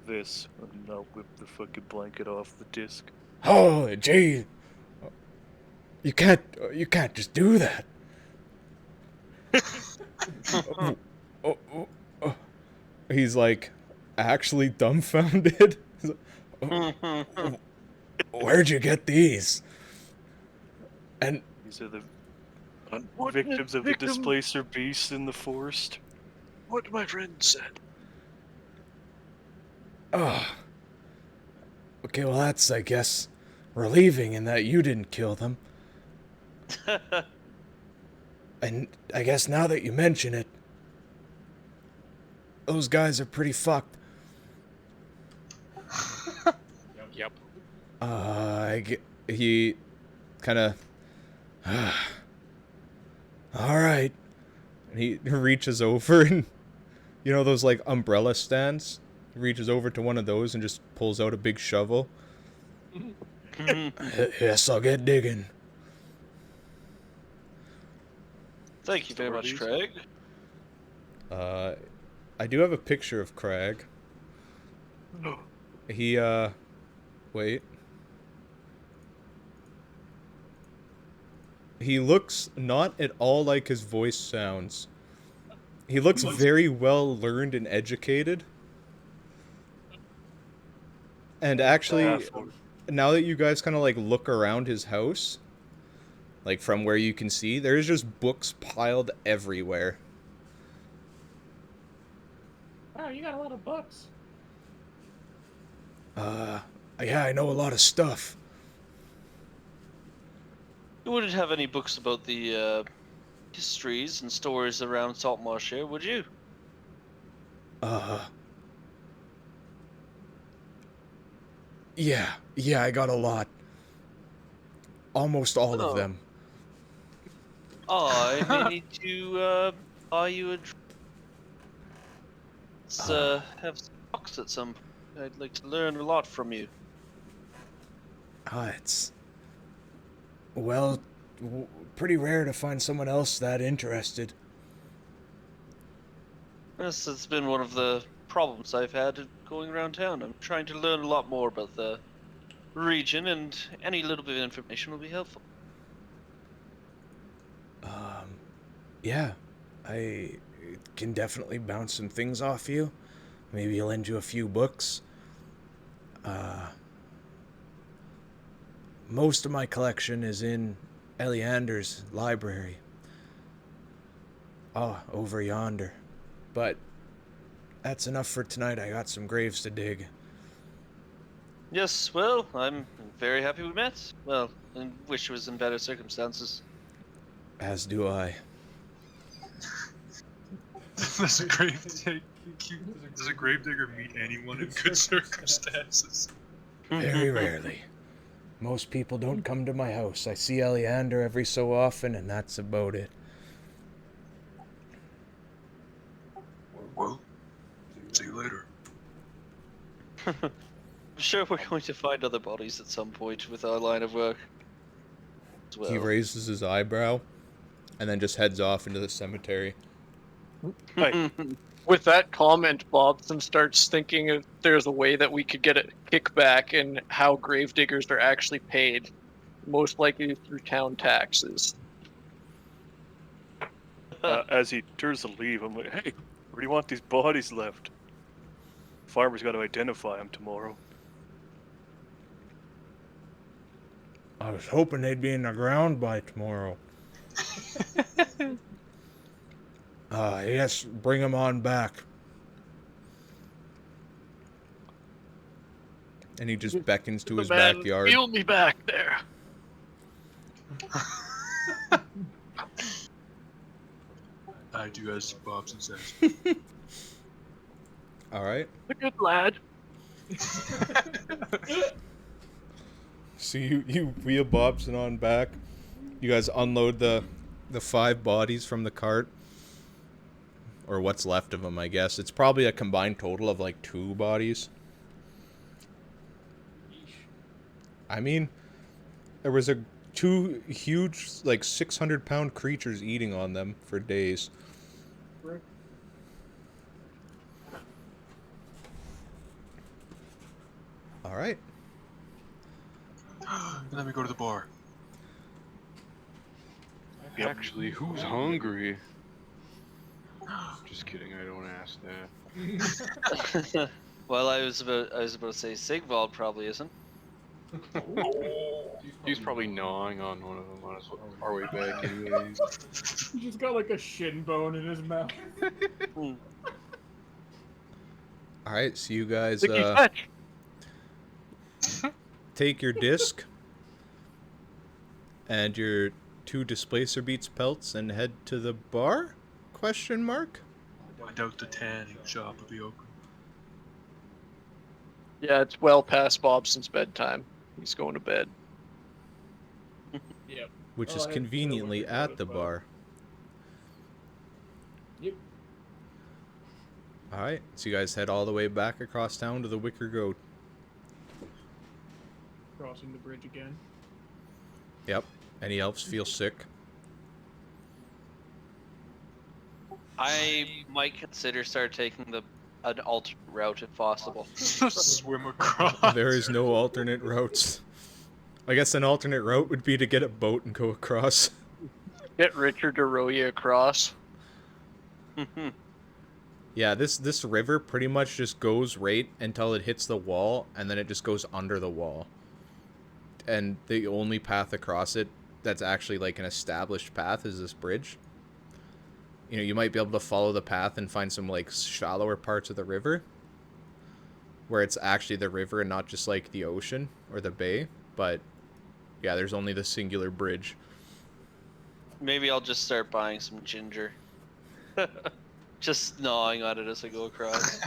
This. And I'll whip the fucking blanket off the disc. Oh, gee. You can't just do that. Oh. He's like actually dumbfounded. He's like, where'd you get these? And These are the Unfortunate victims of the displacer beast in the forest. What my friend said. oh. Okay, well that's, I guess, relieving in that you didn't kill them. And I guess now that you mention it, those guys are pretty fucked. Yep. He kind of... Alright. And he reaches over and... You know those, like, umbrella stands? He reaches over to one of those and just pulls out a big shovel. Yes, I'll get digging. Thank you very much, Craig. I do have a picture of Crag. He, wait. He looks not at all like his voice sounds. He looks very well learned and educated. And actually, now that you guys kind of like look around his house, like from where you can see, there's just books piled everywhere. Wow, you got a lot of books. Yeah, I know a lot of stuff. You wouldn't have any books about the histories and stories around Saltmarsh here, would you? Yeah, I got a lot. Almost all of them. I may need to buy you a drink. Let's have some talks at some point. I'd like to learn a lot from you. It's... Well, pretty rare to find someone else that interested. Yes, it's been one of the problems I've had going around town. I'm trying to learn a lot more about the region, and any little bit of information will be helpful. Yeah, I can definitely bounce some things off you. Maybe lend you a few books. Most of my collection is in Eleander's library. Over yonder. But that's enough for tonight. I got some graves to dig. Yes, well, I'm very happy we met. Well, and wish it was in better circumstances. As do I. Does a gravedigger meet anyone in good circumstances? Very rarely. Most people don't come to my house. I see Eleander every so often, and that's about it. Well, see you later. I'm sure we're going to find other bodies at some point with our line of work as well. He raises his eyebrow, and then just heads off into the cemetery. Hi. With that comment, Bobson starts thinking if there's a way that we could get a kickback in how gravediggers are actually paid, most likely through town taxes. As he turns to leave, I'm like, hey, where do you want these bodies left? Farmer's got to identify them tomorrow. I was hoping they'd be in the ground by tomorrow. Yes, bring him on back. And he just beckons to The his man backyard. wheel me back there. I do as Bobson says. All right. A good lad. So you wheel Bobson on back. You guys unload the 5 bodies from the cart. Or what's left of them, I guess. It's probably a combined total of like 2 bodies. I mean, there was 2 huge, like 600-pound creatures eating on them for days. All right. And then we go to the bar. Actually, who's hungry? Just kidding. I don't ask that. Well, I was about to say Sigvald probably isn't. He's probably gnawing on one of them on our way back, anyways. He just got like a shin bone in his mouth. All right. So you guys Sticky fetch. take your disc and your 2 displacer beats pelts and head to the bar? Question mark. I doubt the tanning shop will be open. Yeah, it's well past Bobson's bedtime. He's going to bed. Yep. Which Oh, is I had conveniently to go at as the well. bar. Yep. All right. So you guys head all the way back across town to the Wicker Goat. Crossing the bridge again. Yep. Any elves feel sick? I might consider taking an alternate route if possible. Swim across. There is no alternate routes. I guess an alternate route would be to get a boat and go across. Get Richard to row you across. Yeah, this river pretty much just goes right until it hits the wall, and then it just goes under the wall. And the only path across it that's actually like an established path is this bridge. You know, you might be able to follow the path and find some like shallower parts of the river where it's actually the river and not just like the ocean or the bay, but yeah, there's only the singular bridge. Maybe I'll just start buying some ginger. Just gnawing on it as I go across.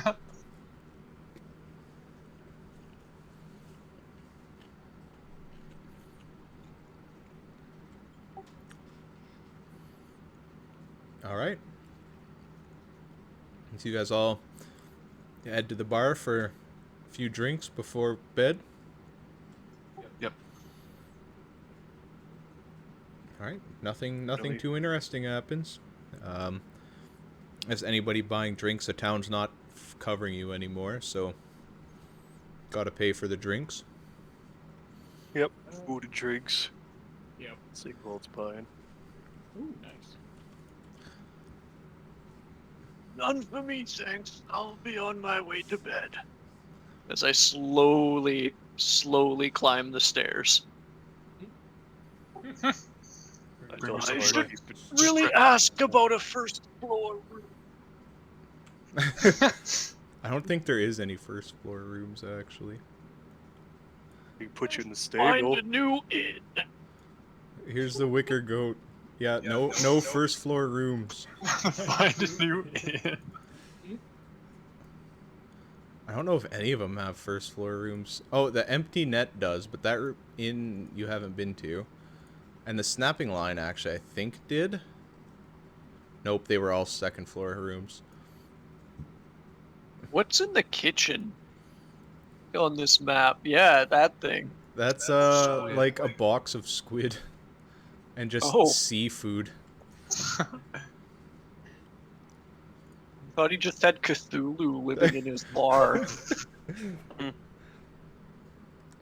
All right. So you guys all head to the bar for a few drinks before bed. Yep. All right. Nothing Really? too interesting happens. As anybody buying drinks, the town's not covering you anymore, so gotta pay for the drinks. Yep, food and drinks. Yep. Sigvald's buying. Ooh, nice. None for me, thanks. I'll be on my way to bed. As I slowly climb the stairs. I Bring don't some know, should he's been Really distracted. ask about a first floor room. I don't think there is any first floor rooms, actually. He put you in the Find stable. a new inn. Here's the Wicker Goat. Yeah, Yeah. no first floor rooms. Find a new inn. I don't know if any of them have first floor rooms. Oh, the Empty Net does, but that inn you haven't been to. And the Snapping Line, actually, I think did. Nope, they were all second floor rooms. What's in the kitchen on this map? Yeah, that thing. That's Squid. like a box of squid and just Oh. seafood. Thought he just had Cthulhu living in his bar.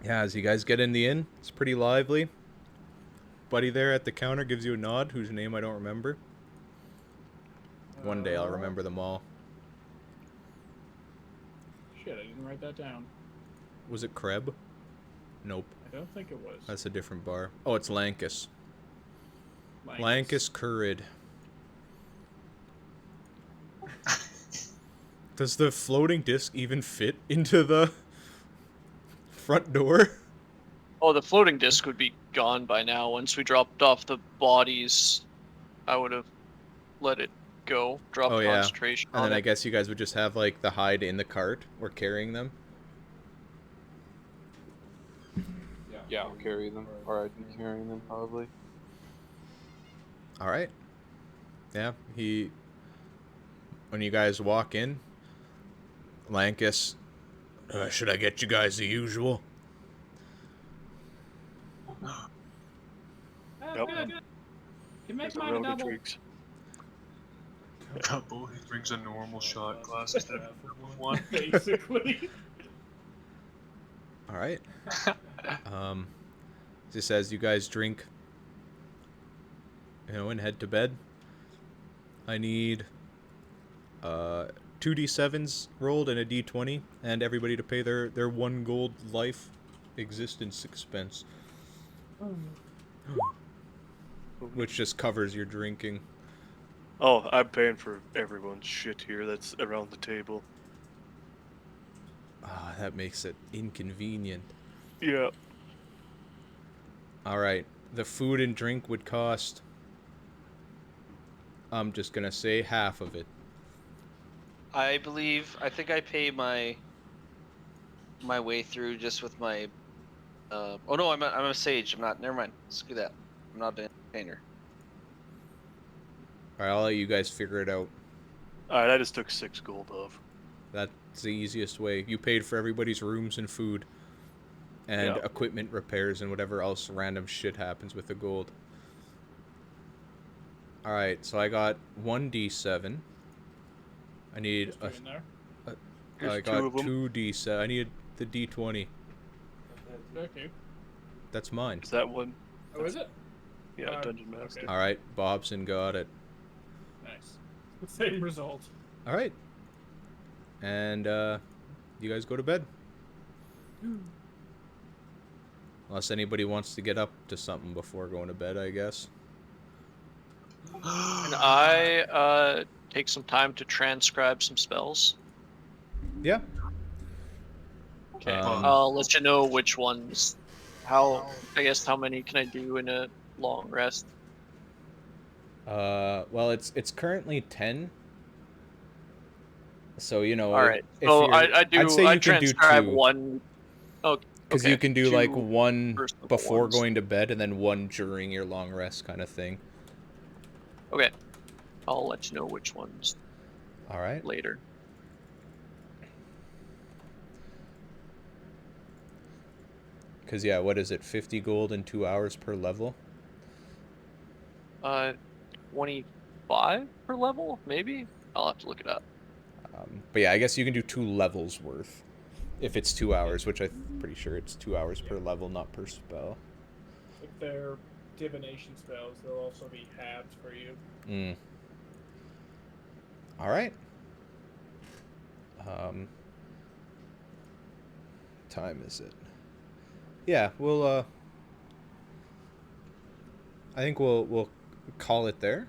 Yeah, as you guys get in the inn, it's pretty lively. Buddy there at the counter gives you a nod, whose name I don't remember. One day I'll remember them all. Shit, I didn't write that down. Was it Kreb? Nope, I don't think it was. that's a different bar. Oh, it's Lankus. Lankus. Lankus Currid. Does the floating disc even fit into the front door? Oh, the floating disc would be gone by now. Once we dropped off the bodies, I would have let it go, drop Oh, yeah. concentration And on then I it. guess you guys would just have, like, the hide in the cart or carrying them? Yeah, I'll carry them. Or I'd be carrying them, probably. Alright. Yeah, when you guys walk in, Lankus, should I get you guys the usual? That's Yep. good. You make There's a mine a round of double. drinks. Couple, he brings a normal shot glass instead of one. Basically. Alright. Just as you guys drink, and head to bed, I need 2d7s rolled and a d20, and everybody to pay their 1 gold life existence expense. Which just covers your drinking. Oh, I'm paying for everyone's shit here that's around the table. Ah, that makes it inconvenient. Yeah. Alright, the food and drink would cost... I'm just gonna say half of it. I think I pay my way through just with my. Oh no, I'm a sage. I'm not. Never mind. Screw that. I'm not an entertainer. Alright, I'll let you guys figure it out. Alright, I just took 6 gold off. That's the easiest way. You paid for everybody's rooms and food. And Yeah. equipment repairs and whatever else random shit happens with the gold. Alright, so I got 1d7. I need Just a... in there. Here's I 2 got of them. 2d7. I need the d20. Okay. That's mine. Is that one? Oh, is it? Yeah, Dungeon Master. okay. Alright, Bobson got it. Nice. Same result. Alright. And, you guys go to bed. Unless anybody wants to get up to something before going to bed, I guess. And I take some time to transcribe some spells. Yeah. Okay. Um, I'll let you know which ones. How many can I do in a long rest? Well, it's currently 10. So, All right. if So you're... I'd say I you can do transcribe 2. one. Oh, Because okay. you can do, 2 like, 1 first level before ones. going to bed and then 1 during your long rest kind of thing. Okay. I'll let you know which ones Alright. later. Because, yeah, what is it? 50 gold in 2 hours per level? 25 per level, maybe? I'll have to look it up. But yeah, I guess you can do 2 levels worth. If it's 2 hours, which I'm pretty sure it's 2 hours per level, not per spell. If they're divination spells, they'll also be halved for you. Alright. Time is it? Yeah, we'll, I think we'll call it there.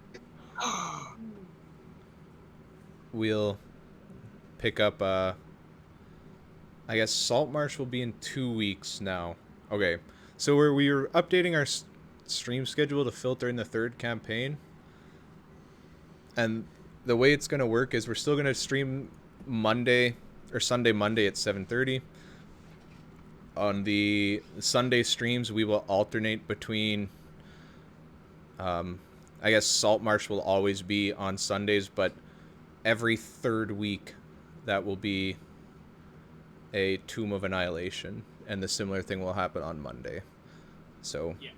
We'll pick up, I guess Saltmarsh will be in 2 weeks now. Okay, so we were updating our stream schedule to filter in the 3rd campaign. And the way it's going to work is we're still going to stream Monday or Sunday, Monday at 7:30. On the Sunday streams, we will alternate between, I guess Saltmarsh will always be on Sundays, but every 3rd week that will be a Tomb of Annihilation, and the similar thing will happen on Monday. So Yeah.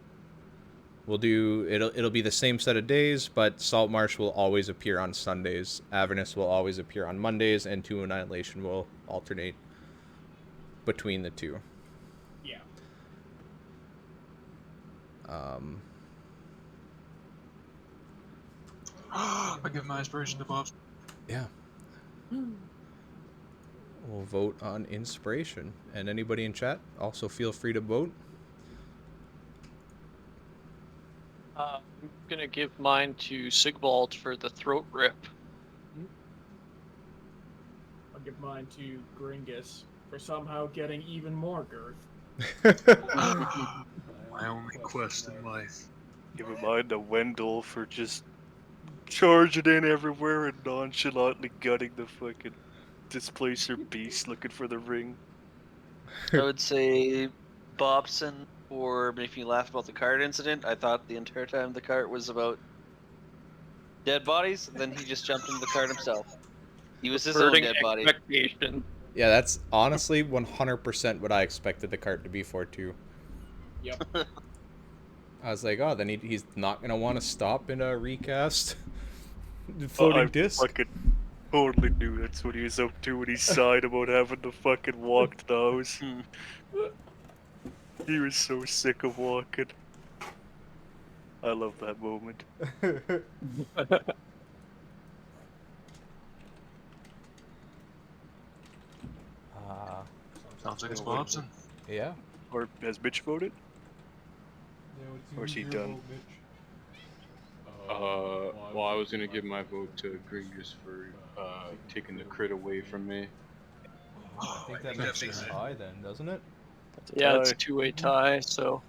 we'll do it'll be the same set of days, but Saltmarsh will always appear on Sundays, Avernus will always appear on Mondays, and Tomb of Annihilation will alternate between the two. Yeah. I give my inspiration to Bob's. Yeah. We'll vote on inspiration. And anybody in chat, also feel free to vote. I'm gonna give mine to Sigvald for the throat rip. I'll give mine to Gringus for somehow getting even more girth. My only quest in life. Giving mine to Wendell for just charging in everywhere and nonchalantly gutting the fucking displacer beast looking for the ring. I would say Bobson for making me laugh about the cart incident. I thought the entire time the cart was about dead bodies, then he just jumped into the cart himself. He was his own Subverting dead body. expectation. Yeah, that's honestly 100% what I expected the cart to be for too. Yep. I was like, oh, then he's not gonna want to stop in a recast floating I disc. fucking totally knew that's what he was up to when he sighed about having to fucking walk to the house. He was so sick of walking. I love that moment. Sounds like it's Bobson. Yeah. Or has Mitch voted? Or is he done? Well, I was gonna give my vote to Gringus for taking the crit away from me. I think that makes it a tie then, doesn't it? Yeah, it's a Tie. two-way tie. So,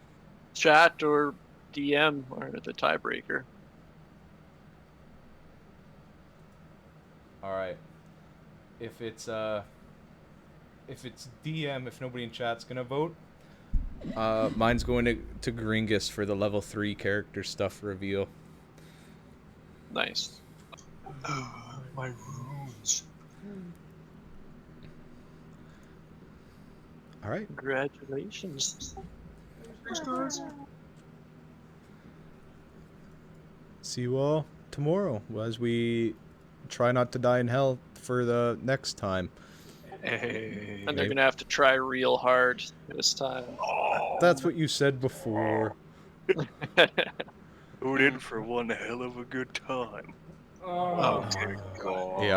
chat or DM are the tiebreaker. All right. If it's DM, if nobody in chat's gonna vote, mine's going to Gringus for the level 3 character stuff reveal. Nice. My runes. All right. Congratulations. Thanks, guys. See you all tomorrow as we try not to die in hell for the next time. Hey. And they're gonna have to try real hard this time. That's what you said before. Vote in for one hell of a good time. Oh, my god. Yeah.